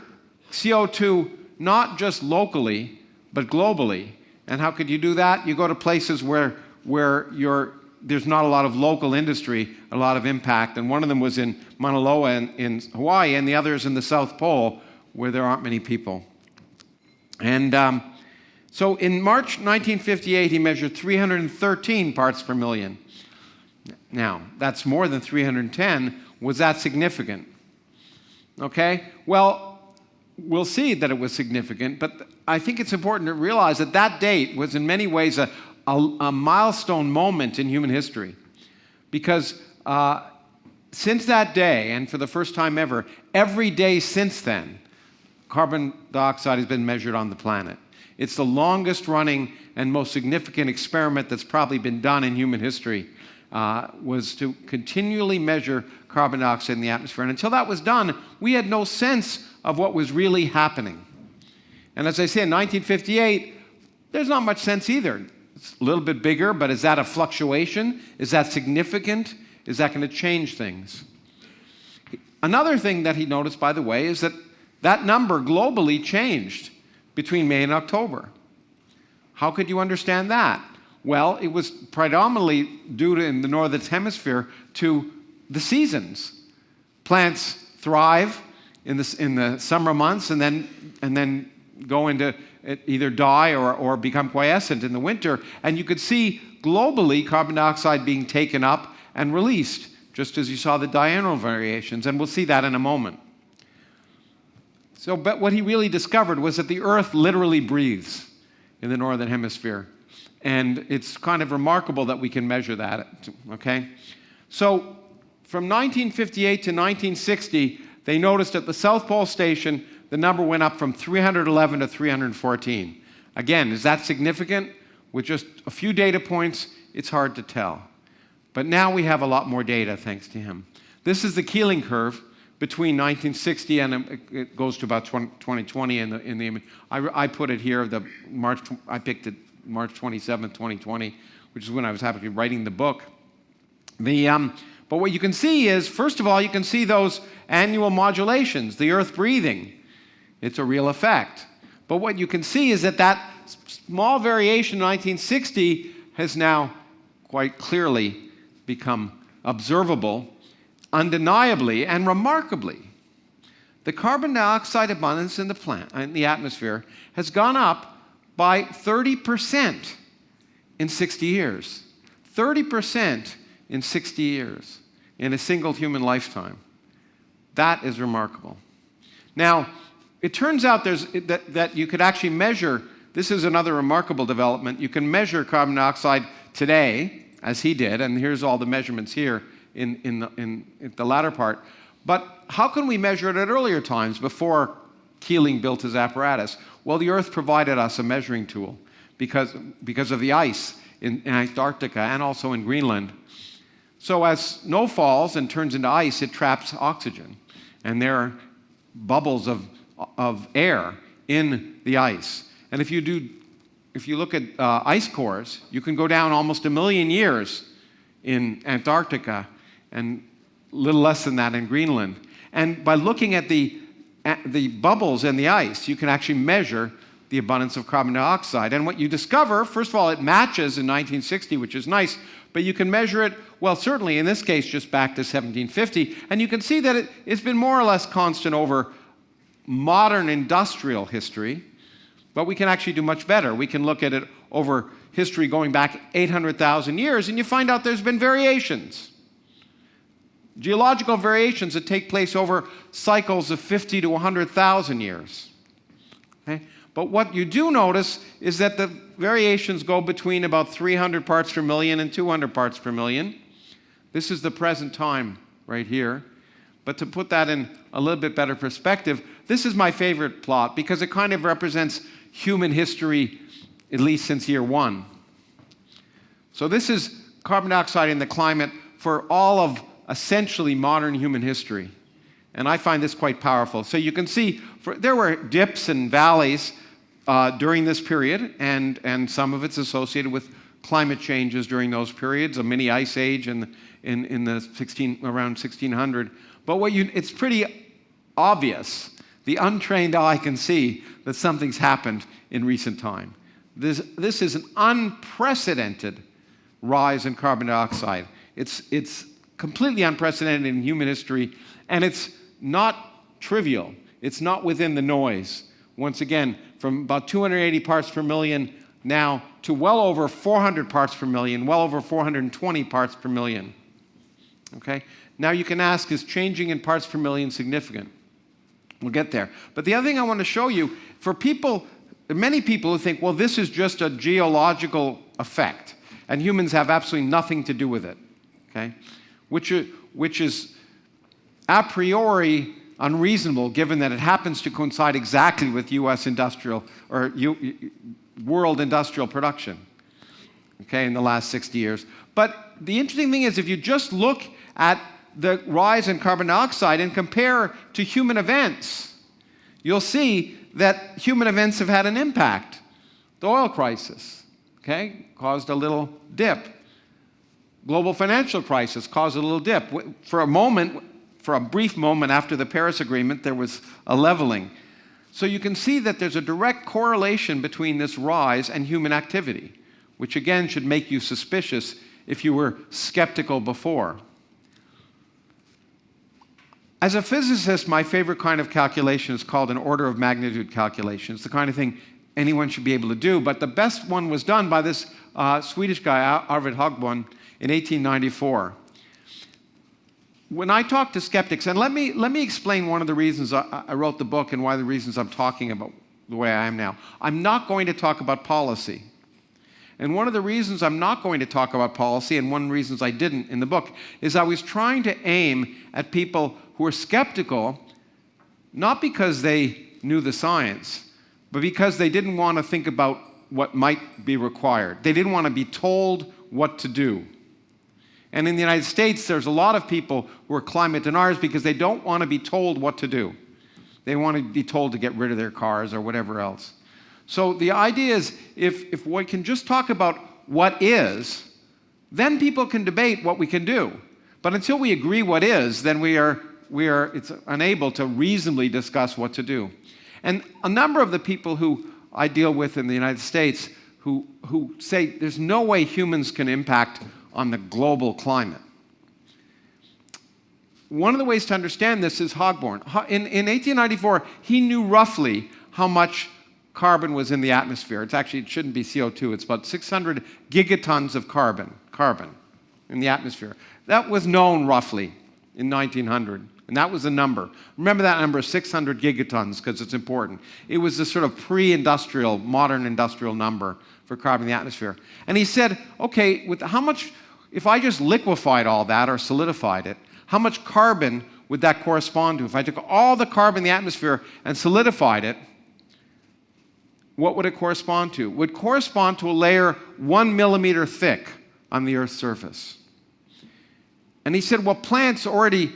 Speaker 18: CO2 not just locally, but globally. And how could you do that? You go to places where there's not a lot of local industry, a lot of impact. And one of them was in Mauna Loa in Hawaii, and the other is in the South Pole, where there aren't many people. And so in March 1958, he measured 313 parts per million. Now, that's more than 310. Was that significant? Okay? Well, we'll see that it was significant, but I think it's important to realize that that date was in many ways a milestone moment in human history. Because since that day, and for the first time ever, every day since then, carbon dioxide has been measured on the planet. It's the longest running and most significant experiment that's probably been done in human history, was to continually measure carbon dioxide in the atmosphere. And until that was done, we had no sense of what was really happening. And as I say, in 1958, there's not much sense either. It's a little bit bigger, but is that a fluctuation? Is that significant? Is that going to change things? Another thing that he noticed, by the way, is that that number globally changed between May and October. How could you understand that? Well, it was predominantly due to, in the northern hemisphere, to the seasons. Plants thrive in the summer months and then go into either die or become quiescent in the winter. And you could see globally carbon dioxide being taken up and released, just as you saw the diurnal variations. And we'll see that in a moment. So, but what he really discovered was that the Earth literally breathes in the northern hemisphere. And it's kind of remarkable that we can measure that, okay? So from 1958 to 1960, they noticed at the South Pole Station, the number went up from 311 to 314. Again, is that significant? With just a few data points, it's hard to tell. But now we have a lot more data, thanks to him. This is the Keeling curve between 1960 and it goes to about 2020 in the image. I put it here, I picked it March 27, 2020, which is when I was happily writing the book. But what you can see is, first of all, you can see those annual modulations, the Earth breathing. It's a real effect. But what you can see is that that small variation in 1960 has now quite clearly become observable, undeniably and remarkably. The carbon dioxide abundance in the atmosphere has gone up by 30% in 60 years. 30% in 60 years in a single human lifetime. That is remarkable. Now, it turns out that you could actually measure, this is another remarkable development, you can measure carbon dioxide today, as he did, and here's all the measurements here in the latter part. But how can we measure it at earlier times before Keeling built his apparatus? Well, the Earth provided us a measuring tool because of the ice in Antarctica and also in Greenland. So as snow falls and turns into ice, it traps oxygen. And there are bubbles of air in the ice. And if you look at ice cores, you can go down almost 1 million years in Antarctica and a little less than that in Greenland. And by looking at the bubbles in the ice, you can actually measure the abundance of carbon dioxide. And what you discover, first of all, it matches in 1960, which is nice, but you can measure it, well, certainly in this case, just back to 1750, and you can see that it's been more or less constant over modern industrial history, but we can actually do much better. We can look at it over history going back 800,000 years, and you find out there's been variations. Geological variations that take place over cycles of 50 to 100,000 years. Okay? But what you do notice is that the variations go between about 300 parts per million and 200 parts per million. This is the present time right here. But to put that in a little bit better perspective, this is my favorite plot because it kind of represents human history, at least since year one. So this is carbon dioxide in the climate for all of essentially modern human history. And I find this quite powerful. So you can see there were dips and valleys during this period, and some of it's associated with climate changes during those periods, a mini ice age in the around 1600. But it's pretty obvious. The untrained eye can see that something's happened in recent time. This is an unprecedented rise in carbon dioxide. It's completely unprecedented in human history, and it's not trivial. It's not within the noise. Once again, from about 280 parts per million now to well over 400 parts per million, well over 420 parts per million. Okay? Now you can ask, is changing in parts per million significant? We'll get there. But the other thing I want to show you, for people, many people who think, well, this is just a geological effect, and humans have absolutely nothing to do with it, okay? Which is a priori unreasonable, given that it happens to coincide exactly with U.S. industrial or world industrial production, okay, in the last 60 years. But the interesting thing is, if you just look at the rise in carbon dioxide and compare to human events, you'll see that human events have had an impact. The oil crisis, okay, caused a little dip. Global financial crisis caused a little dip. For a brief moment after the Paris Agreement, there was a leveling. So you can see that there's a direct correlation between this rise and human activity, which again should make you suspicious if you were skeptical before. As a physicist, my favorite kind of calculation is called an order of magnitude calculation. It's the kind of thing anyone should be able to do, but the best one was done by this Swedish guy, Arvid Högborn, in 1894. When I talk to skeptics, and let me explain one of the reasons I wrote the book and why the reasons I'm talking about the way I am now. I'm not going to talk about policy. And one of the reasons I'm not going to talk about policy, and one of the reasons I didn't in the book, is I was trying to aim at people who were skeptical, not because they knew the science, but because they didn't want to think about what might be required. They didn't want to be told what to do. And in the United States, there's a lot of people who are climate deniers because they don't want to be told what to do. They want to be told to get rid of their cars or whatever else. So the idea is, if we can just talk about what is, then people can debate what we can do. But until we agree what is, then it's unable to reasonably discuss what to do. And a number of the people who I deal with in the United States who say there's no way humans can impact on the global climate. One of the ways to understand this is Högborn. In 1894, he knew roughly how much carbon was in the atmosphere. It shouldn't be CO2. It's about 600 gigatons of carbon in the atmosphere. That was known roughly in 1900, and that was a number. Remember that number, 600 gigatons, because it's important. It was a sort of pre-industrial, modern industrial number for carbon in the atmosphere. And he said, okay, if I just liquefied all that or solidified it, how much carbon would that correspond to? If I took all the carbon in the atmosphere and solidified it, what would it correspond to? It would correspond to a layer 1 millimeter thick on the Earth's surface. And he said, well, plants already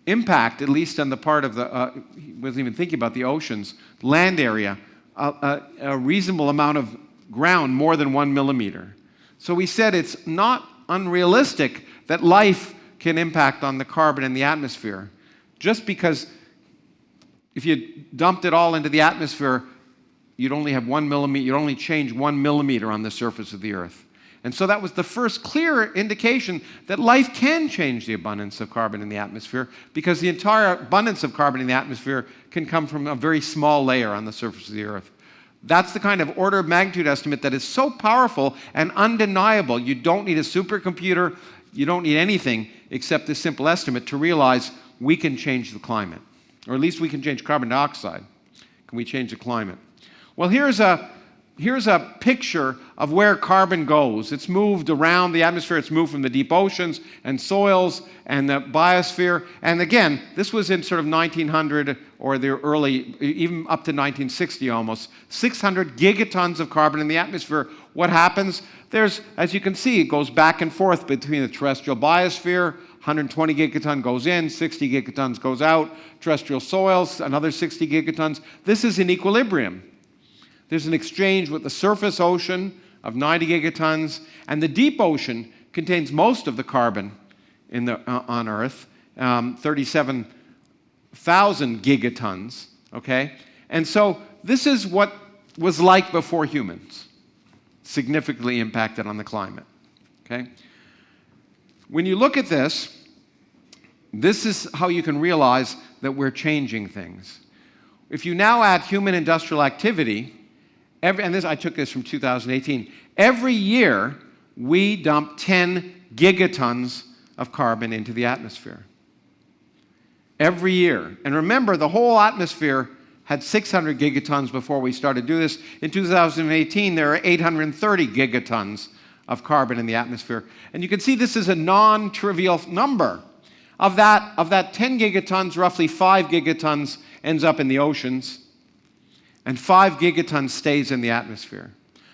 Speaker 18: impact, at least on the part of he wasn't even thinking about the oceans, land area, a reasonable amount of ground, more than 1 millimeter. So he said it's not unrealistic that life can impact on the carbon in the atmosphere, just because if you dumped it all into the atmosphere, you'd only have 1 millimeter, you'd only change 1 millimeter on the surface of the Earth. And so that was the first clear indication that life can change the abundance of carbon in the atmosphere, because the entire abundance of carbon in the atmosphere can come from a very small layer on the surface of the Earth. That's the kind of order of magnitude estimate that is so powerful and undeniable. You don't need a supercomputer, you don't need anything except this simple estimate to realize we can change the climate. Or at least we can change carbon dioxide. Can we change the climate? Well, here's a picture of where carbon goes. It's moved around the atmosphere. It's moved from the deep oceans and soils and the biosphere. And again, this was in sort of 1900 or the early, even up to 1960 almost, 600 gigatons of carbon in the atmosphere. What happens? There's, as you can see, it goes back and forth between the terrestrial biosphere. 120 gigaton goes in, 60 gigatons goes out. Terrestrial soils, another 60 gigatons. This is in equilibrium. There's an exchange with the surface ocean of 90 gigatons, and the deep ocean contains most of the carbon on Earth, 37,000 gigatons, okay? And so this is what was like before humans, significantly impacted on the climate, okay? When you look at this, this is how you can realize that we're changing things. If you now add human industrial activity, I took this from 2018. Every year, we dump 10 gigatons of carbon into the atmosphere. every year. And remember, the whole atmosphere had 600 gigatons before we started to do this. In 2018, there are 830 gigatons of carbon in the atmosphere. And you can see this is a non-trivial number. Of that 10 gigatons, roughly 5 gigatons ends up in the oceans, and 5 gigatons stays in the atmosphere.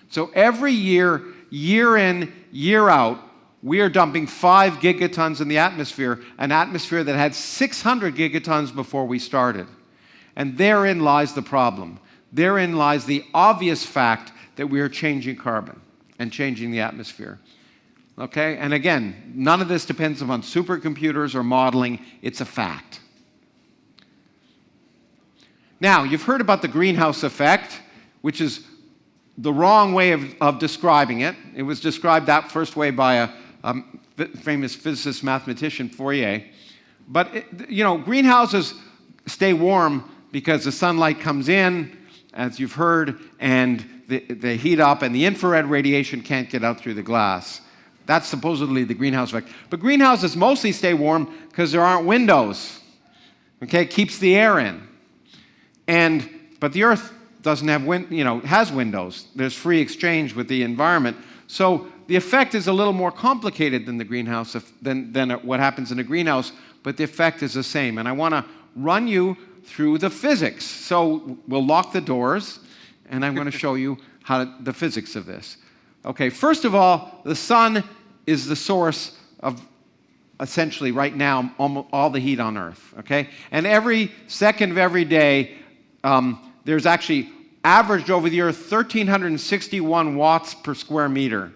Speaker 18: So every year, year in, year out, we are dumping 5 gigatons in the atmosphere, an atmosphere that had 600 gigatons before we started. And therein lies the problem. Therein lies the obvious fact that we are changing carbon and changing the atmosphere. Okay? And again, none of this depends upon supercomputers or modeling. It's a fact. Now, you've heard about the greenhouse effect, which is the wrong way of describing it. It was described that first way by a famous physicist mathematician, Fourier. But, greenhouses stay warm because the sunlight comes in, as you've heard, and they heat up, and the infrared radiation can't get out through the glass. That's supposedly the greenhouse effect. But greenhouses mostly stay warm because there aren't windows. Okay, it keeps the air in. But the Earth doesn't have has windows. There's free exchange with the environment. So the effect is a little more complicated than the greenhouse than what happens in a greenhouse, but the effect is the same. And I want to run you through the physics. So we'll lock the doors, and I'm going to show you the physics of this. Okay, first of all, the sun is the source of, essentially right now, almost all the heat on Earth. Okay? And every second of every day, there's actually, averaged over the Earth, 1,361 watts per square meter.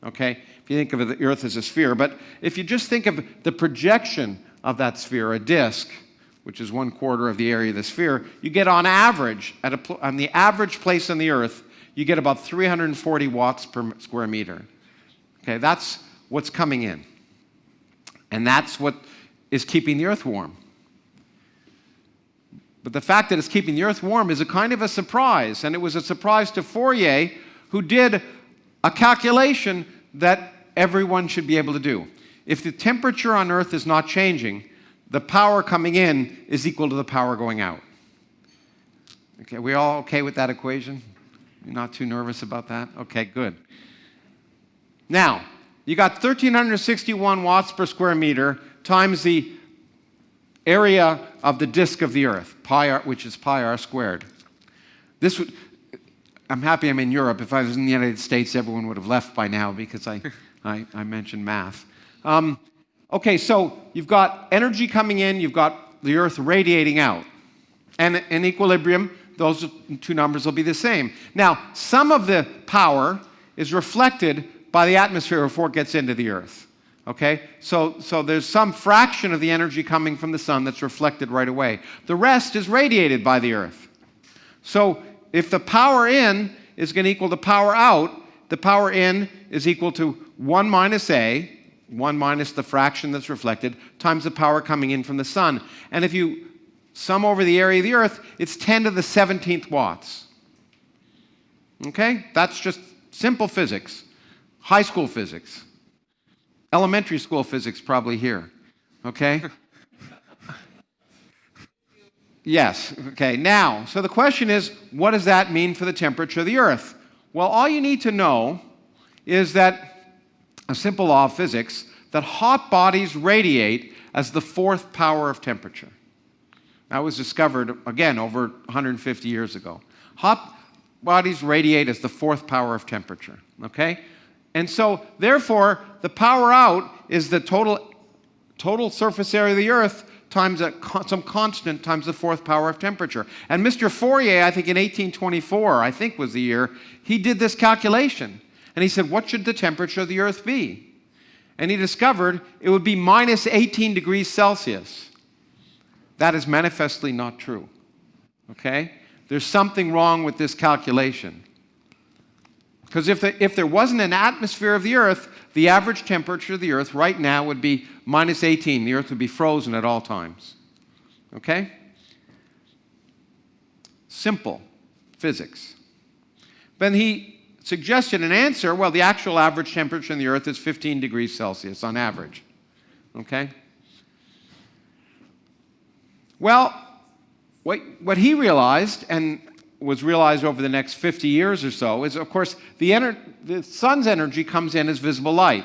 Speaker 18: Okay? If you think of the Earth as a sphere. But if you just think of the projection of that sphere, a disk, which is 1/4 of the area of the sphere, you get on average, on the average place on the Earth, you get about 340 watts per square meter. Okay, that's what's coming in. And that's what is keeping the Earth warm. But the fact that it's keeping the Earth warm is a kind of a surprise. And it was a surprise to Fourier, who did a calculation that everyone should be able to do. If the temperature on Earth is not changing, the power coming in is equal to the power going out. Okay, we all okay with that equation? You're not too nervous about that? Okay, good. Now, you got 1,361 watts per square meter times the area of the disk of the Earth, pi r, which is pi r squared. I'm happy I'm in Europe. If I was in the United States, everyone would have left by now because I mentioned math. Okay, so you've got energy coming in, you've got the Earth radiating out. And in equilibrium, those two numbers will be the same. Now, some of the power is reflected by the atmosphere before it gets into the Earth. Okay? So there's some fraction of the energy coming from the sun that's reflected right away. The rest is radiated by the Earth. So if the power in is going to equal the power out, the power in is equal to 1 minus A, 1 minus the fraction that's reflected, times the power coming in from the sun. And if you sum over the area of the Earth, it's 10 to the 17th watts. Okay? That's just simple physics. High school physics. Elementary school physics probably here. Okay? Yes. Okay. Now, so the question is, what does that mean for the temperature of the Earth? Well, all you need to know is that a simple law of physics, that hot bodies radiate as the 4th power of temperature. That was discovered, again, over 150 years ago. Hot bodies radiate as the 4th power of temperature, okay? And so, therefore, the power out is the total surface area of the Earth times some constant times the 4th power of temperature. And Mr. Fourier, I think in 1824, I think was the year, he did this calculation. And he said, what should the temperature of the Earth be? And he discovered it would be minus 18 degrees Celsius. That is manifestly not true. Okay? There's something wrong with this calculation. Because if there wasn't an atmosphere of the Earth, the average temperature of the Earth right now would be minus 18. The Earth would be frozen at all times. Okay? Simple physics. Then he suggested an answer. Well, the actual average temperature on the Earth is 15 degrees Celsius on average. Okay? Well, what he realized, and was realized over the next 50 years or so, is, of course, the sun's energy comes in as visible light.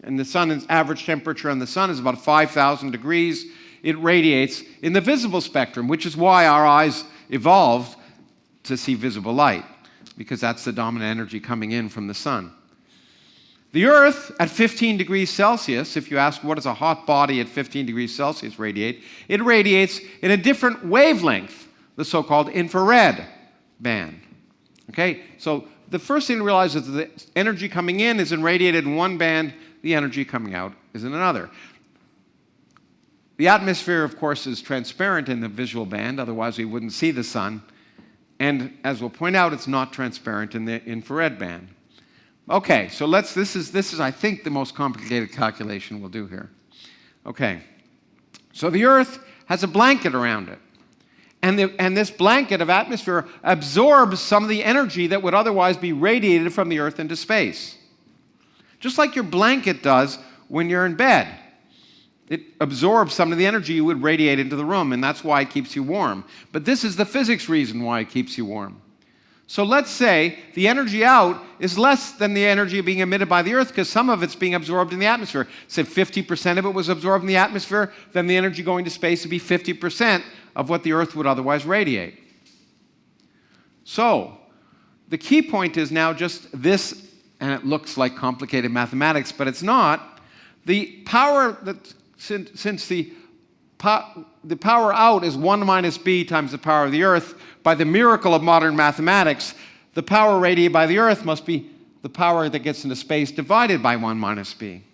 Speaker 18: And the sun's average temperature on the sun is about 5,000 degrees. It radiates in the visible spectrum, which is why our eyes evolved to see visible light, because that's the dominant energy coming in from the sun. The Earth at 15 degrees Celsius, if you ask what does a hot body at 15 degrees Celsius radiate, it radiates in a different wavelength, the so-called infrared band. Okay, so the first thing to realize is that the energy coming in is irradiated in one band, the energy coming out is in another. The atmosphere, of course, is transparent in the visual band, otherwise we wouldn't see the sun. And as we'll point out, it's not transparent in the infrared band. Okay, so this is, I think, the most complicated calculation we'll do here. Okay, so the Earth has a blanket around it. And this blanket of atmosphere absorbs some of the energy that would otherwise be radiated from the Earth into space. Just like your blanket does when you're in bed. It absorbs some of the energy you would radiate into the room, and that's why it keeps you warm. But this is the physics reason why it keeps you warm. So let's say the energy out is less than the energy being emitted by the Earth, because some of it's being absorbed in the atmosphere. Say 50% of it was absorbed in the atmosphere, then the energy going to space would be 50% of what the Earth would otherwise radiate. So the key point is now just this, and it looks like complicated mathematics, but it's not. The power that, since the power out is 1 minus b times the power of the Earth, by the miracle of modern mathematics, the power radiated by the Earth must be the power that gets into space divided by 1 minus b.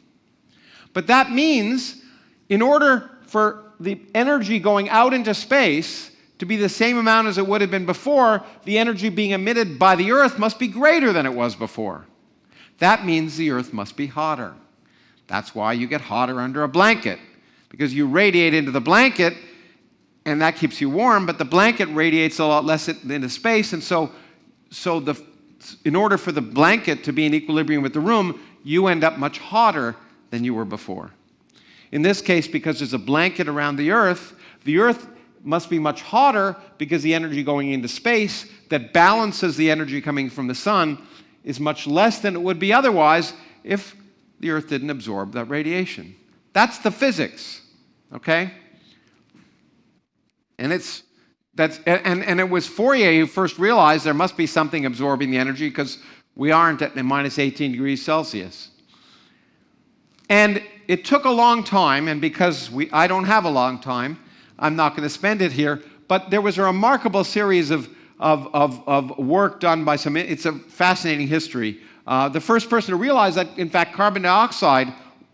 Speaker 18: But that means, in order for the energy going out into space to be the same amount as it would have been before, the energy being emitted by the Earth must be greater than it was before. That means the Earth must be hotter. That's why you get hotter under a blanket, because you radiate into the blanket, and that keeps you warm, but the blanket radiates a lot less into space, and so in order for the blanket to be in equilibrium with the room, you end up much hotter than you were before. In this case, because there's a blanket around the Earth must be much hotter because the energy going into space that balances the energy coming from the sun is much less than it would be otherwise if the Earth didn't absorb that radiation. That's the physics, okay? And it was Fourier who first realized there must be something absorbing the energy, because we aren't at minus 18 degrees Celsius. And it took a long time, and because I don't have a long time, I'm not going to spend it here, but there was a remarkable series of work done by some, it's a fascinating history. The first person to realize that, in fact, carbon dioxide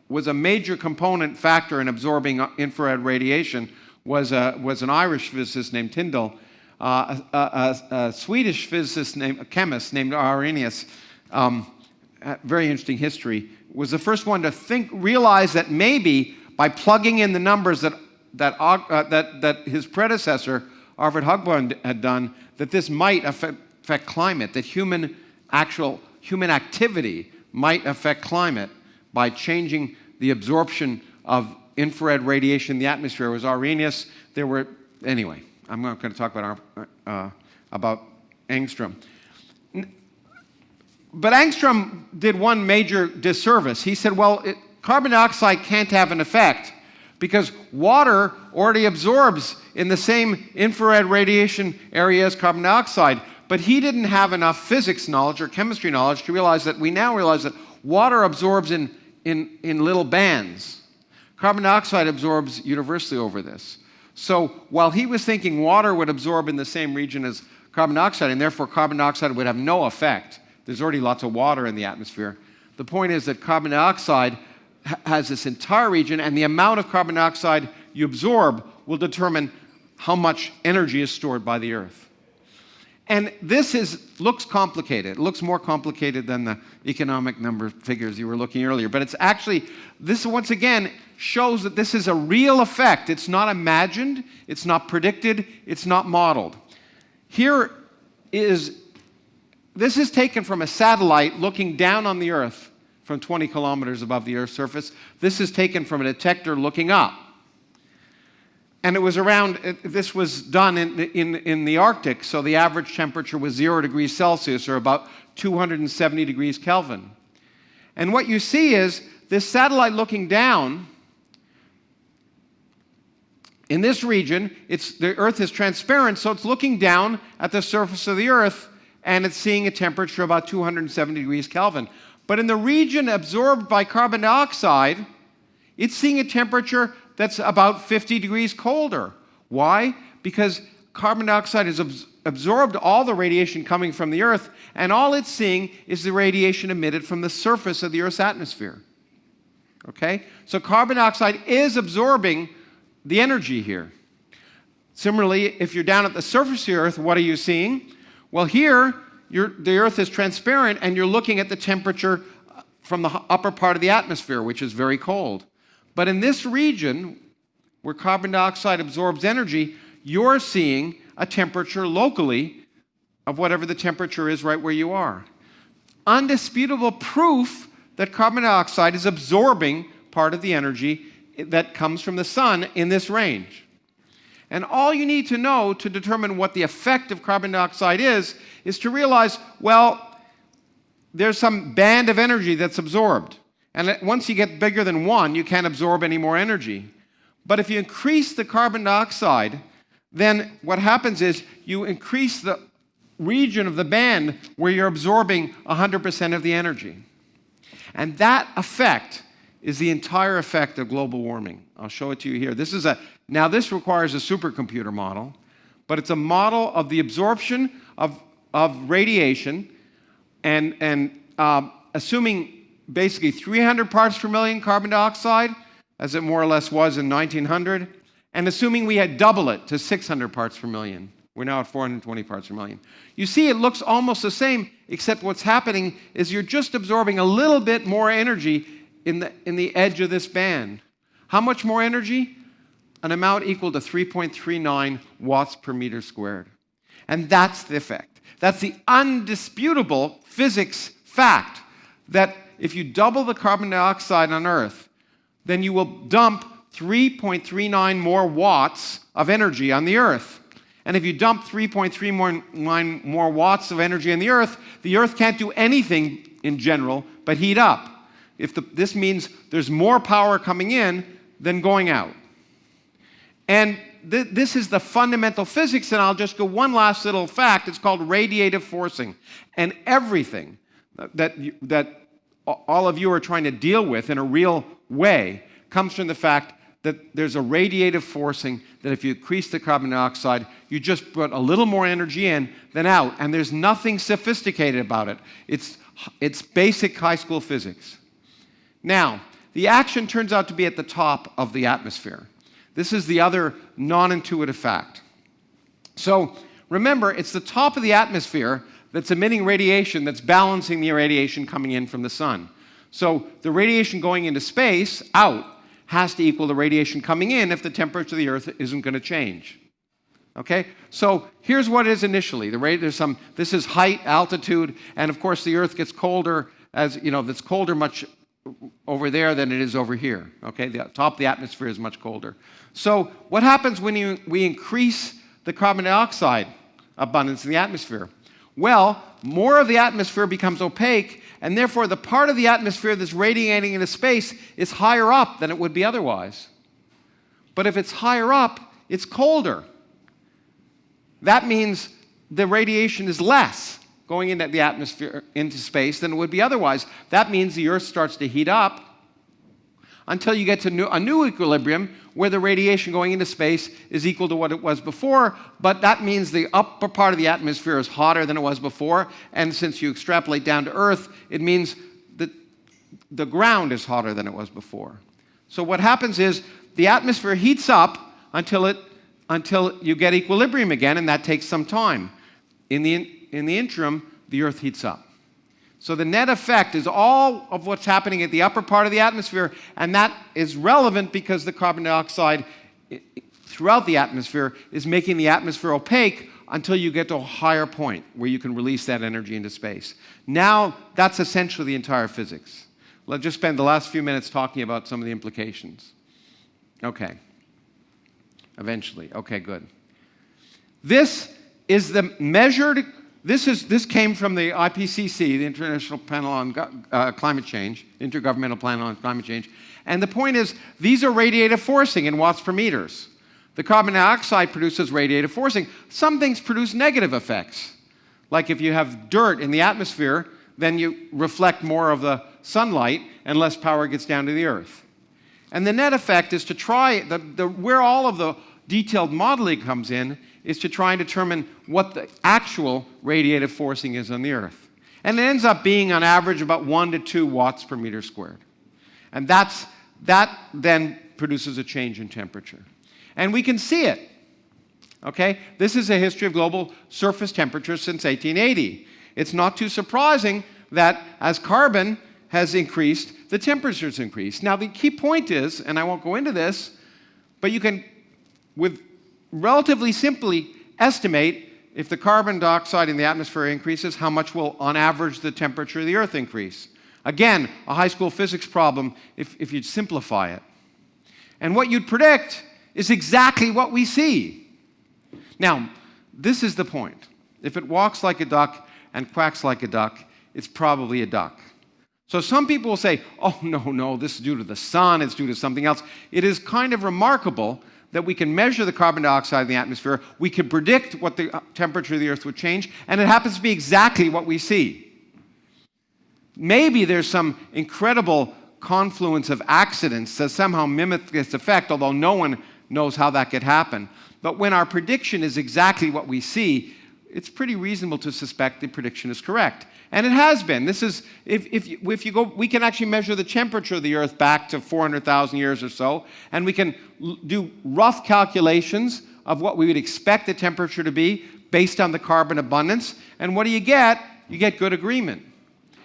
Speaker 18: was a major component factor in absorbing infrared radiation was an Irish physicist named Tyndall, a Swedish physicist chemist named Arrhenius. Very interesting history. Was the first one to realize that maybe by plugging in the numbers that his predecessor Arvid Högberg had done, that this might affect climate, that human activity might affect climate by changing the absorption of infrared radiation in the atmosphere. It was Arrhenius. Anyway, I'm not going to talk about Ångström. But Ångström did one major disservice. He said, well, carbon dioxide can't have an effect because water already absorbs in the same infrared radiation area as carbon dioxide. But he didn't have enough physics knowledge or chemistry knowledge to realize that we now realize that water absorbs in little bands. Carbon dioxide absorbs universally over this. So while he was thinking water would absorb in the same region as carbon dioxide, and therefore carbon dioxide would have no effect, there's already lots of water in the atmosphere. The point is that carbon dioxide has this entire region, and the amount of carbon dioxide you absorb will determine how much energy is stored by the Earth. And this looks complicated. It looks more complicated than the economic number figures you were looking earlier. But it's actually, this once again shows that this is a real effect. It's not imagined, it's not predicted, it's not modeled. This is taken from a satellite looking down on the Earth from 20 kilometers above the Earth's surface. This is taken from a detector looking up. And it was around, this was done in the Arctic, so the average temperature was 0 degrees Celsius, or about 270 degrees Kelvin. And what you see is this satellite looking down. In this region, the Earth is transparent, so it's looking down at the surface of the Earth, and it's seeing a temperature about 270 degrees Kelvin. But in the region absorbed by carbon dioxide, it's seeing a temperature that's about 50 degrees colder. Why? Because carbon dioxide has absorbed all the radiation coming from the Earth, and all it's seeing is the radiation emitted from the surface of the Earth's atmosphere. Okay? So carbon dioxide is absorbing the energy here. Similarly, if you're down at the surface of the Earth, what are you seeing? Well, here, the Earth is transparent, and you're looking at the temperature from the upper part of the atmosphere, which is very cold. But in this region, where carbon dioxide absorbs energy, you're seeing a temperature locally of whatever the temperature is right where you are. Undisputable proof that carbon dioxide is absorbing part of the energy that comes from the sun in this range. And all you need to know to determine what the effect of carbon dioxide is to realize, well, there's some band of energy that's absorbed. And once you get bigger than 1, you can't absorb any more energy. But if you increase the carbon dioxide, then what happens is you increase the region of the band where you're absorbing 100% of the energy. And that effect is the entire effect of global warming. I'll show it to you here. Now this requires a supercomputer model, but it's a model of the absorption of radiation, and assuming basically 300 parts per million carbon dioxide, as it more or less was in 1900, and assuming we had double it to 600 parts per million. We're now at 420 parts per million. You see, it looks almost the same, except what's happening is you're just absorbing a little bit more energy in the edge of this band. How much more energy? An amount equal to 3.39 watts per meter squared. And that's the effect. That's the undisputable physics fact that if you double the carbon dioxide on Earth, then you will dump 3.39 more watts of energy on the Earth. And if you dump 3.39 more watts of energy on the Earth can't do anything in general but heat up. This means there's more power coming in than going out. And this is the fundamental physics, and I'll just go one last little fact. It's called radiative forcing. And everything that all of you are trying to deal with in a real way comes from the fact that there's a radiative forcing that if you increase the carbon dioxide, you just put a little more energy in than out, and there's nothing sophisticated about it. It's basic high school physics. Now, the action turns out to be at the top of the atmosphere. This is the other non-intuitive fact. So remember, it's the top of the atmosphere that's emitting radiation that's balancing the radiation coming in from the sun. So the radiation going into space, out, has to equal the radiation coming in if the temperature of the Earth isn't going to change. Okay? So here's what it is initially. This is height, altitude, and of course the Earth gets colder it's colder much over there than it is over here. Okay? The top of the atmosphere is much colder. So what happens when we increase the carbon dioxide abundance in the atmosphere? Well, more of the atmosphere becomes opaque, and therefore the part of the atmosphere that's radiating into space is higher up than it would be otherwise. But if it's higher up, it's colder. That means the radiation is less going into the atmosphere, into space, than it would be otherwise. That means the Earth starts to heat up until you get to a new equilibrium where the radiation going into space is equal to what it was before, but that means the upper part of the atmosphere is hotter than it was before, and since you extrapolate down to Earth, it means that the ground is hotter than it was before. So what happens is the atmosphere heats up until you get equilibrium again, and that takes some time. In the interim, the Earth heats up. So the net effect is all of what's happening at the upper part of the atmosphere, and that is relevant because the carbon dioxide throughout the atmosphere is making the atmosphere opaque until you get to a higher point where you can release that energy into space. Now, that's essentially the entire physics. Let's just spend the last few minutes talking about some of the implications. Okay. Eventually. Okay, good. This is the measured, this came from the IPCC, the International Panel on Climate Change, Intergovernmental Panel on Climate Change. And the point is, these are radiative forcing in watts per meters. The carbon dioxide produces radiative forcing. Some things produce negative effects. Like if you have dirt in the atmosphere, then you reflect more of the sunlight and less power gets down to the earth. And the net effect is to try, where all of the detailed modeling comes in, is to try and determine what the actual radiative forcing is on the earth. And it ends up being on average about 1 to 2 watts per meter squared. And that then produces a change in temperature. And we can see it. Okay? This is a history of global surface temperature since 1880. It's not too surprising that as carbon has increased, the temperature's increased. Now, the key point is, and I won't go into this, but you can, with relatively simply estimate if the carbon dioxide in the atmosphere increases, how much will, on average, the temperature of the Earth increase. Again, a high school physics problem if you'd simplify it. And what you'd predict is exactly what we see. Now, this is the point. If it walks like a duck and quacks like a duck, it's probably a duck. So some people will say, oh, no, this is due to the sun, it's due to something else. It is kind of remarkable that we can measure the carbon dioxide in the atmosphere, we can predict what the temperature of the Earth would change, and it happens to be exactly what we see. Maybe there's some incredible confluence of accidents that somehow mimic this effect, although no one knows how that could happen. But when our prediction is exactly what we see, it's pretty reasonable to suspect the prediction is correct. And it has been. This is, if you go, we can actually measure the temperature of the Earth back to 400,000 years or so, and we can do rough calculations of what we would expect the temperature to be based on the carbon abundance. And what do you get? You get good agreement.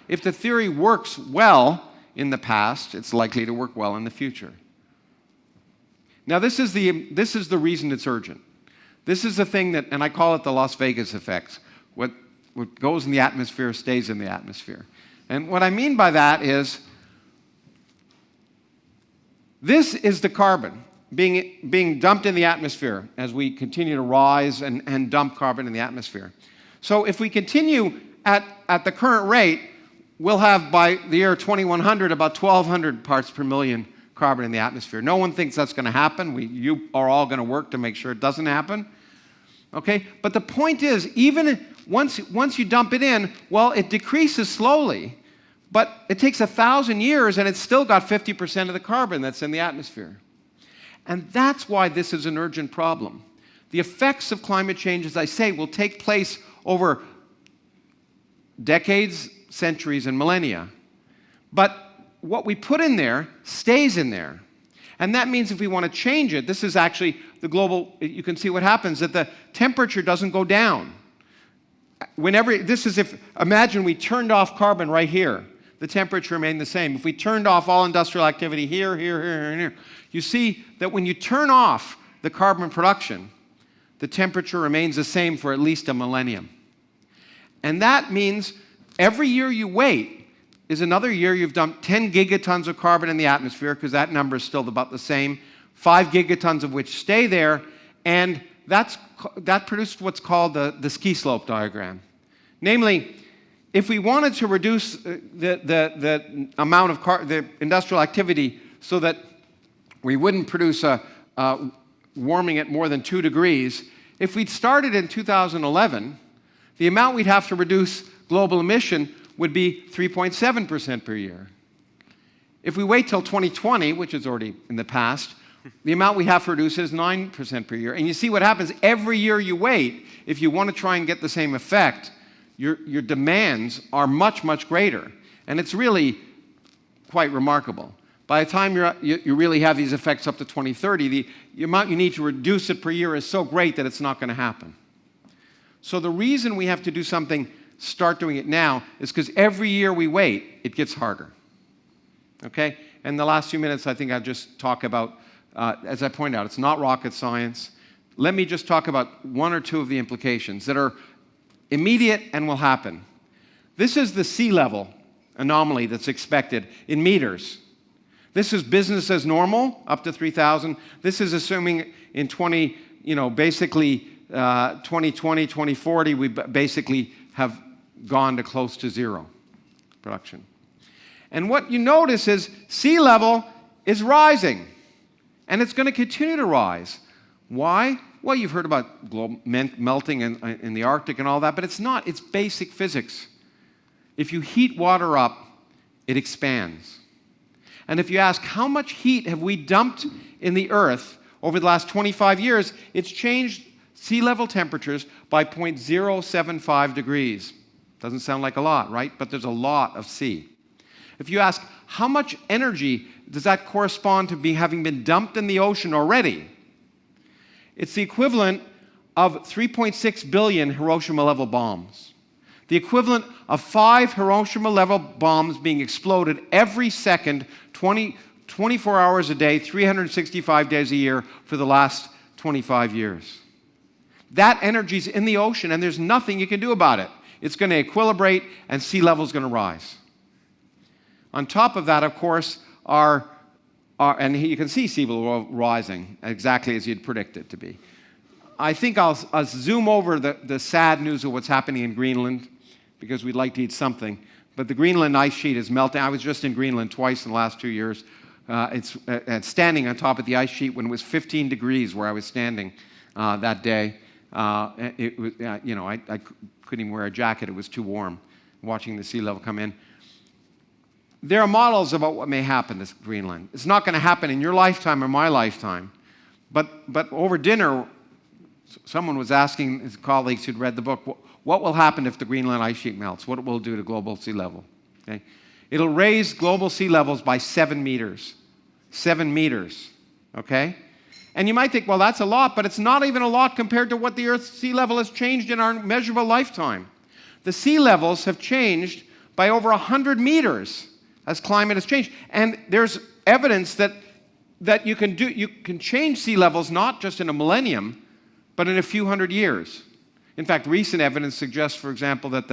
Speaker 18: If the theory works well in the past, it's likely to work well in the future. Now, this is the reason it's urgent. This is the thing that, and I call it the Las Vegas effect. What goes in the atmosphere stays in the atmosphere. And what I mean by that is, this is the carbon being dumped in the atmosphere as we continue to rise and dump carbon in the atmosphere. So if we continue at the current rate, we'll have by the year 2100 about 1,200 parts per million carbon in the atmosphere. No one thinks that's going to happen. You are all going to work to make sure it doesn't happen. Okay? But the point is, even once you dump it in, well, it decreases slowly, but it takes 1,000 years and it's still got 50% of the carbon that's in the atmosphere. And that's why this is an urgent problem. The effects of climate change, as I say, will take place over decades, centuries, and millennia. But what we put in there stays in there. And that means if we want to change it, this is actually the global, you can see what happens, that the temperature doesn't go down. This is if, imagine we turned off carbon right here, the temperature remained the same. If we turned off all industrial activity here, and here, you see that when you turn off the carbon production, the temperature remains the same for at least a millennium. And that means every year you wait is another year you've dumped 10 gigatons of carbon in the atmosphere, because that number is still about the same, 5 gigatons of which stay there, and that produced what's called the ski slope diagram. Namely, if we wanted to reduce the amount of the industrial activity so that we wouldn't produce warming at more than 2 degrees, if we'd started in 2011, the amount we'd have to reduce global emission would be 3.7% per year. If we wait till 2020, which is already in the past, the amount we have to reduce is 9% per year. And you see what happens every year you wait, if you want to try and get the same effect, your demands are much, much greater. And it's really quite remarkable. By the time you really have these effects up to 2030, the amount you need to reduce it per year is so great that it's not going to happen. So the reason we have to do something, start doing it now, is because every year we wait, it gets harder. Okay? And the last few minutes, I think I'll just talk about, as I point out, it's not rocket science. Let me just talk about one or two of the implications that are immediate and will happen. This is the sea level anomaly that's expected in meters. This is business as normal, up to 3,000. This is assuming in 2020, 2040, we basically have gone to close to zero production. And what you notice is sea level is rising, and it's going to continue to rise. Why? Well, you've heard about global melting in the Arctic and all that, but it's not. It's basic physics. If you heat water up, it expands. And if you ask how much heat have we dumped in the Earth over the last 25 years, it's changed sea level temperatures by 0.075 degrees. Doesn't sound like a lot, right? But there's a lot of sea. If you ask how much energy does that correspond to having been dumped in the ocean already, it's the equivalent of 3.6 billion Hiroshima-level bombs. The equivalent of 5 Hiroshima-level bombs being exploded every second, 24 hours a day, 365 days a year for the last 25 years. That energy's in the ocean, and there's nothing you can do about it. It's going to equilibrate, and sea level's going to rise. On top of that, of course, and you can see sea level rising exactly as you'd predict it to be. I think I'll zoom over the sad news of what's happening in Greenland, because we'd like to eat something. But the Greenland ice sheet is melting. I was just in Greenland twice in the last 2 years. It's standing on top of the ice sheet when it was 15 degrees where I was standing that day. I couldn't even wear a jacket. It was too warm watching the sea level come in. There are models about what may happen to Greenland. It's not going to happen in your lifetime or my lifetime. But over dinner, someone was asking his colleagues who'd read the book, what will happen if the Greenland ice sheet melts? What it will do to global sea level? Okay? It'll raise global sea levels by 7 meters. 7 meters. Okay? And you might think, well, that's a lot, but it's not even a lot compared to what the Earth's sea level has changed in our measurable lifetime. The sea levels have changed by over 100 meters as climate has changed. And there's evidence that you can change sea levels not just in a millennium, but in a few hundred years. In fact, recent evidence suggests, for example, that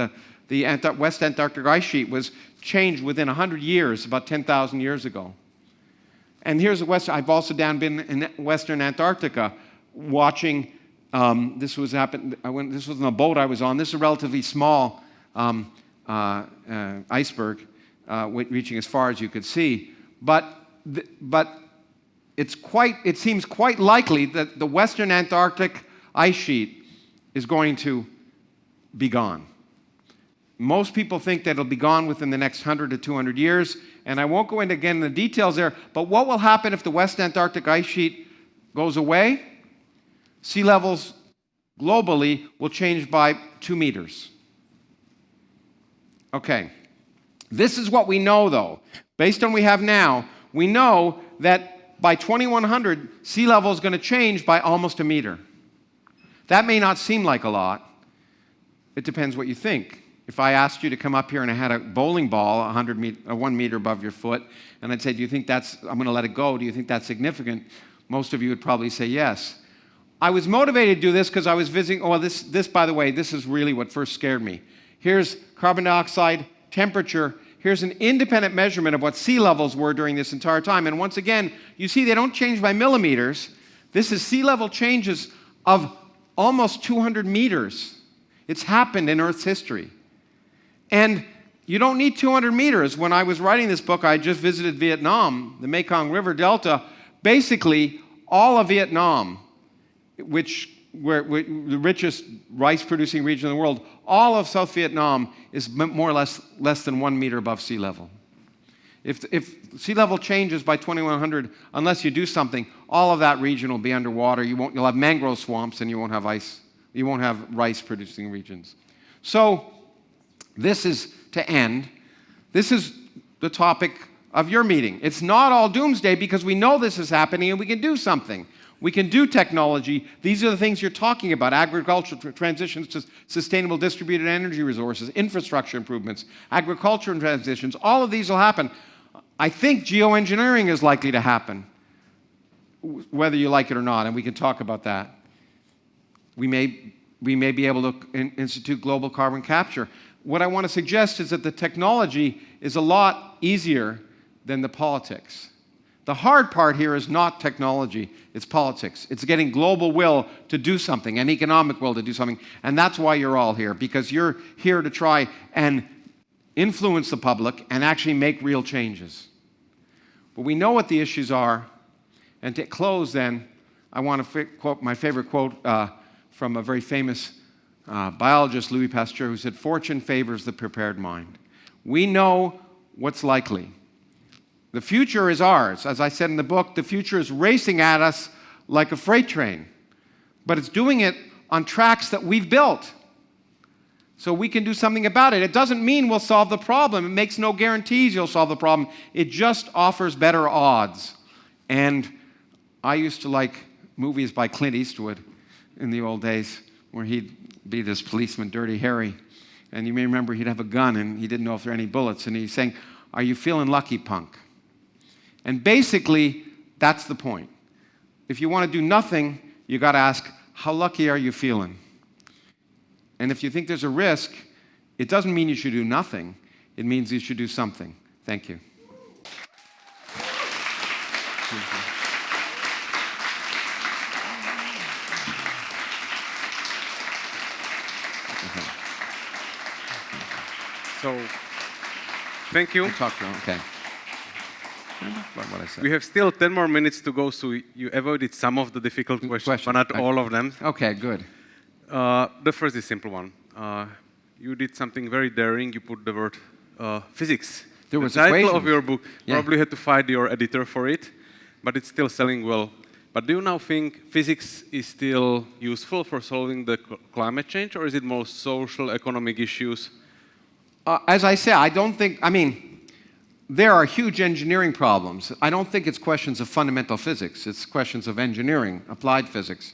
Speaker 18: the West Antarctic ice sheet was changed within 100 years, about 10,000 years ago. And here's I've also been in Western Antarctica watching, this was on a boat I was on. This is a relatively small iceberg, reaching as far as you could see. But it seems quite likely that the Western Antarctic ice sheet is going to be gone. Most people think that it'll be gone within the next 100 to 200 years, and I won't go into again the details there, but what will happen if the West Antarctic ice sheet goes away? Sea levels globally will change by 2 meters. Okay. This is what we know, though. Based on what we have now, we know that by 2100, sea level is going to change by almost a meter. That may not seem like a lot. It depends what you think. If I asked you to come up here and I had a bowling ball 1 meter above your foot, and I'd say, do you think I'm going to let it go, do you think that's significant? Most of you would probably say yes. I was motivated to do this because I was visiting, this, by the way, this is really what first scared me. Here's carbon dioxide, temperature. Here's an independent measurement of what sea levels were during this entire time. And once again, you see they don't change by millimeters. This is sea level changes of almost 200 meters. It's happened in Earth's history. And you don't need 200 meters. When I was writing this book, I just visited Vietnam, the Mekong River Delta. Basically, all of Vietnam, which the richest rice-producing region in the world, all of South Vietnam is more or less than 1 meter above sea level. If sea level changes by 2100, unless you do something, all of that region will be underwater. You'll have mangrove swamps, and you won't have ice. You won't have rice-producing regions. So this is to end. This is the topic of your meeting. It's not all doomsday because we know this is happening and we can do something. We can do technology. These are the things you're talking about: agriculture transitions to sustainable distributed energy resources, infrastructure improvements, agriculture transitions. All of these will happen. I think geoengineering is likely to happen, whether you like it or not, and we can talk about that. We may be able to institute global carbon capture. What I want to suggest is that the technology is a lot easier than the politics. The hard part here is not technology, it's politics. It's getting global will to do something, and economic will to do something. And that's why you're all here, because you're here to try and influence the public and actually make real changes. But we know what the issues are. And to close then, I want to quote my favorite quote from a very famous biologist, Louis Pasteur, who said, "Fortune favors the prepared mind." We know what's likely. The future is ours. As I said in the book, the future is racing at us like a freight train. But it's doing it on tracks that we've built. So we can do something about it. It doesn't mean we'll solve the problem. It makes no guarantees you'll solve the problem. It just offers better odds. And I used to like movies by Clint Eastwood in the old days, where he'd be this policeman, Dirty Harry. And you may remember he'd have a gun and he didn't know if there were any bullets. And he's saying, "Are you feeling lucky, punk?" And basically, that's the point. If you want to do nothing, you got to ask, how lucky are you feeling? And if you think there's a risk, it doesn't mean you should do nothing. It means you should do something. Thank you.
Speaker 16: So, thank you.
Speaker 18: Okay.
Speaker 16: We have still 10 more minutes to go, so you avoided some of the difficult questions, but not all of them.
Speaker 18: Okay, good.
Speaker 16: The first is a simple one. You did something very daring. You put the word physics.
Speaker 18: There was
Speaker 16: the title
Speaker 18: equations.
Speaker 16: of your book. Probably had to fight your editor for it, but it's still selling well. But do you now think physics is still useful for solving the climate change, or is it more social, economic issues?
Speaker 18: As I say, there are huge engineering problems. I don't think it's questions of fundamental physics. It's questions of engineering, applied physics.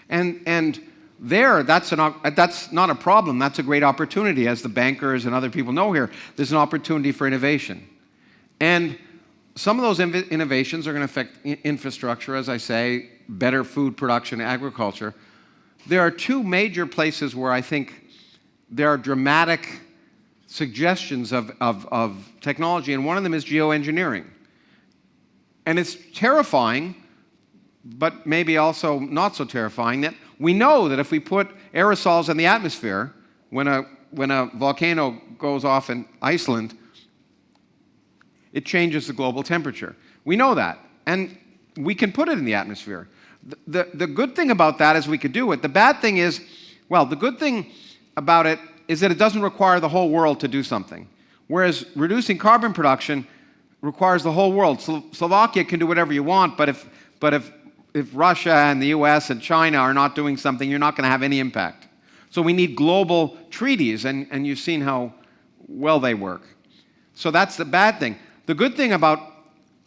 Speaker 18: And there, that's not a problem. That's a great opportunity. As the bankers and other people know here, there's an opportunity for innovation. And some of those innovations are going to affect infrastructure, as I say, better food production, agriculture. There are two major places where I think there are dramatic suggestions of technology, and one of them is geoengineering. And it's terrifying, but maybe also not so terrifying, that we know that if we put aerosols in the atmosphere, when a volcano goes off in Iceland, it changes the global temperature. We know that, and we can put it in the atmosphere. The good thing about that is we could do it. The bad thing is, well, the good thing about it is that it doesn't require the whole world to do something. Whereas reducing carbon production requires the whole world. Slovakia can do whatever you want, but if Russia and the US and China are not doing something, you're not going to have any impact. So we need global treaties, and you've seen how well they work. So that's the bad thing. The good thing about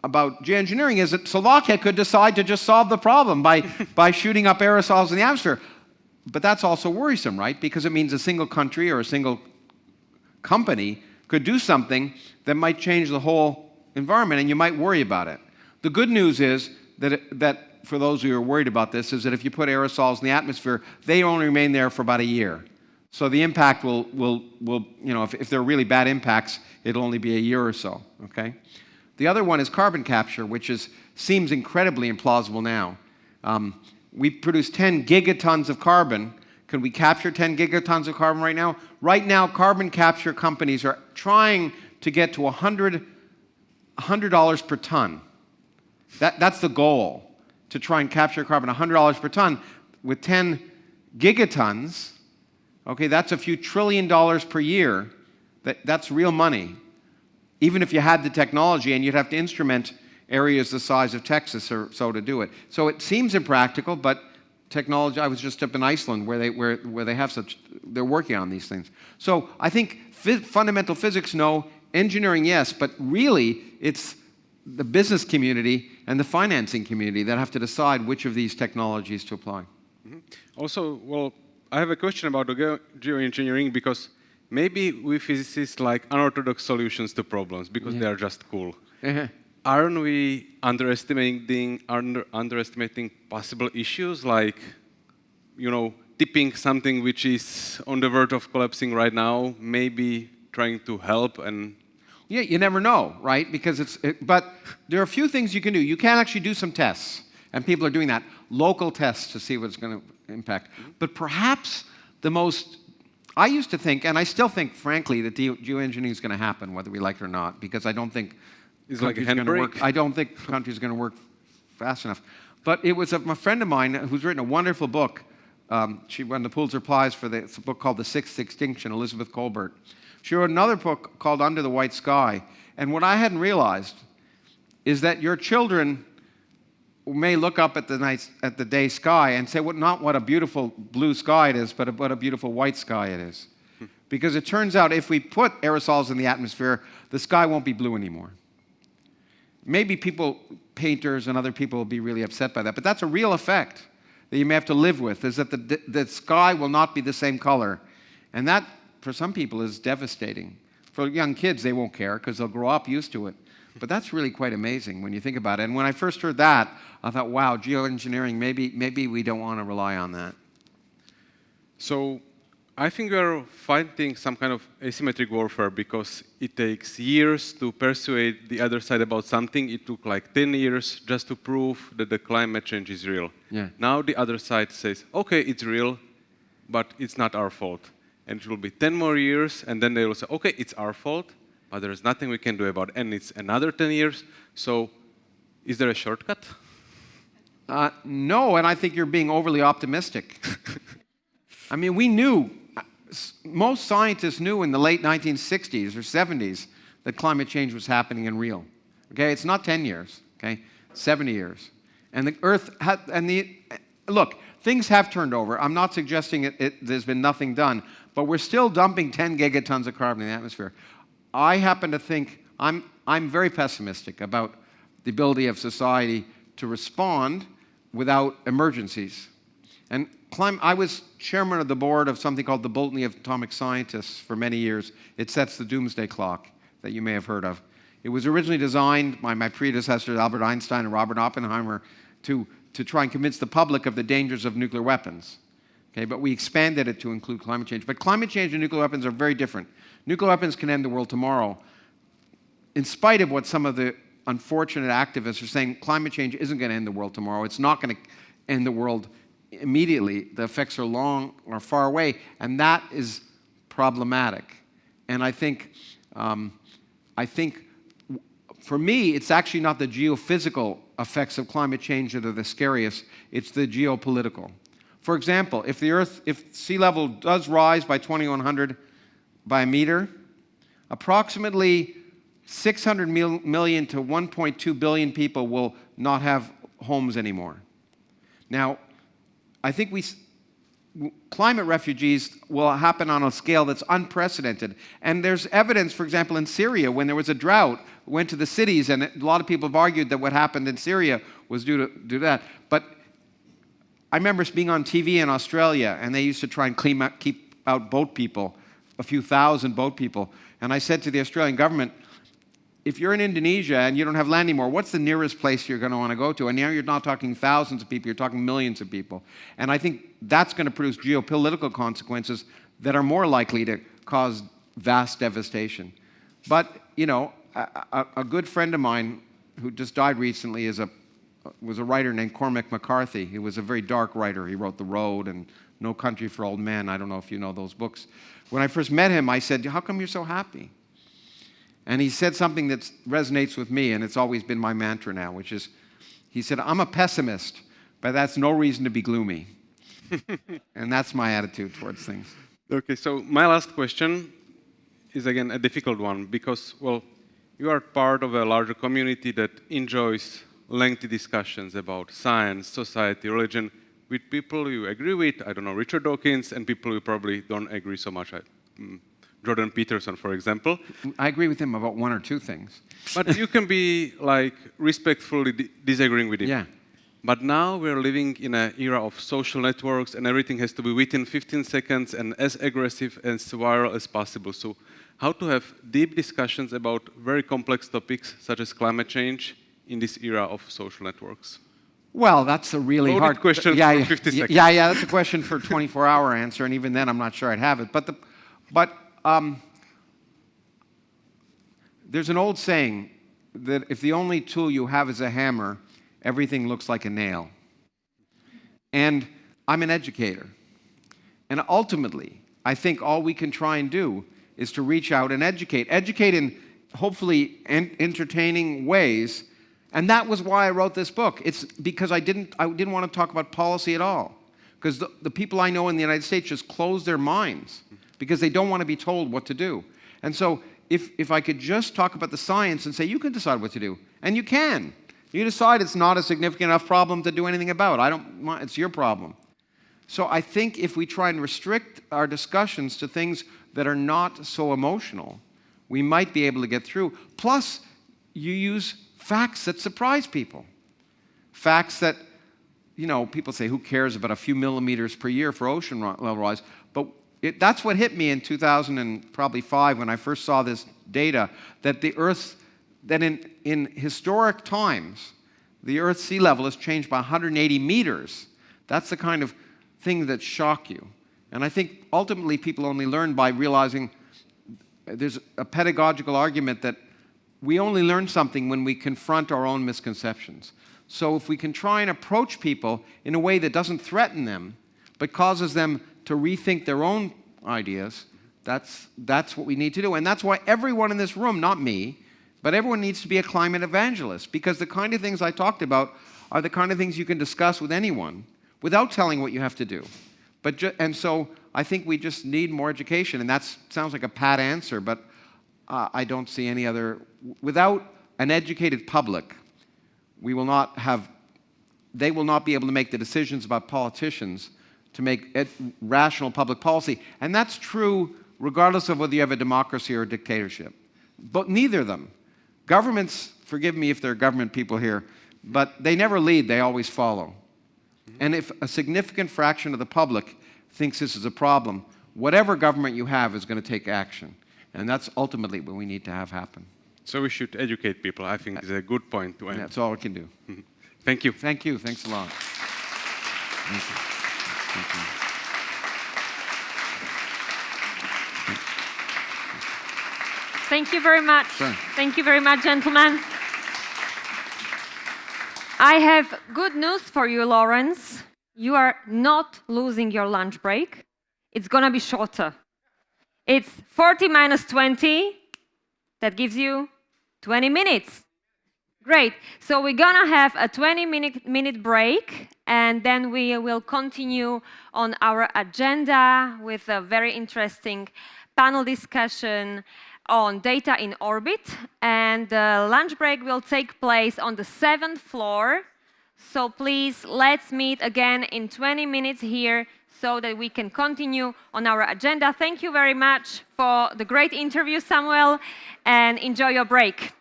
Speaker 18: geoengineering is that Slovakia could decide to just solve the problem by shooting up aerosols in the atmosphere. But that's also worrisome, right? Because it means a single country or a single company could do something that might change the whole environment, and you might worry about it. The good news is that for those who are worried about this, is that if you put aerosols in the atmosphere, they only remain there for about a year. So the impact will if there are really bad impacts, it'll only be a year or so, okay? The other one is carbon capture, which seems incredibly implausible now. We produce 10 gigatons of carbon. Can we capture 10 gigatons of carbon right now? Right now, carbon capture companies are trying to get to $100 per ton. That's the goal, to try and capture carbon, $100 per ton. With 10 gigatons, okay, that's a few $1 trillion per year. That's real money. Even if you had the technology, and you'd have to instrument areas the size of Texas or so to do it. So it seems impractical, but technology, I was just up in Iceland where they have they're working on these things. So I think fundamental physics, no, engineering, yes, but really it's the business community and the financing community that have to decide which of these technologies to apply.
Speaker 16: Mm-hmm. Also, well, I have a question about the geoengineering, because maybe we physicists like unorthodox solutions to problems because they are just cool. Aren't we underestimating possible issues like, tipping something which is on the verge of collapsing right now, maybe trying to help and
Speaker 18: Yeah, you never know, right? Because but there are a few things you can do. You can actually do some tests, and people are doing that. Local tests to see what's going to impact. But perhaps I used to think, and I still think, frankly, that geoengineering is going to happen, whether we like it or not, because I don't think
Speaker 16: It's like a
Speaker 18: countries are gonna
Speaker 16: handbrake.
Speaker 18: I don't think countries are going to work fast enough. But it was a friend of mine who's written a wonderful book. She won the Pulitzer Prize for it's a book called The Sixth Extinction, Elizabeth Colbert. She wrote another book called Under the White Sky. And what I hadn't realized is that your children may look up at the day sky and say, well, not what a beautiful blue sky it is, but what a beautiful white sky it is. Because it turns out if we put aerosols in the atmosphere, the sky won't be blue anymore. Maybe painters and other people will be really upset by that, but that's a real effect that you may have to live with, is that the sky will not be the same color. And that, for some people, is devastating. For young kids, they won't care because they'll grow up used to it. But that's really quite amazing when you think about it. And when I first heard that, I thought, wow, geoengineering, maybe we don't want to rely on that.
Speaker 16: So I think we are fighting some kind of asymmetric warfare because it takes years to persuade the other side about something. It took like 10 years just to prove that the climate change is real.
Speaker 18: Yeah.
Speaker 16: Now the other side says, okay, it's real, but it's not our fault. And it will be 10 more years, and then they will say, okay, it's our fault, but there's nothing we can do about it. And it's another 10 years. So is there a shortcut?
Speaker 18: No, and I think you're being overly optimistic. I mean, most scientists knew in the late 1960s or 70s that climate change was happening and real. Okay, it's not 10 years, okay, 70 years. And the Earth look, things have turned over. I'm not suggesting there's been nothing done, but we're still dumping 10 gigatons of carbon in the atmosphere. I happen to think, I'm very pessimistic about the ability of society to respond without emergencies. And I was chairman of the board of something called the Bolton of Atomic Scientists for many years. It sets the doomsday clock that you may have heard of. It was originally designed by my predecessors, Albert Einstein and Robert Oppenheimer, to try and convince the public of the dangers of nuclear weapons. Okay, but we expanded it to include climate change. But climate change and nuclear weapons are very different. Nuclear weapons can end the world tomorrow. In spite of what some of the unfortunate activists are saying, climate change isn't going to end the world tomorrow. It's not going to end the world immediately. The effects are far away, and that is problematic. And I think for me, it's actually not the geophysical effects of climate change that are the scariest. It's the geopolitical. For example, if sea level does rise by 2100 by a meter, approximately 600 million to 1.2 billion people will not have homes anymore. Now, I think climate refugees will happen on a scale that's unprecedented. And there's evidence, for example, in Syria, when there was a drought, went to the cities, and a lot of people have argued that what happened in Syria was due to that. But I remember being on TV in Australia, and they used to try and keep out boat people, a few thousand boat people. And I said to the Australian government, if you're in Indonesia and you don't have land anymore, what's the nearest place you're going to want to go to? And now you're not talking thousands of people, you're talking millions of people. And I think that's going to produce geopolitical consequences that are more likely to cause vast devastation. But, you know, a good friend of mine who just died recently was a writer named Cormac McCarthy. He was a very dark writer. He wrote The Road and No Country for Old Men. I don't know if you know those books. When I first met him, I said, how come you're so happy? And he said something that resonates with me, and it's always been my mantra now, which is, he said, I'm a pessimist, but that's no reason to be gloomy. And that's my attitude towards things.
Speaker 16: Okay, so my last question is again a difficult one because, well, you are part of a larger community that enjoys lengthy discussions about science, society, religion with people you agree with, I don't know, Richard Dawkins, and people you probably don't agree so much. Jordan Peterson, for example.
Speaker 18: I agree with him about one or two things.
Speaker 16: But you can be like respectfully disagreeing with him.
Speaker 18: Yeah.
Speaker 16: But now we're living in an era of social networks and everything has to be within 15 seconds and as aggressive and viral as possible. So how to have deep discussions about very complex topics such as climate change in this era of social networks?
Speaker 18: Well, that's a really hard
Speaker 16: question
Speaker 18: for
Speaker 16: 50 seconds.
Speaker 18: Yeah, that's a question for a 24-hour answer, and even then I'm not sure I'd have it. But There's an old saying that if the only tool you have is a hammer, everything looks like a nail. And I'm an educator. And ultimately, I think all we can try and do is to reach out and educate. Educate in hopefully entertaining ways. And that was why I wrote this book. It's because I didn't want to talk about policy at all. Because the people I know in the United States just close their minds because they don't want to be told what to do. And so if I could just talk about the science and say, you can decide what to do. And you can. You decide it's not a significant enough problem to do anything about. It's your problem. So I think if we try and restrict our discussions to things that are not so emotional, we might be able to get through. Plus, you use facts that surprise people. Facts that, people say, who cares about a few millimeters per year for ocean level rise? But that's what hit me in 2005 when I first saw this data, that the Earth, that in historic times, the Earth's sea level has changed by 180 meters. That's the kind of thing that shock you. And I think ultimately people only learn by realizing there's a pedagogical argument that we only learn something when we confront our own misconceptions. So if we can try and approach people in a way that doesn't threaten them, but causes them to rethink their own ideas, that's what we need to do. And that's why everyone in this room, not me, but everyone needs to be a climate evangelist, because the kind of things I talked about are the kind of things you can discuss with anyone without telling what you have to do. And so I think we just need more education, and that sounds like a pat answer, but I don't see any other. Without an educated public, they will not be able to make the decisions about politicians to make rational public policy. And that's true regardless of whether you have a democracy or a dictatorship. But neither of them. Governments, forgive me if there are government people here, but they never lead, they always follow. And if a significant fraction of the public thinks this is a problem, whatever government you have is going to take action. And that's ultimately what we need to have happen.
Speaker 16: So we should educate people. I think it's a good point to end.
Speaker 18: That's all we can do.
Speaker 16: Thank you.
Speaker 18: Thank you. Thanks a lot. Thank you. Thank you.
Speaker 8: Thank you very much.
Speaker 18: Sure.
Speaker 8: Thank you very much, gentlemen. I have good news for you, Lawrence. You are not losing your lunch break. It's going to be shorter. It's 40 minus 20. That gives you 20 minutes. Great. So we're going to have a 20-minute break, and then we will continue on our agenda with a very interesting panel discussion on data in orbit. And the lunch break will take place on the 7th floor. So please, let's meet again in 20 minutes here so that we can continue on our agenda. Thank you very much for the great interview, Samuel, and enjoy your break.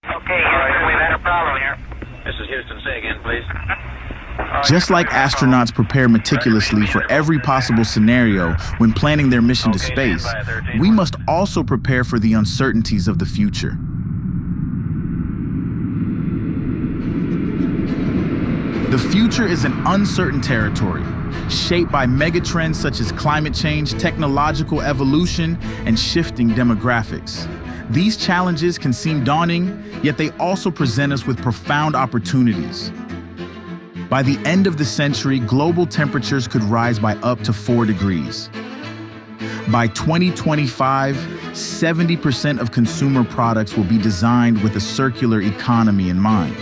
Speaker 3: Okay, Houston, we've had a problem here. This is Houston. Say again, please.
Speaker 4: Just like astronauts prepare meticulously for every possible scenario when planning their mission to space, we must also prepare for the uncertainties of the future. The future is an uncertain territory, shaped by megatrends such as climate change, technological evolution, and shifting demographics. These challenges can seem daunting, yet they also present us with profound opportunities. By the end of the century, global temperatures could rise by up to 4 degrees. By 2025, 70% of consumer products will be designed with a circular economy in mind.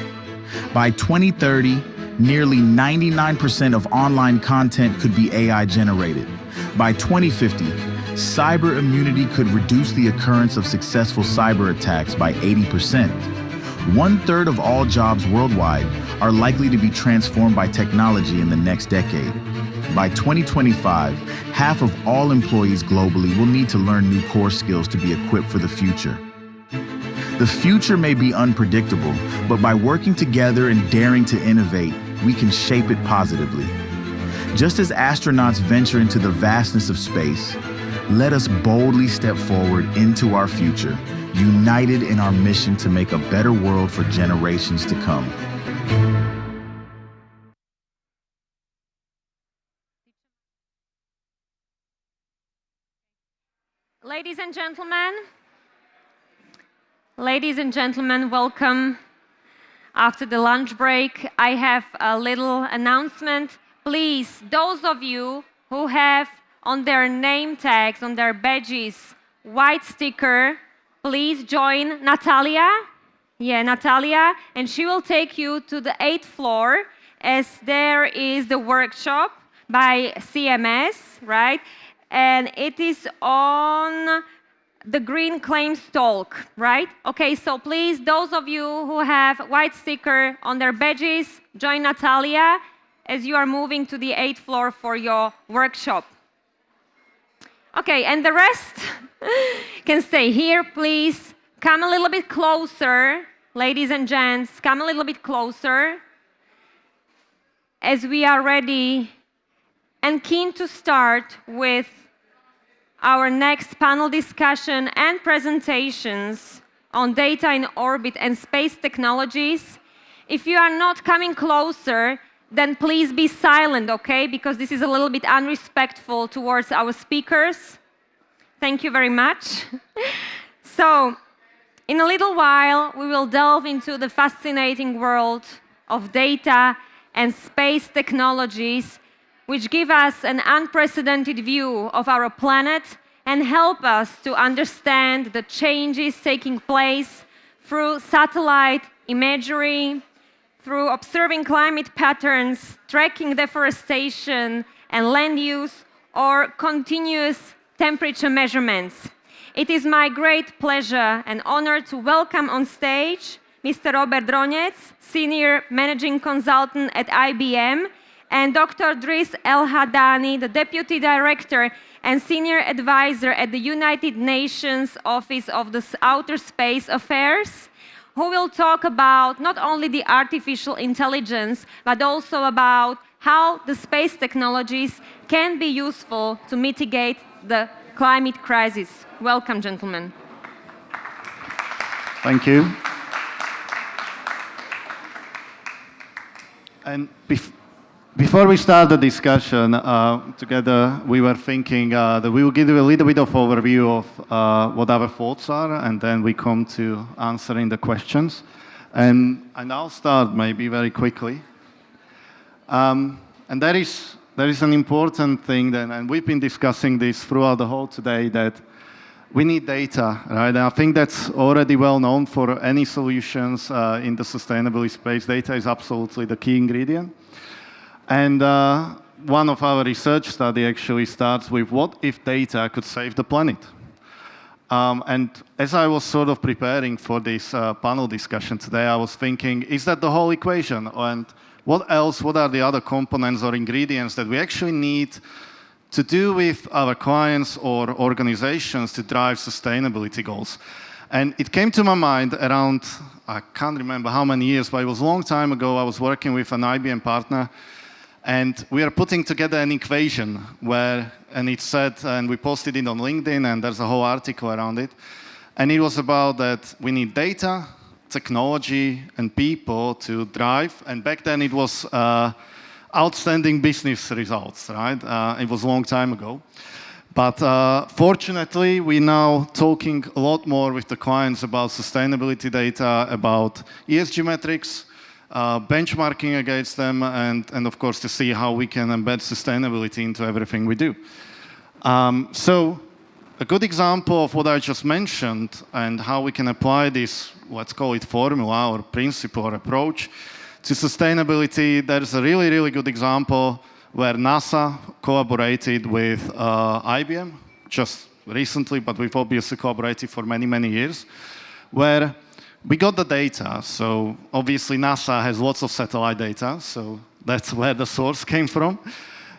Speaker 4: By 2030, nearly 99% of online content could be AI generated. By 2050, cyber immunity could reduce the occurrence of successful cyber attacks by 80%. 1/3 of all jobs worldwide are likely to be transformed by technology in the next decade. By 2025, half of all employees globally will need to learn new core skills to be equipped for the future. The future may be unpredictable, but by working together and daring to innovate, we can shape it positively. Just as astronauts venture into the vastness of space, let us boldly step forward into our future, united in our mission to make a better world for generations to come.
Speaker 8: Ladies ladies and gentlemen. Ladies and gentlemen, welcome. After the lunch break, I have a little announcement. Please, those of you who have on their name tags, on their badges, white sticker, please join Natalia. Yeah, Natalia, and she will take you to the 8th floor as there is the workshop by CMS, right? And it is on the green claims talk, right? Okay, so please, those of you who have white sticker on their badges, join Natalia as you are moving to the 8th floor for your workshop. Okay, and the rest can stay here, please. Come a little bit closer, ladies and gents, come a little bit closer as we are ready and keen to start with our next panel discussion and presentations on data in orbit and space technologies. If you are not coming closer, then please be silent, okay? Because this is a little bit unrespectful towards our speakers. Thank you very much. So, in a little while, we will delve into the fascinating world of data and space technologies, which give us an unprecedented view of our planet and help us to understand the changes taking place through satellite imagery, through observing climate patterns, tracking deforestation and land use, or continuous temperature measurements. It is my great pleasure and honor to welcome on stage Mr. Robert Dronec, Senior Managing Consultant at IBM, and Dr. Driss El-Hadani, the Deputy Director and Senior Advisor at the United Nations Office of the Outer Space Affairs, who will talk about not only the artificial intelligence, but also about how the space technologies can be useful to mitigate the climate crisis. Welcome, gentlemen.
Speaker 19: Thank you. And before we start the discussion together, we were thinking that we will give you a little bit of overview of what our thoughts are, and then we come to answering the questions. And I'll start maybe very quickly. And there is an important thing then, and we've been discussing this throughout the whole today, that we need data, right? And I think that's already well known for any solutions in the sustainability space. Data is absolutely the key ingredient. And one of our research study actually starts with what if data could save the planet? And as I was sort of preparing for this panel discussion today, I was thinking, is that the whole equation? And what else, what are the other components or ingredients that we actually need to do with our clients or organizations to drive sustainability goals? And it came to my mind around, I can't remember how many years, but it was a long time ago. I was working with an IBM partner, and we are putting together an equation and it said, and we posted it on LinkedIn, and there's a whole article around it. And it was about that we need data, technology, and people to drive. And back then it was outstanding business results, right? It was a long time ago. But fortunately, we're now talking a lot more with the clients about sustainability data, about ESG metrics, benchmarking against them, and of course to see how we can embed sustainability into everything we do. So a good example of what I just mentioned and how we can apply this, let's call it formula or principle or approach to sustainability, there's a really, really good example where NASA collaborated with IBM just recently, but we've obviously collaborated for many, many years, where we got the data. So obviously NASA has lots of satellite data, so that's where the source came from.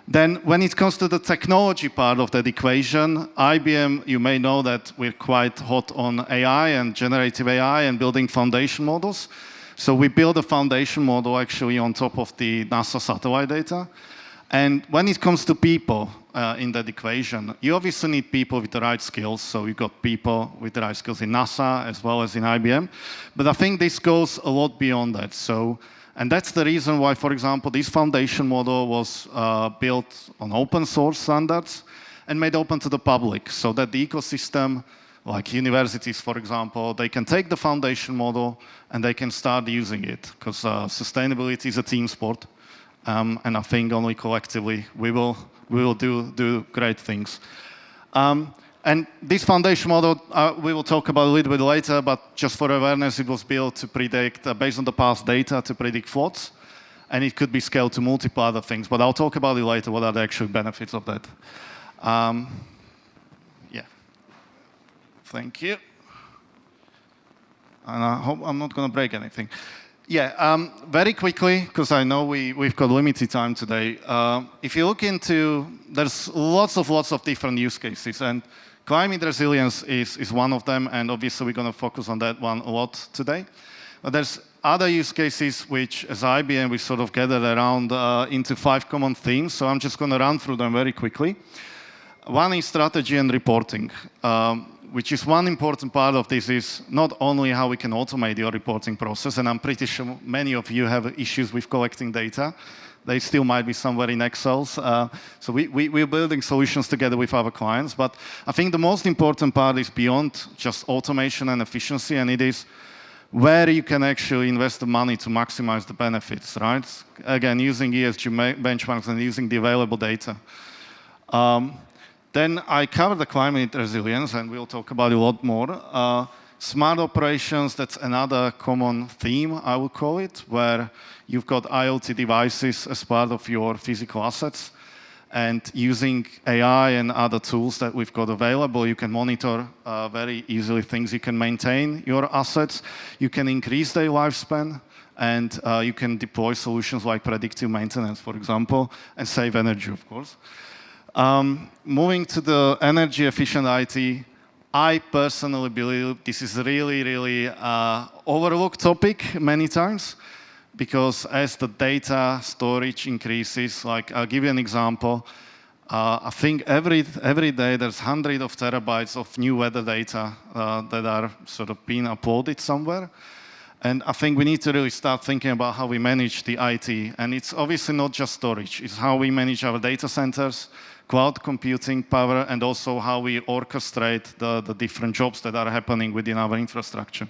Speaker 19: Then when it comes to the technology part of that equation, IBM, you may know that we're quite hot on AI and generative AI and building foundation models. So we build a foundation model actually on top of the NASA satellite data. And when it comes to people in that equation, you obviously need people with the right skills. So you've got people with the right skills in NASA as well as in IBM. But I think this goes a lot beyond that. And that's the reason why, for example, this foundation model was built on open source standards. and made open to the public so that the ecosystem, like universities, for example, they can take the foundation model and they can start using it, because sustainability is a team sport, and I think only collectively we will do great things. And this foundation model, we will talk about a little bit later, but just for awareness, it was built to predict, based on the past data, to predict floods. And it could be scaled to multiple other things, but I'll talk about it later, what are the actual benefits of that. Yeah. Thank you. And I hope I'm not going to break anything. Yeah, very quickly, because I know we've got limited time today. If you look into, there's lots of different use cases, and climate resilience is one of them, and obviously we're going to focus on that one a lot today. But there's other use cases which, as IBM, we sort of gathered around into 5 common themes, so I'm just going to run through them very quickly. One is strategy and reporting, which is one important part of this is not only how we can automate your reporting process, and I'm pretty sure many of you have issues with collecting data. They still might be somewhere in Excel. So we're building solutions together with our clients. But I think the most important part is beyond just automation and efficiency, and it is where you can actually invest the money to maximize the benefits, right? Again, using ESG benchmarks and using the available data. Then I covered the climate resilience, and we'll talk about it a lot more. Smart operations, that's another common theme, I would call it, where you've got IoT devices as part of your physical assets. And using AI and other tools that we've got available, you can monitor very easily things. You can maintain your assets, you can increase their lifespan, and you can deploy solutions like predictive maintenance, for example, and save energy, of course. Moving to the energy efficient IT, I personally believe this is a really overlooked topic many times, because as the data storage increases, like I'll give you an example, I think every day there's hundreds of terabytes of new weather data that are sort of being uploaded somewhere. And I think we need to really start thinking about how we manage the IT. And it's obviously not just storage, it's how we manage our data centers, cloud computing power, and also how we orchestrate the different jobs that are happening within our infrastructure.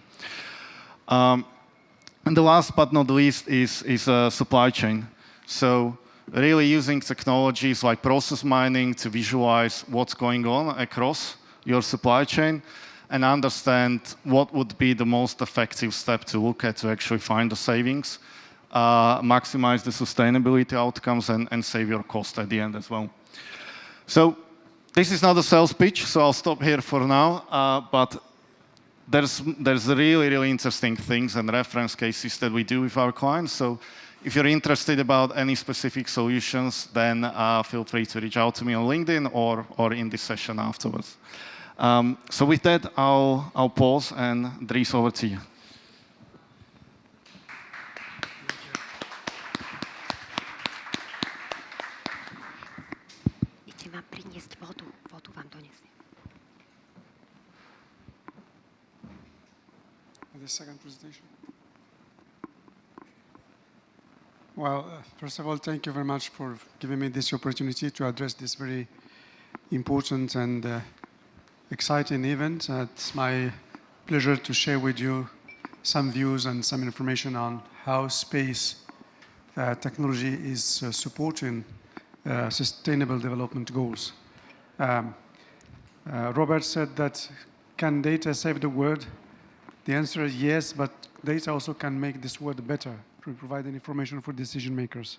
Speaker 19: And the last but not least is supply chain. So really using technologies like process mining to visualize what's going on across your supply chain and understand what would be the most effective step to look at to actually find the savings, maximize the sustainability outcomes, and save your cost at the end as well. So this is not a sales pitch, so I'll stop here for now. But there's really interesting things and reference cases that we do with our clients. So if you're interested about any specific solutions, then feel free to reach out to me on LinkedIn or in this session afterwards. So with that, I'll pause, and Dries, over to you.
Speaker 20: The second presentation. Well, first of all, thank you very much for giving me this opportunity to address this very important and exciting event. It's my pleasure to share with you some views and some information on how space technology is supporting sustainable development goals. Robert said that, can data save the world? The answer is yes, but data also can make this world better, to provide information for decision makers.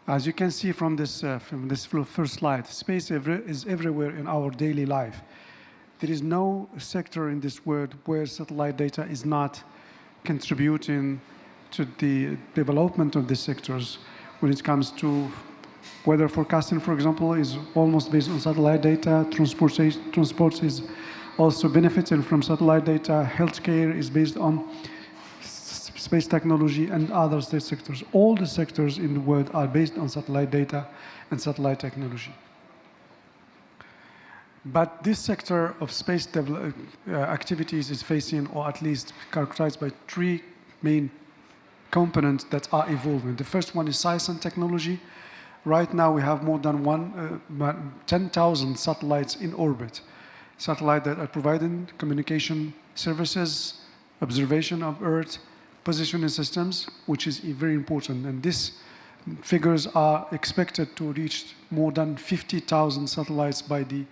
Speaker 20: As you can see from this first slide, space is everywhere in our daily life. There is no sector in this world where satellite data is not contributing to the development of the sectors. When it comes to weather forecasting, for example, is almost based on satellite data. Transport is also benefiting from satellite data. Healthcare is based on space technology and other sectors. All the sectors in the world are based on satellite data and satellite technology. But this sector of space activities is facing, or at least characterized by, 3 main components that are evolving. The first one is science and technology, Right now, we have more than 10,000 satellites in orbit. Satellites that are providing communication services, observation of Earth, positioning systems, which is very important. And these figures are expected to reach more than 50,000 satellites by the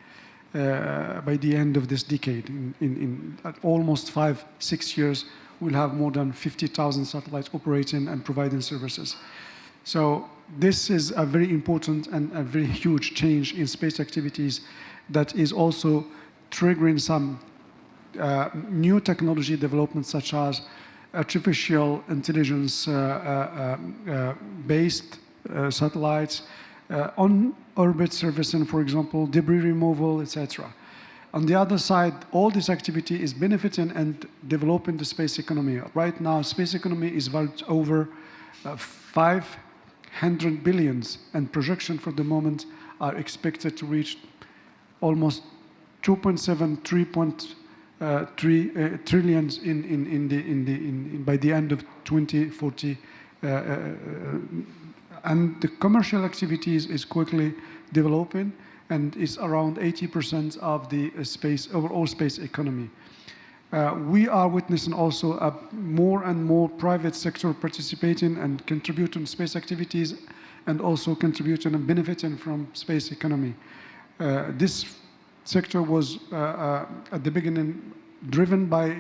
Speaker 20: end of this decade. In almost 5-6 years, we'll have more than 50,000 satellites operating and providing services. So this is a very important and a very huge change in space activities that is also triggering some new technology developments such as artificial intelligence based satellites, on-orbit servicing, for example, debris removal, etc. On the other side, all this activity is benefiting and developing the space economy. Right now, space economy is valued over 500 billions, and projections for the moment are expected to reach almost 2.7, 3.3 trillions by the end of 2040. And the commercial activities is quickly developing and is around 80% of the overall space economy. We are witnessing also more and more private sector participating and contributing to space activities and also contributing and benefiting from space economy. This sector was at the beginning driven by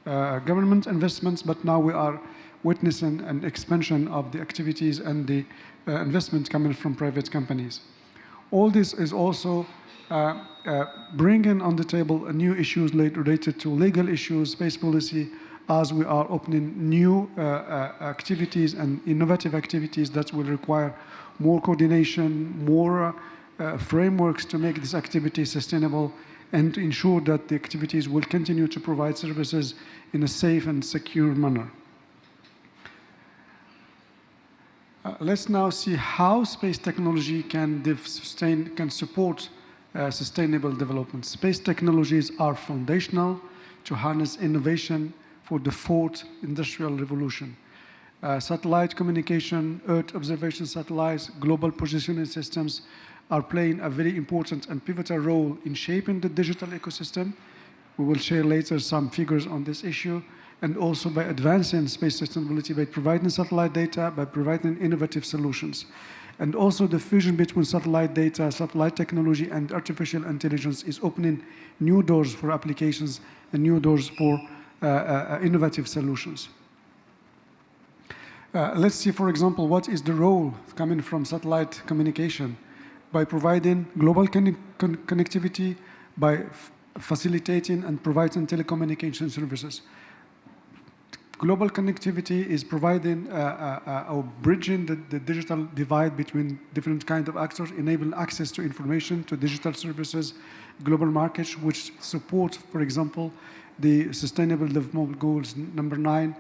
Speaker 20: government investments, but now we are witnessing an expansion of the activities and the investment coming from private companies. All this is also bringing on the table new issues related to legal issues, space policy, as we are opening new activities and innovative activities that will require more coordination, more frameworks to make this activity sustainable and to ensure that the activities will continue to provide services in a safe and secure manner. Let's now see how space technology can support sustainable development. Space technologies are foundational to harness innovation for the fourth industrial revolution. Satellite communication, Earth observation satellites, global positioning systems are playing a very important and pivotal role in shaping the digital ecosystem. We will share later some figures on this issue, and also by advancing space sustainability by providing satellite data, by providing innovative solutions. And also the fusion between satellite data, satellite technology, and artificial intelligence is opening new doors for applications and new doors for innovative solutions. Let's see, for example, what is the role coming from satellite communication. By providing global connectivity, by facilitating and providing telecommunication services. Global connectivity is providing or bridging the digital divide between different kinds of actors, enabling access to information, to digital services, global markets, which support, for example, the Sustainable Development Goals number 9,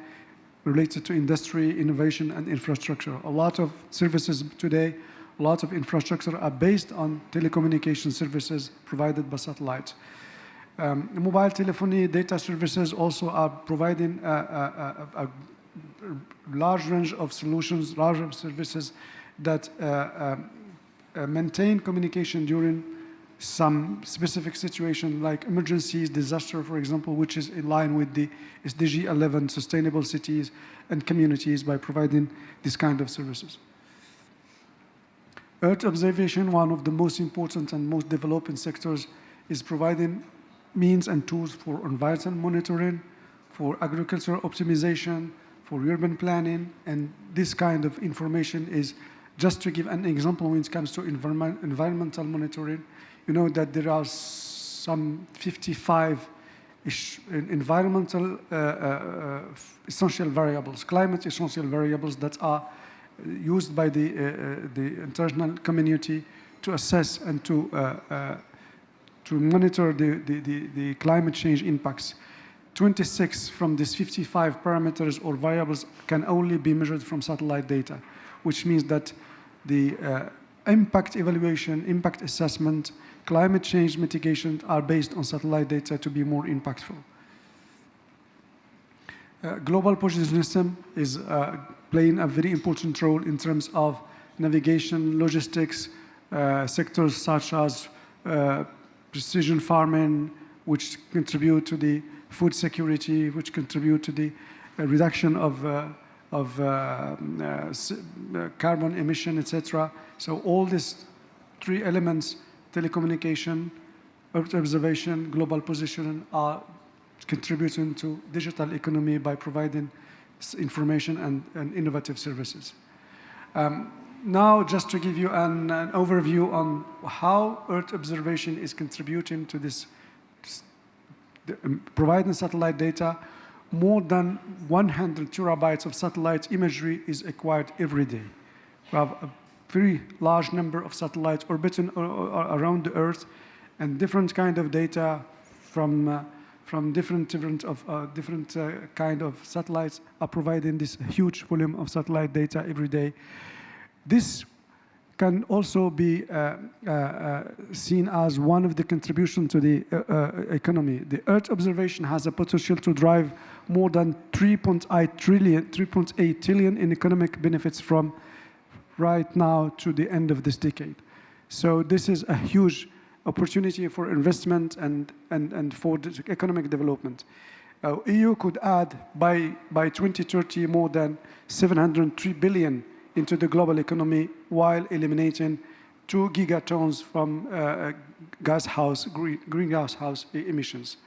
Speaker 20: related to industry, innovation, and infrastructure. A lot of services today, a lot of infrastructure are based on telecommunication services provided by satellite. Mobile telephony data services also are providing a large range of solutions, large services that maintain communication during some specific situation like emergencies, disaster, for example, which is in line with the SDG 11 sustainable cities and communities by providing this kind of services. Earth observation, one of the most important and most developing sectors, is providing means and tools for environmental monitoring, for agricultural optimization, for urban planning, and this kind of information is, just to give an example when it comes to environmental monitoring, you know that there are some 55 environmental essential variables, climate essential variables that are used by the international community to assess and to monitor the climate change impacts. 26 from these 55 parameters or variables can only be measured from satellite data, which means that the impact evaluation, impact assessment, climate change mitigation are based on satellite data to be more impactful. Global positioning system is playing a very important role in terms of navigation, logistics, sectors such as precision farming, which contribute to the food security, which contribute to the reduction of carbon emission, etc. So all these three elements, telecommunication, Earth observation, global positioning, are contributing to digital economy by providing information and innovative services. Now, just to give you an overview on how Earth observation is contributing to this, providing satellite data, more than 100 terabytes of satellite imagery is acquired every day. We have a very large number of satellites orbiting around the Earth, and different kind of data from different kind of satellites are providing this huge volume of satellite data every day. This can also be seen as one of the contributions to the economy. The Earth observation has a potential to drive more than 3.8 trillion in economic benefits from right now to the end of this decade. So this is a huge opportunity for investment and for economic development. EU could add by 2030 more than 703 billion into the global economy while eliminating 2 gigatons from greenhouse house emissions.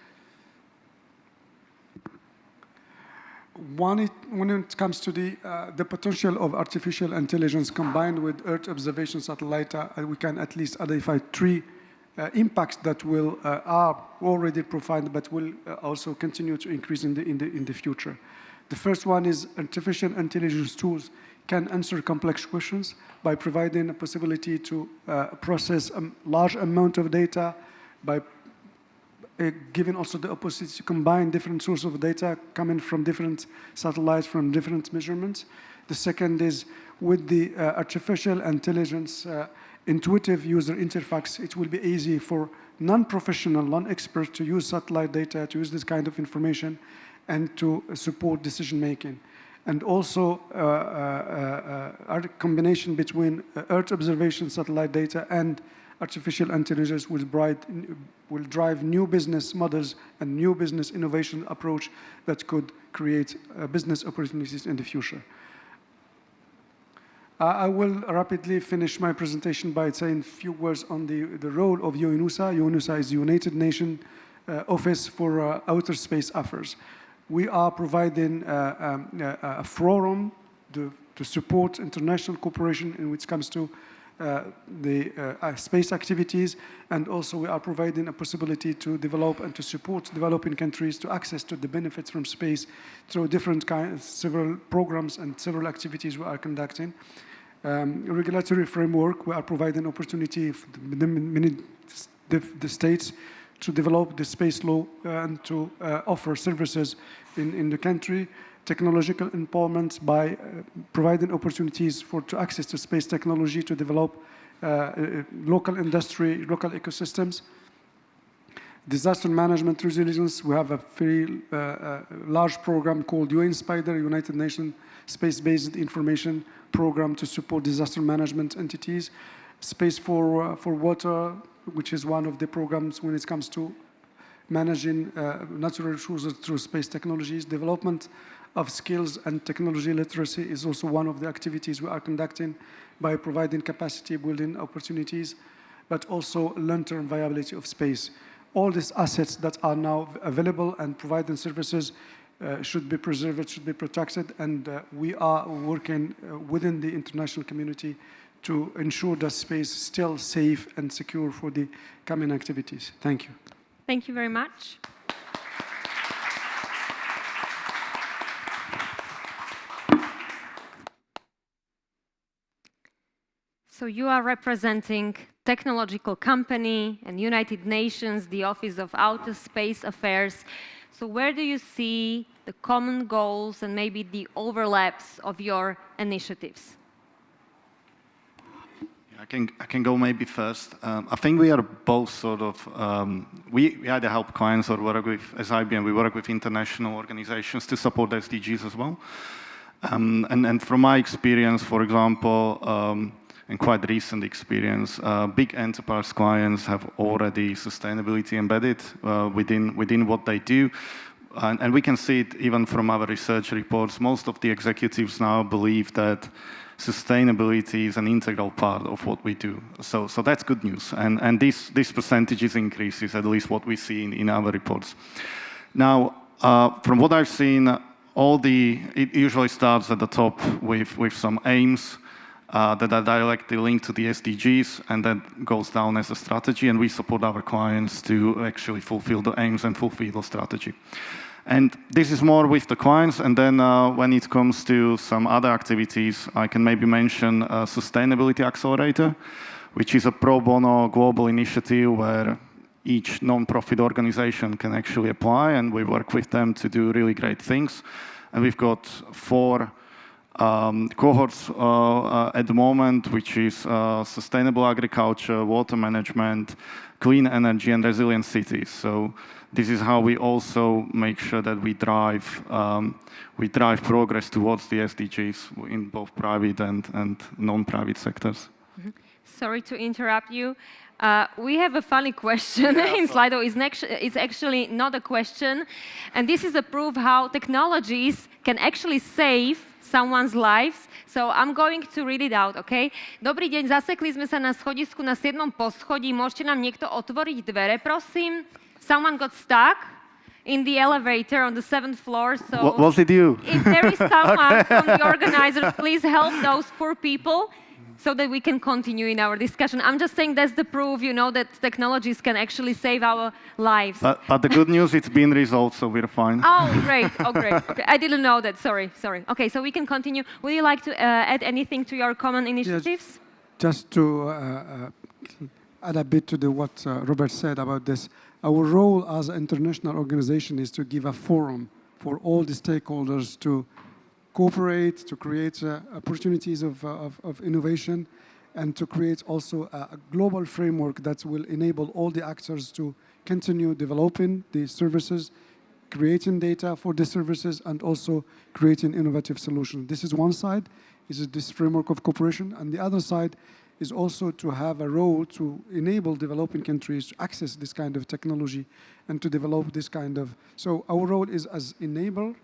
Speaker 20: When it comes to the potential of artificial intelligence combined with Earth observation satellite, we can at least identify 3 impacts that are already profound but will also continue to increase in the future. The first one is artificial intelligence tools can answer complex questions by providing a possibility to process a large amount of data, by giving also the opportunity to combine different sources of data coming from different satellites, from different measurements. The second is with the artificial intelligence intuitive user interface, it will be easy for non-professional, non-experts to use satellite data, to use this kind of information, and to support decision-making. And also, our combination between Earth observation, satellite data, and artificial intelligence will drive new business models and new business innovation approach that could create business opportunities in the future. I will rapidly finish my presentation by saying a few words on the role of UNOOSA. UNOOSA is the United Nations Office for Outer Space Affairs. We are providing a forum to support international cooperation in which comes to the space activities, and also we are providing a possibility to develop and to support developing countries to access to the benefits from space through different several programs and several activities we are conducting. Regulatory framework, we are providing opportunity for the states to develop the space law and to offer services in the country. Technological empowerment by providing opportunities to access to space technology to develop local industry, local ecosystems. Disaster management resilience, we have a very large program called UN Spider, United Nations Space-Based Information Program to support disaster management entities. Space for Water, which is one of the programs when it comes to managing natural resources through space technologies. Development of skills and technology literacy is also one of the activities we are conducting by providing capacity building opportunities, but also long-term viability of space. All these assets that are now available and providing services should be preserved, should be protected, and we are working within the international community to ensure that space is still safe and secure for the coming activities. Thank you.
Speaker 8: Thank you very much. So you are representing technological company and United Nations, the Office of Outer Space Affairs. So where do you see the common goals and maybe the overlaps of your initiatives?
Speaker 19: I can go maybe first. I think we are both sort of, we either help clients or work with, as IBM, we work with international organizations to support SDGs as well. And from my experience, for example, and quite recent experience. Big enterprise clients have already sustainability embedded within what they do. And we can see it even from our research reports. Most of the executives now believe that sustainability is an integral part of what we do. So that's good news. And this percentage increases, at least what we see in our reports. Now, from what I've seen, it usually starts at the top with some aims that are directly linked to the SDGs, and then goes down as a strategy, and we support our clients to actually fulfill the aims and fulfill the strategy. And this is more with the clients, and then when it comes to some other activities, I can maybe mention Sustainability Accelerator, which is a pro bono global initiative where each non-profit organization can actually apply, and we work with them to do really great things. And we've got 4 cohorts at the moment, which is sustainable agriculture, water management, clean energy, and resilient cities. So this is how we also make sure that we drive progress towards the SDGs in both private and non-private sectors.
Speaker 8: Mm-hmm. Sorry to interrupt you. We have a funny question in Slido. It's actually not a question. And this is a proof how technologies can actually save someone's lives. So I'm going to read it out, okay? Dobrý deň, zasekli sme sa na schodisku na 7. poschodí. Môžete nám niekto otvoriť dvere, prosím? Someone got stuck in the elevator on the 7th floor. So
Speaker 19: was it you?
Speaker 8: If there is someone from the organizers, please help those poor people, so that we can continue in our discussion. I'm just saying that's the proof, that technologies can actually save our lives.
Speaker 19: But the good news, it's been resolved, so we're fine.
Speaker 8: Oh, great. Oh, great. Okay. I didn't know that. Sorry. Okay, so we can continue. Would you like to add anything to your common initiatives?
Speaker 20: Yes, just to add a bit to what Robert said about this. Our role as an international organization is to give a forum for all the stakeholders to cooperate, to create opportunities of innovation, and to create also a global framework that will enable all the actors to continue developing the services, creating data for the services, and also creating innovative solutions. This is one side, is this framework of cooperation, and the other side is also to have a role to enable developing countries to access this kind of technology and to develop this kind of... So our role is as enabler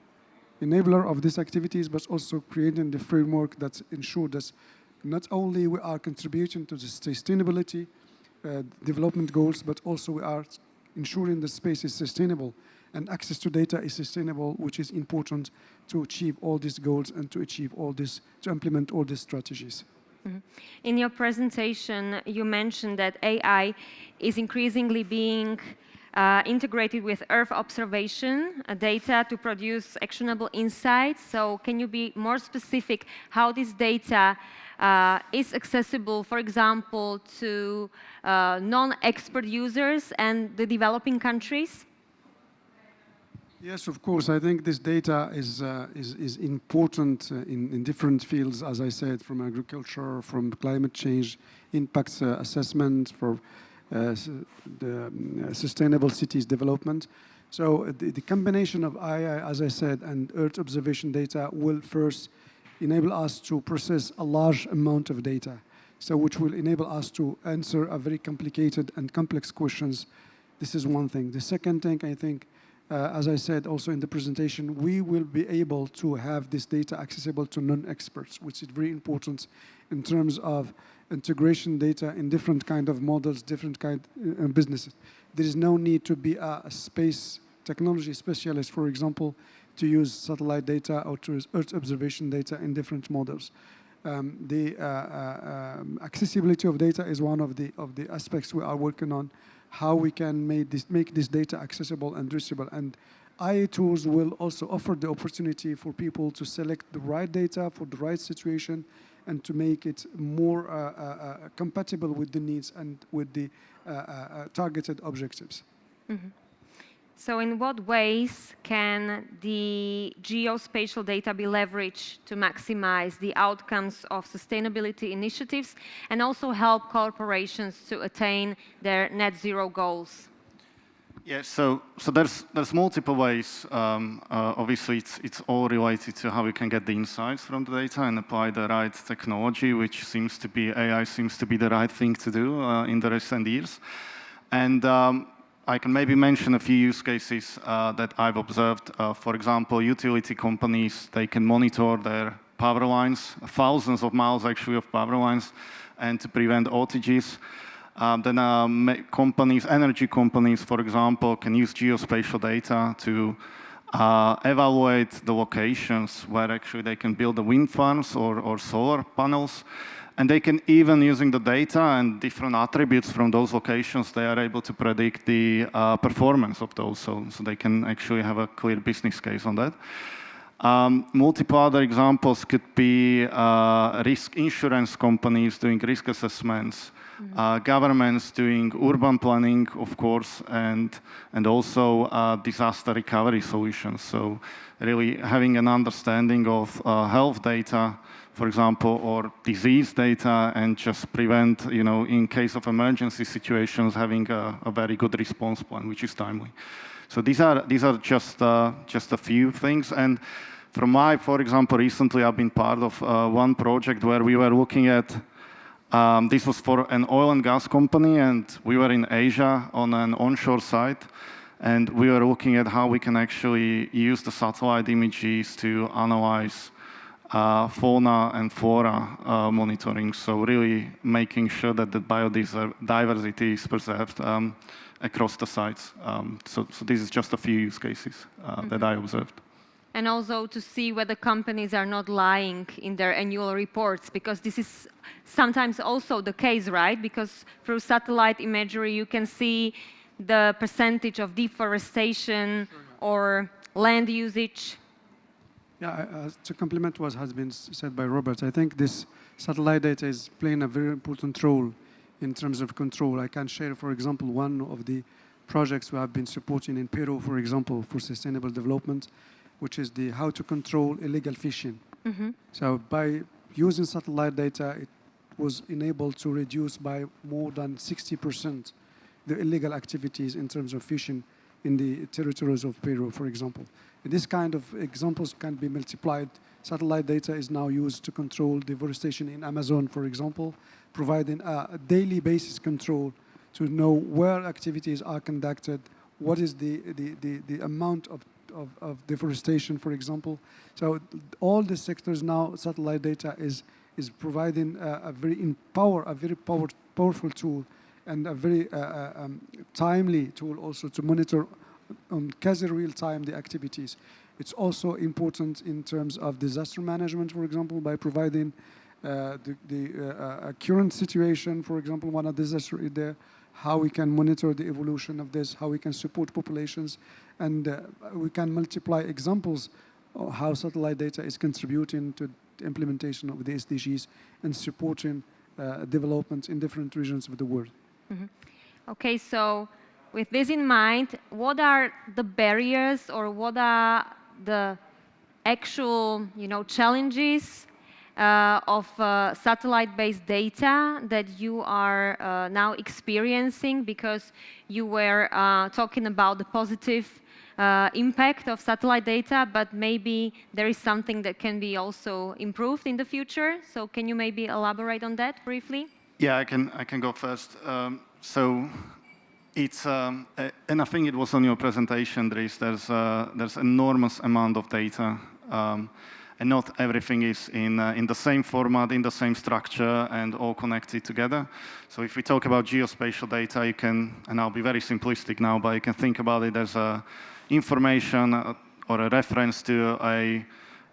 Speaker 20: of these activities, but also creating the framework that ensures that not only we are contributing to the sustainability development goals, but also we are ensuring the space is sustainable and access to data is sustainable, which is important to achieve all these goals and to achieve all this, to implement all these strategies.
Speaker 8: Mm-hmm. In your presentation, you mentioned that AI is increasingly being integrated with Earth observation data to produce actionable insights. So can you be more specific how this data is accessible, for example, to non-expert users and the developing countries?
Speaker 20: Yes, of course. I think this data is important in different fields, as I said, from agriculture, from climate change, impact assessment, for the sustainable cities development. So the combination of AI, as I said, and Earth observation data will first enable us to process a large amount of data, so which will enable us to answer a very complicated and complex questions. This is one thing. The second thing, I think, as I said also in the presentation, we will be able to have this data accessible to non-experts, which is very important in terms of integration data in different kind of models, different kind of businesses. There is no need to be a space technology specialist, for example, to use satellite data or to use Earth observation data in different models. The accessibility of data is one of the aspects we are working on, how we can make this data accessible and reachable. And AI tools will also offer the opportunity for people to select the right data for the right situation and to make it more compatible with the needs and with the targeted objectives.
Speaker 8: Mm-hmm. So in what ways can the geospatial data be leveraged to maximize the outcomes of sustainability initiatives and also help corporations to attain their net zero goals?
Speaker 19: Yeah, so there's multiple ways. Obviously, it's all related to how we can get the insights from the data and apply the right technology, which seems to be AI seems to be the right thing to do in the recent years. And I can maybe mention a few use cases that I've observed. For example, utility companies, they can monitor their power lines, thousands of miles actually of power lines, and to prevent outages. Then energy companies, for example, can use geospatial data to evaluate the locations where actually they can build the wind farms or solar panels. And they can even, using the data and different attributes from those locations, they are able to predict the performance of those. So they can actually have a clear business case on that. Multiple other examples could be risk insurance companies doing risk assessments, governments doing urban planning, of course, and also disaster recovery solutions. So really having an understanding of health data, for example, or disease data, and just prevent, in case of emergency situations, having a very good response plan, which is timely. So these are just a few things. And for example, recently I've been part of one project where we were looking at, this was for an oil and gas company, and we were in Asia on an onshore site, and we were looking at how we can actually use the satellite images to analyze fauna and flora monitoring. So really making sure that the biodiversity is preserved across the sites. So this is just a few use cases that I observed.
Speaker 8: And also to see whether companies are not lying in their annual reports, because this is sometimes also the case, right? Because through satellite imagery, you can see the percentage of deforestation or land usage.
Speaker 20: Yeah, to complement what has been said by Robert, I think this satellite data is playing a very important role in terms of control. I can share, for example, one of the projects we have been supporting in Peru, for example, for sustainable development, which is the how to control illegal fishing. So by using satellite data, it was enabled to reduce by more than 60% the illegal activities in terms of fishing in the territories of Peru, for example. And this kind of examples can be multiplied. Satellite data is now used to control deforestation in Amazon, for example, providing a daily basis control to know where activities are conducted, what is the amount of deforestation, for example. So all the sectors now, satellite data is providing a very powerful tool and a very timely tool also to monitor on quasi real time the activities. It's also important in terms of disaster management, for example, by providing the current situation, for example, when a disaster is there, how we can monitor the evolution of this, how we can support populations, and we can multiply examples of how satellite data is contributing to the implementation of the SDGs and supporting development in different regions of the world.
Speaker 8: Okay, so with this in mind, what are the barriers or what are the actual, challenges of satellite-based data that you are now experiencing, because you were talking about the positive impact of satellite data, but maybe there is something that can be also improved in the future. So can you maybe elaborate on that briefly?
Speaker 19: Yeah, I can go first. So it's, and I think it was on your presentation, Dries, there's enormous amount of data. And not everything is in the same format, in the same structure, and all connected together. So if we talk about geospatial data, you can, and I'll be very simplistic now, but you can think about it as information or a reference to a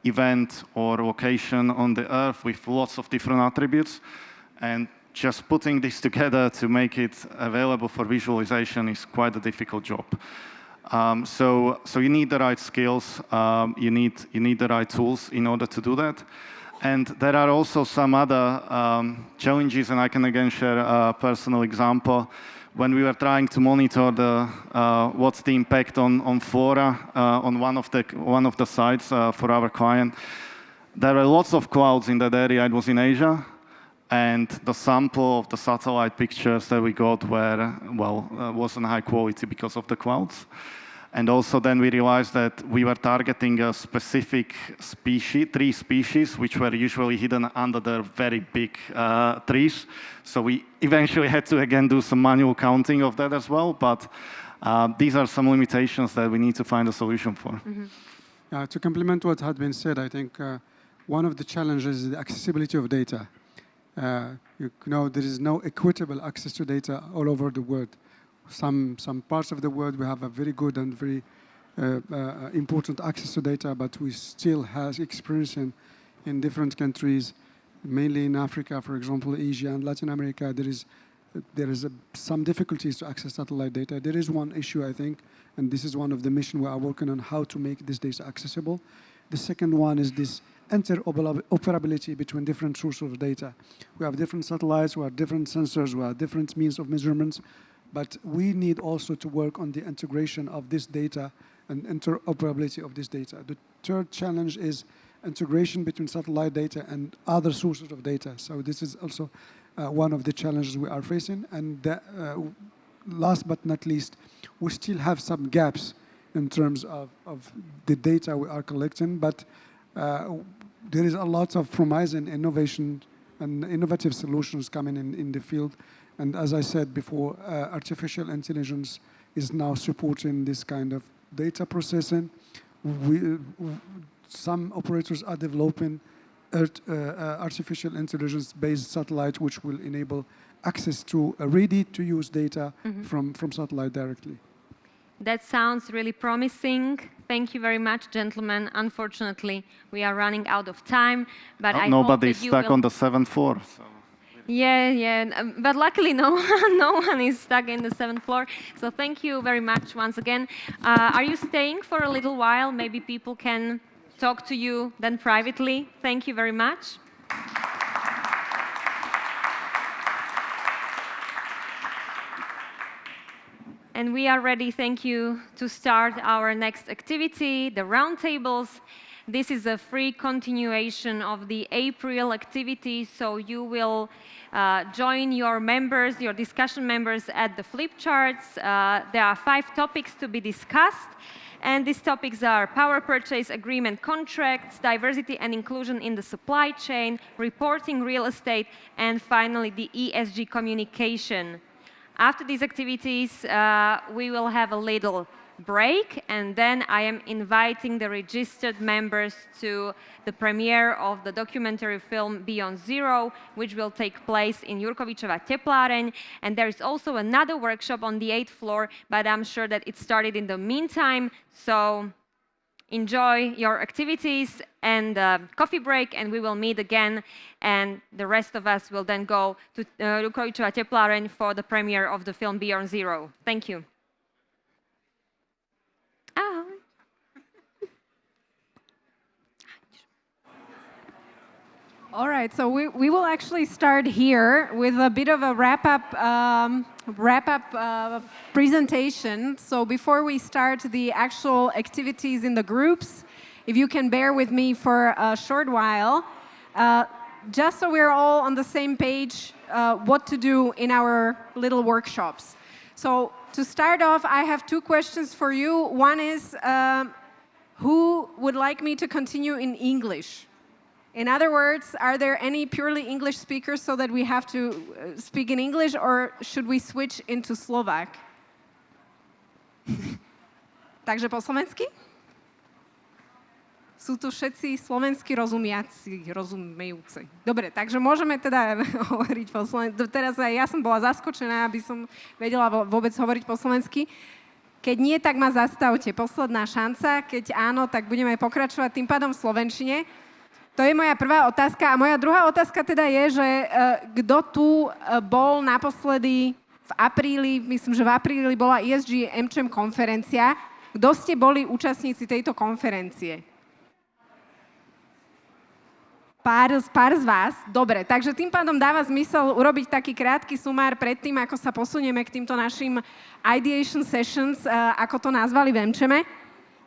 Speaker 19: event or location on the Earth with lots of different attributes. And just putting this together to make it available for visualization is quite a difficult job. So you need the right skills, you need the right tools in order to do that. And there are also some other challenges, and I can again share a personal example. When we were trying to monitor what's the impact on flora on one of the sites for our client, there were lots of clouds in that area. It was in Asia, And the sample of the satellite pictures that we got wasn't high quality because of the clouds. And also then we realized that we were targeting a specific species, 3 species, which were usually hidden under the very big trees. So we eventually had to again do some manual counting of that as well. But these are some limitations that we need to find a solution for.
Speaker 20: Mm-hmm. To complement what had been said, I think one of the challenges is the accessibility of data. You know, there is no equitable access to data all over the world. Some parts of the world we have a very good and very important access to data, but we still have experience in different countries, mainly in Africa, for example, Asia and Latin America. There is some difficulties to access satellite data. There is one issue, I think, and this is one of the missions we are working on, how to make this data accessible. The second one is this interoperability between different sources of data. We have different satellites, we have different sensors, we have different means of measurements, but we need also to work on the integration of this data and interoperability of this data. The third challenge is integration between satellite data and other sources of data. So this is also one of the challenges we are facing. And last but not least, we still have some gaps in terms of the data we are collecting, but there is a lot of promise and innovation and innovative solutions coming in the field. And as I said before, artificial intelligence is now supporting this kind of data processing. Some operators are developing artificial intelligence-based satellite, which will enable access to ready-to-use data from satellite directly.
Speaker 8: That sounds really promising. Thank you very much, gentlemen. Unfortunately, we are running out of time, but I hope that you
Speaker 19: stuck on the 7th floor. So.
Speaker 8: Yeah, but luckily no one is stuck in the 7th floor. So thank you very much once again. Are you staying for a little while? Maybe people can talk to you then privately. Thank you very much. And we are ready, thank you, to start our next activity, the roundtables. This is a free continuation of the April activity, so you will join your members, your discussion members at the flip charts. There are 5 topics to be discussed, and these topics are power purchase agreement contracts, diversity and inclusion in the supply chain, reporting real estate, and finally the ESG communication. After these activities, we will have a little break, and then I am inviting the registered members to the premiere of the documentary film Beyond Zero, which will take place in Jurkovičova tepláreň. And there is also another workshop on the 8th floor, but I'm sure that it started in the meantime. So enjoy your activities and coffee break, and we will meet again. And the rest of us will then go to Jurkovičova tepláreň for the premiere of the film Beyond Zero. Thank you.
Speaker 21: All right, so we will actually start here with a bit of a wrap-up presentation. So before we start the actual activities in the groups, if you can bear with me for a short while, just so we're all on the same page, what to do in our little workshops. So to start off, I have 2 questions for you. One is, who would like me to continue in English? In other words, are there any purely English speakers so that we have to speak in English, or should we switch into Slovak? Takže po slovensky? Sú tu všetci slovensky rozumejúci. Dobre, takže môžeme teda hovoriť po slovensky. Teraz aj ja som bola zaskočená, aby som vedela vôbec hovoriť po slovensky. Keď nie, tak ma zastavte. Posledná šanca. Keď áno, tak budeme pokračovať tým pádom v slovenčine. To je moja prvá otázka. A moja druhá otázka teda je, že kto tu bol naposledy v apríli, myslím, že v apríli bola ESG AmCham konferencia. Kto ste boli účastníci tejto konferencie? Pár z vás. Dobre, takže tým pádom dáva zmysel urobiť taký krátky sumár pred tým, ako sa posunieme k týmto našim ideation sessions, ako to nazvali v AmChame.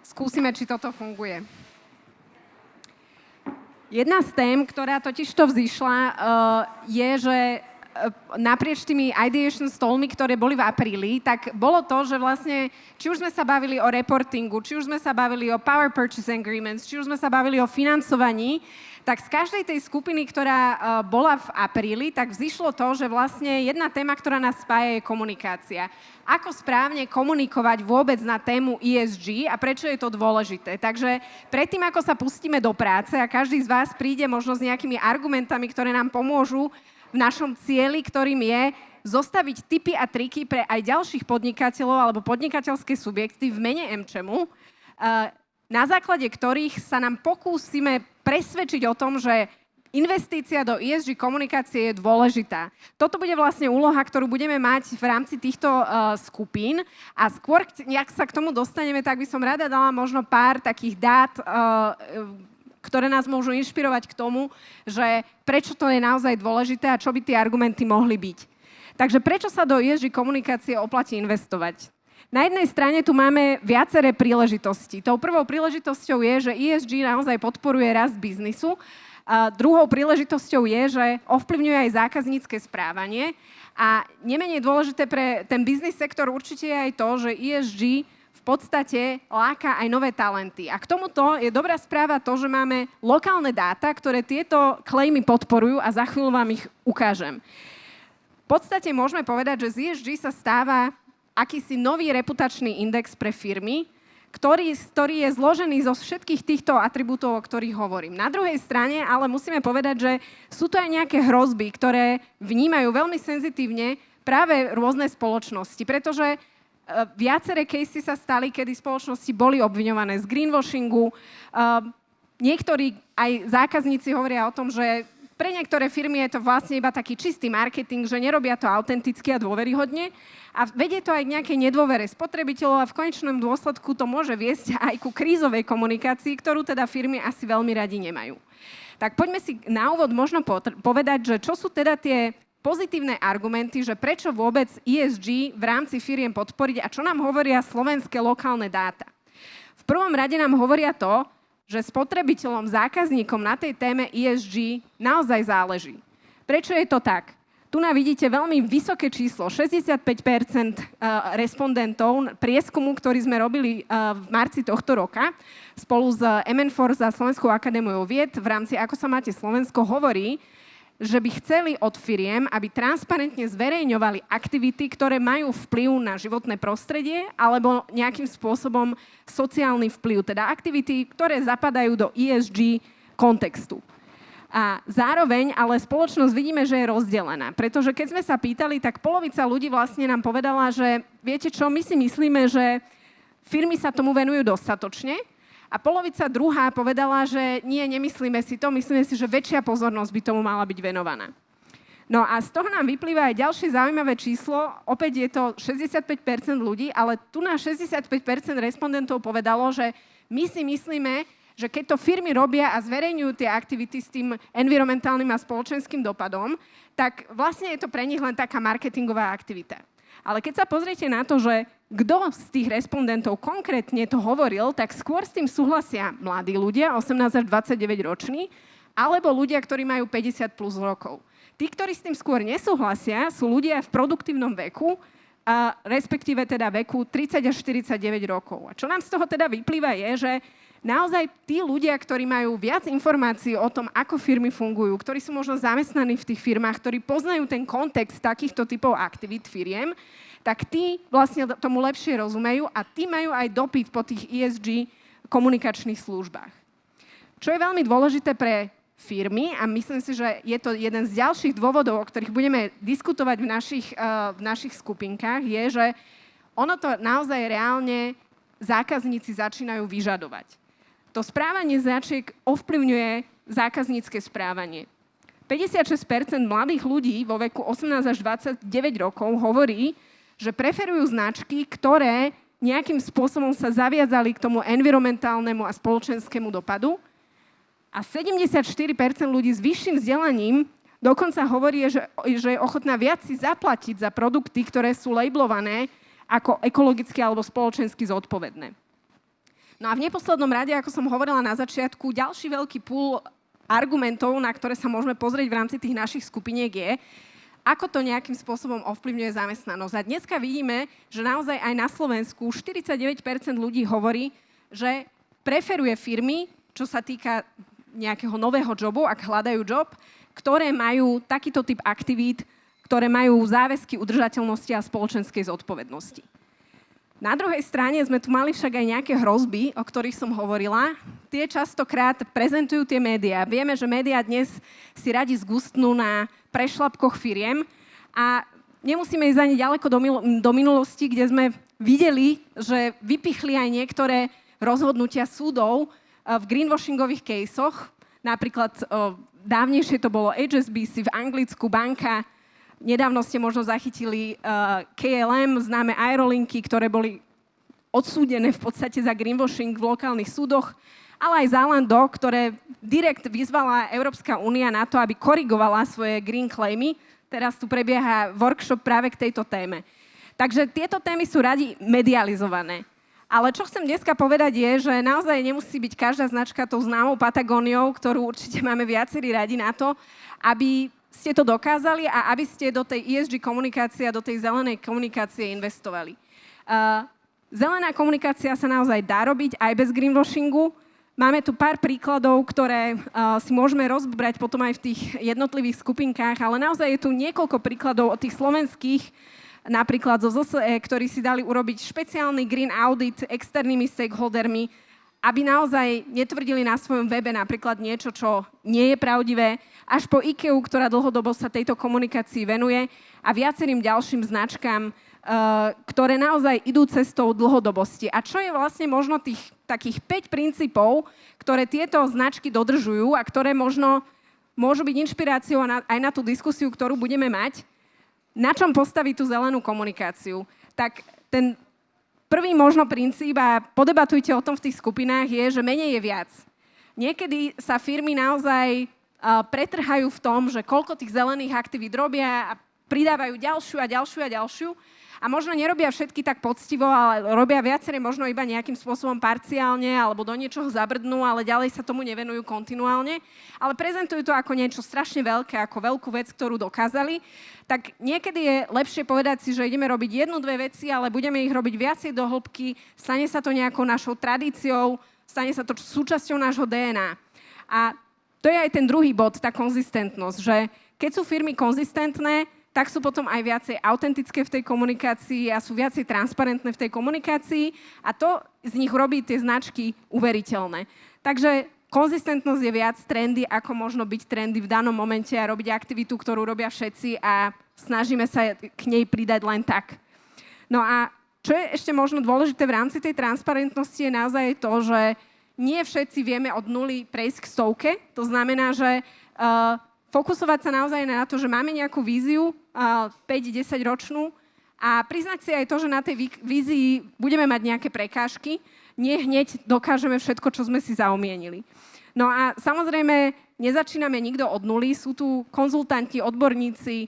Speaker 21: Skúsime, či toto funguje. Jedna z tém, ktorá totižto vzýšla, je, že naprieč tými ideation stolmi, ktoré boli v apríli, tak bolo to, že vlastne, či už sme sa bavili o reportingu, či už sme sa bavili o power purchase agreements, či už sme sa bavili o financovaní, tak z každej tej skupiny, ktorá bola v apríli, tak vzýšlo to, že vlastne jedna téma, ktorá nás spája, je komunikácia. Ako správne komunikovať vôbec na tému ESG a prečo je to dôležité. Takže predtým, ako sa pustíme do práce a každý z vás príde možno s nejakými argumentami, ktoré nám pomôžu v našom cieli, ktorým je zostaviť tipy a triky pre aj ďalších podnikateľov alebo podnikateľské subjekty v mene AmChamu, na základe ktorých sa nám pokúsime presvedčiť o tom, že investícia do ESG komunikácie je dôležitá. Toto bude vlastne úloha, ktorú budeme mať v rámci týchto skupín. A skôr, jak sa k tomu dostaneme, tak by som rada dala možno pár takých dát, ktoré nás môžu inšpirovať k tomu, že prečo to je naozaj dôležité a čo by tie argumenty mohli byť. Takže prečo sa do ESG komunikácie oplatí investovať? Na jednej strane tu máme viaceré príležitosti. Tou prvou príležitosťou je, že ESG naozaj podporuje rast biznisu. A druhou príležitosťou je, že ovplyvňuje aj zákaznícke správanie. A nemenej dôležité pre ten biznis sektor určite je aj to, že ESG v podstate láka aj nové talenty. A k tomuto je dobrá správa to, že máme lokálne dáta, ktoré tieto claimy podporujú a za chvíľu vám ich ukážem. V podstate môžeme povedať, že z ESG sa stáva akýsi nový reputačný index pre firmy, ktorý je zložený zo všetkých týchto atribútov, o ktorých hovorím. Na druhej strane ale musíme povedať, že sú to aj nejaké hrozby, ktoré vnímajú veľmi senzitívne práve rôzne spoločnosti, pretože viaceré casey sa stali, kedy spoločnosti boli obviňované z greenwashingu. Niektorí aj zákazníci hovoria o tom, že pre niektoré firmy je to vlastne iba taký čistý marketing, že nerobia to autenticky a dôveryhodne a vedie to aj k nejakej nedôvere spotrebiteľov a v konečnom dôsledku to môže viesť aj ku krízovej komunikácii, ktorú teda firmy asi veľmi radi nemajú. Tak poďme si na úvod možno povedať, že čo sú teda tie pozitívne argumenty, že prečo vôbec ESG v rámci firiem podporiť a čo nám hovoria slovenské lokálne dáta. V prvom rade nám hovoria to, že spotrebiteľom, zákazníkom na tej téme ESG naozaj záleží. Prečo je to tak? Tu vidíte veľmi vysoké číslo, 65% respondentov prieskumu, ktorý sme robili v marci tohto roka spolu s MN4 za Slovenskou akadémiou vied v rámci Ako sa máte Slovensko hovorí, že by chceli od firiem, aby transparentne zverejňovali aktivity, ktoré majú vplyv na životné prostredie alebo nejakým spôsobom sociálny vplyv, teda aktivity, ktoré zapadajú do ESG kontextu. A zároveň ale spoločnosť vidíme, že je rozdelená, pretože keď sme sa pýtali, tak polovica ľudí vlastne nám povedala, že viete čo, my si myslíme, že firmy sa tomu venujú dostatočne, a polovica druhá povedala, že nie, nemyslíme si to, myslíme si, že väčšia pozornosť by tomu mala byť venovaná. No a z toho nám vyplýva aj ďalšie zaujímavé číslo, opäť je to 65% ľudí, ale tu na 65% respondentov povedalo, že my si myslíme, že keď to firmy robia a zverejňujú tie aktivity s tým environmentálnym a spoločenským dopadom, tak vlastne je to pre nich len taká marketingová aktivita. Ale keď sa pozriete na to, že kto z tých respondentov konkrétne to hovoril, tak skôr s tým súhlasia mladí ľudia, 18 až 29 roční, alebo ľudia, ktorí majú 50 plus rokov. Tí, ktorí s tým skôr nesúhlasia, sú ľudia v produktívnom veku, respektíve teda veku 30 až 49 rokov. A čo nám z toho teda vyplýva je, že naozaj tí ľudia, ktorí majú viac informácií o tom, ako firmy fungujú, ktorí sú možno zamestnaní v tých firmách, ktorí poznajú ten kontext takýchto typov aktivít firiem, tak tí vlastne tomu lepšie rozumejú a tí majú aj dopyt po tých ESG komunikačných službách. Čo je veľmi dôležité pre firmy a myslím si, že je to jeden z ďalších dôvodov, o ktorých budeme diskutovať v našich skupinkách, je, že ono to naozaj reálne zákazníci začínajú vyžadovať. To správanie značiek ovplyvňuje zákaznícke správanie. 56% mladých ľudí vo veku 18 až 29 rokov hovorí, že preferujú značky, ktoré nejakým spôsobom sa zaviazali k tomu environmentálnemu a spoločenskému dopadu. A 74% ľudí s vyšším vzdelaním dokonca hovorí, že je ochotná viac si zaplatiť za produkty, ktoré sú labelované ako ekologicky alebo spoločensky zodpovedné. No a v neposlednom rade, ako som hovorila na začiatku, ďalší veľký pool argumentov, na ktoré sa môžeme pozrieť v rámci tých našich skupiniek je, ako to nejakým spôsobom ovplyvňuje zamestnanosť. A dneska vidíme, že naozaj aj na Slovensku 49% ľudí hovorí, že preferuje firmy, čo sa týka nejakého nového jobu, ak hľadajú job, ktoré majú takýto typ aktivít, ktoré majú záväzky udržateľnosti a spoločenskej zodpovednosti. Na druhej strane sme tu mali však aj nejaké hrozby, o ktorých som hovorila. Tie častokrát prezentujú tie médiá. Vieme, že médiá dnes si radi zgustnú na prešlapkoch firiem a nemusíme ísť ani ďaleko do minulosti, kde sme videli, že vypichli aj niektoré rozhodnutia súdov v greenwashingových casoch. Napríklad dávnejšie to bolo HSBC v Anglicku, banka. Nedávno ste možno zachytili KLM, známe aerolinky, ktoré boli odsúdené v podstate za greenwashing v lokálnych súdoch, ale aj Zalando, ktoré direkt vyzvala Európska únia na to, aby korigovala svoje green claimy. Teraz tu prebieha workshop práve k tejto téme. Takže tieto témy sú radi medializované. Ale čo chcem dneska povedať je, že naozaj nemusí byť každá značka tou známou Patagóniou, ktorú určite máme viacerí radi na to, aby ste to dokázali a aby ste do tej ESG komunikácie a do tej zelenej komunikácie investovali. Zelená komunikácia sa naozaj dá robiť aj bez greenwashingu. Máme tu pár príkladov, ktoré si môžeme rozbrať potom aj v tých jednotlivých skupinkách, ale naozaj je tu niekoľko príkladov od tých slovenských, napríklad zo ZSE, ktorí si dali urobiť špeciálny green audit externými stakeholdermi, aby naozaj netvrdili na svojom webe napríklad niečo, čo nie je pravdivé, až po IKEA, ktorá dlhodobo sa tejto komunikácii venuje a viacerým ďalším značkám, ktoré naozaj idú cestou dlhodobosti. A čo je vlastne možno tých takých 5 princípov, ktoré tieto značky dodržujú a ktoré možno môžu byť inšpiráciou aj na tú diskusiu, ktorú budeme mať, na čom postaviť tú zelenú komunikáciu. Tak ten prvý možno princíp, a podebatujte o tom v tých skupinách, je, že menej je viac. Niekedy sa firmy naozaj pretrhajú v tom, že koľko tých zelených aktivít robia a pridávajú ďalšiu a ďalšiu a ďalšiu. A možno nerobia všetky tak poctivo, ale robia viaceré možno iba nejakým spôsobom parciálne alebo do niečoho zabrdnú, ale ďalej sa tomu nevenujú kontinuálne. Ale prezentujú to ako niečo strašne veľké, ako veľkú vec, ktorú dokázali. Tak niekedy je lepšie povedať si, že ideme robiť jednu, dve veci, ale budeme ich robiť viacej do hĺbky, stane sa to nejakou našou tradíciou, stane sa to súčasťou nášho DNA. A to je aj ten druhý bod, tá konzistentnosť, že keď sú firmy konzistentné, tak sú potom aj viacej autentické v tej komunikácii a sú viacej transparentné v tej komunikácii a to z nich robí tie značky uveriteľné. Takže konzistentnosť je viac trendy, ako možno byť trendy v danom momente a robiť aktivitu, ktorú robia všetci a snažíme sa k nej pridať len tak. No a čo je ešte možno dôležité v rámci tej transparentnosti je naozaj to, že nie všetci vieme od nuly prejsť k stovke. To znamená, že fokusovať sa naozaj na to, že máme nejakú víziu 5-10 ročnú a priznať si aj to, že na tej vízii budeme mať nejaké prekážky. Nie hneď dokážeme všetko, čo sme si zaumienili. No a samozrejme, nezačíname nikto od nuly. Sú tu konzultanti, odborníci,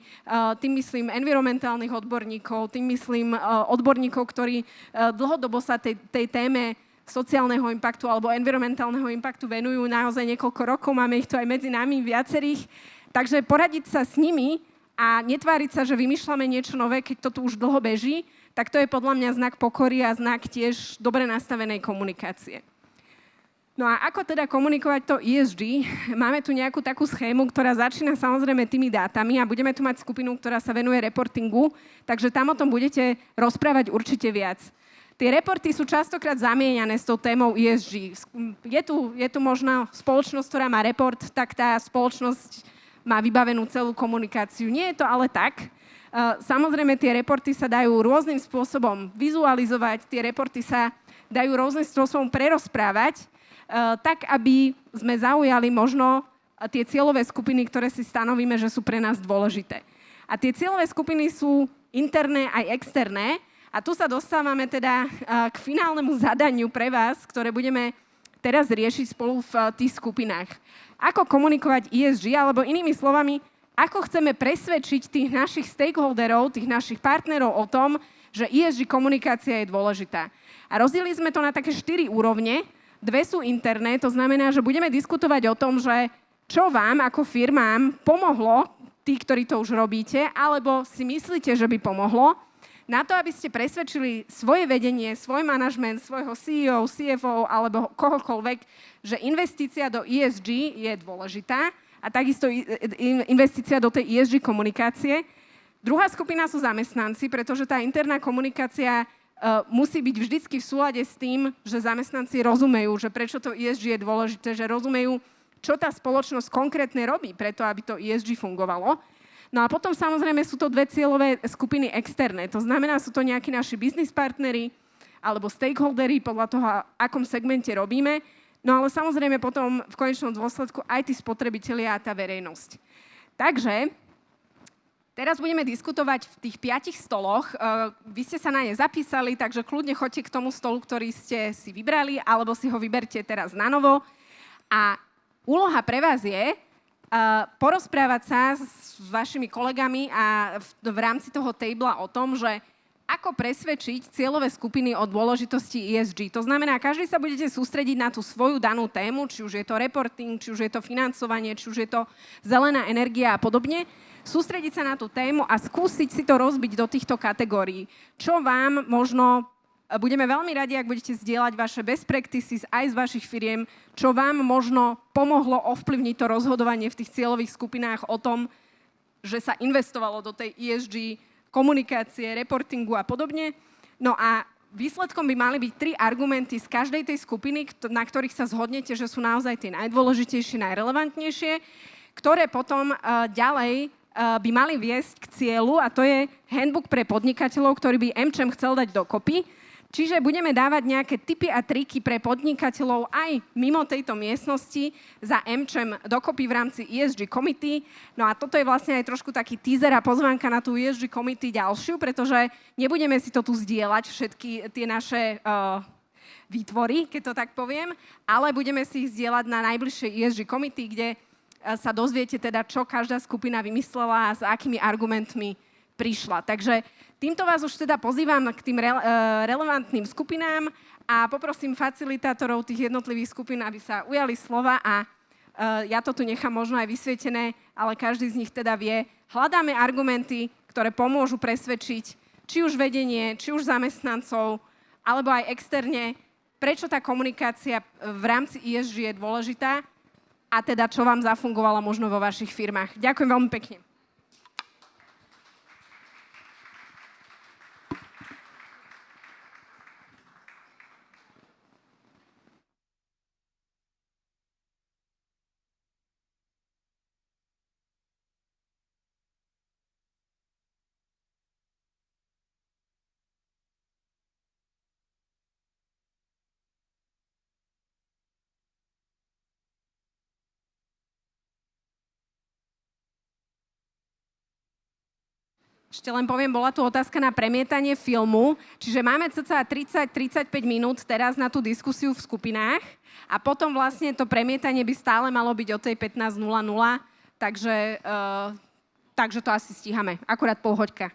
Speaker 21: tým myslím environmentálnych odborníkov, tým myslím odborníkov, ktorí dlhodobo sa tej téme sociálneho impaktu alebo environmentálneho impaktu venujú naozaj niekoľko rokov. Máme ich tu aj medzi nami viacerých. Takže poradiť sa s nimi a netváriť sa, že vymýšľame niečo nové, keď to tu už dlho beží, tak to je podľa mňa znak pokory a znak tiež dobre nastavenej komunikácie. No a ako teda komunikovať to ESG? Máme tu nejakú takú schému, ktorá začína samozrejme tými dátami a budeme tu mať skupinu, ktorá sa venuje reportingu, takže tam o tom budete rozprávať určite viac. Tie reporty sú častokrát zamieňané s tou témou ESG. Je tu možno spoločnosť, ktorá má report, tak tá spoločnosť má vybavenú celú komunikáciu. Nie je to ale tak. Samozrejme, tie reporty sa dajú rôznym spôsobom vizualizovať, tie reporty sa dajú rôznym spôsobom prerozprávať, tak, aby sme zaujali možno tie cieľové skupiny, ktoré si stanovíme, že sú pre nás dôležité. A tie cieľové skupiny sú interné aj externé. A tu sa dostávame teda k finálnemu zadaniu pre vás, ktoré budeme teraz riešiť spolu v tých skupinách. Ako komunikovať ESG, alebo inými slovami, ako chceme presvedčiť tých našich stakeholderov, tých našich partnerov o tom, že ESG komunikácia je dôležitá. A rozdielili sme to na také 4 úrovne. 2 sú interné, to znamená, že budeme diskutovať o tom, že čo vám ako firmám pomohlo, tí, ktorí to už robíte, alebo si myslíte, že by pomohlo, na to, aby ste presvedčili svoje vedenie, svoj manažment, svojho CEO, CFO alebo kohokoľvek, že investícia do ESG je dôležitá a takisto investícia do tej ESG komunikácie. Druhá skupina sú zamestnanci, pretože tá interná komunikácia musí byť vždycky v súlade s tým, že zamestnanci rozumejú, že prečo to ESG je dôležité, že rozumejú, čo tá spoločnosť konkrétne robí preto, aby to ESG fungovalo. No a potom samozrejme sú to dve cieľové skupiny externé. To znamená, sú to nejakí naši business partneri alebo stakeholdery podľa toho, akom segmente robíme. No ale samozrejme potom v konečnom dôsledku aj tí spotrebitelia a tá verejnosť. Takže teraz budeme diskutovať v tých 5 stoloch. Vy ste sa na ne zapísali, takže kľudne choďte k tomu stolu, ktorý ste si vybrali, alebo si ho vyberte teraz na novo. A úloha pre vás je porozprávať sa s vašimi kolegami a v rámci toho tabla o tom, že ako presvedčiť cieľové skupiny o dôležitosti ESG. To znamená, každý sa budete sústrediť na tú svoju danú tému, či už je to reporting, či už je to financovanie, či už je to zelená energia a podobne. Sústrediť sa na tú tému a skúsiť si to rozbiť do týchto kategórií. Čo vám možno, budeme veľmi radi, ak budete zdieľať vaše best practices aj z vašich firiem, čo vám možno pomohlo ovplyvniť to rozhodovanie v tých cieľových skupinách o tom, že sa investovalo do tej ESG komunikácie, reportingu a podobne. No a výsledkom by mali byť 3 argumenty z každej tej skupiny, na ktorých sa zhodnete, že sú naozaj tie najdôležitejšie, najrelevantnejšie, ktoré potom ďalej by mali viesť k cieľu, a to je handbook pre podnikateľov, ktorý by AmCham chcel dať dokopy. Čiže budeme dávať nejaké tipy a triky pre podnikateľov aj mimo tejto miestnosti za AmCham dokopy v rámci ESG Committee. No a toto je vlastne aj trošku taký teaser a pozvánka na tú ESG Committee ďalšiu, pretože nebudeme si to tu zdieľať, všetky tie naše výtvory, keď to tak poviem, ale budeme si ich zdieľať na najbližšej ESG Committee, kde sa dozviete teda, čo každá skupina vymyslela a s akými argumentmi prišla. Takže týmto vás už teda pozývam k tým relevantným skupinám a poprosím facilitátorov tých jednotlivých skupín, aby sa ujali slova a ja to tu nechám možno aj vysvietené, ale každý z nich teda vie. Hľadáme argumenty, ktoré pomôžu presvedčiť či už vedenie, či už zamestnancov, alebo aj externe, prečo tá komunikácia v rámci ESG je dôležitá a teda čo vám zafungovalo možno vo vašich firmách. Ďakujem veľmi pekne. Ešte len poviem, bola tu otázka na premietanie filmu, čiže máme cca 30-35 minút teraz na tú diskusiu v skupinách a potom vlastne to premietanie by stále malo byť o tej 15:00, takže to asi stíhame, akurát pol hoďka.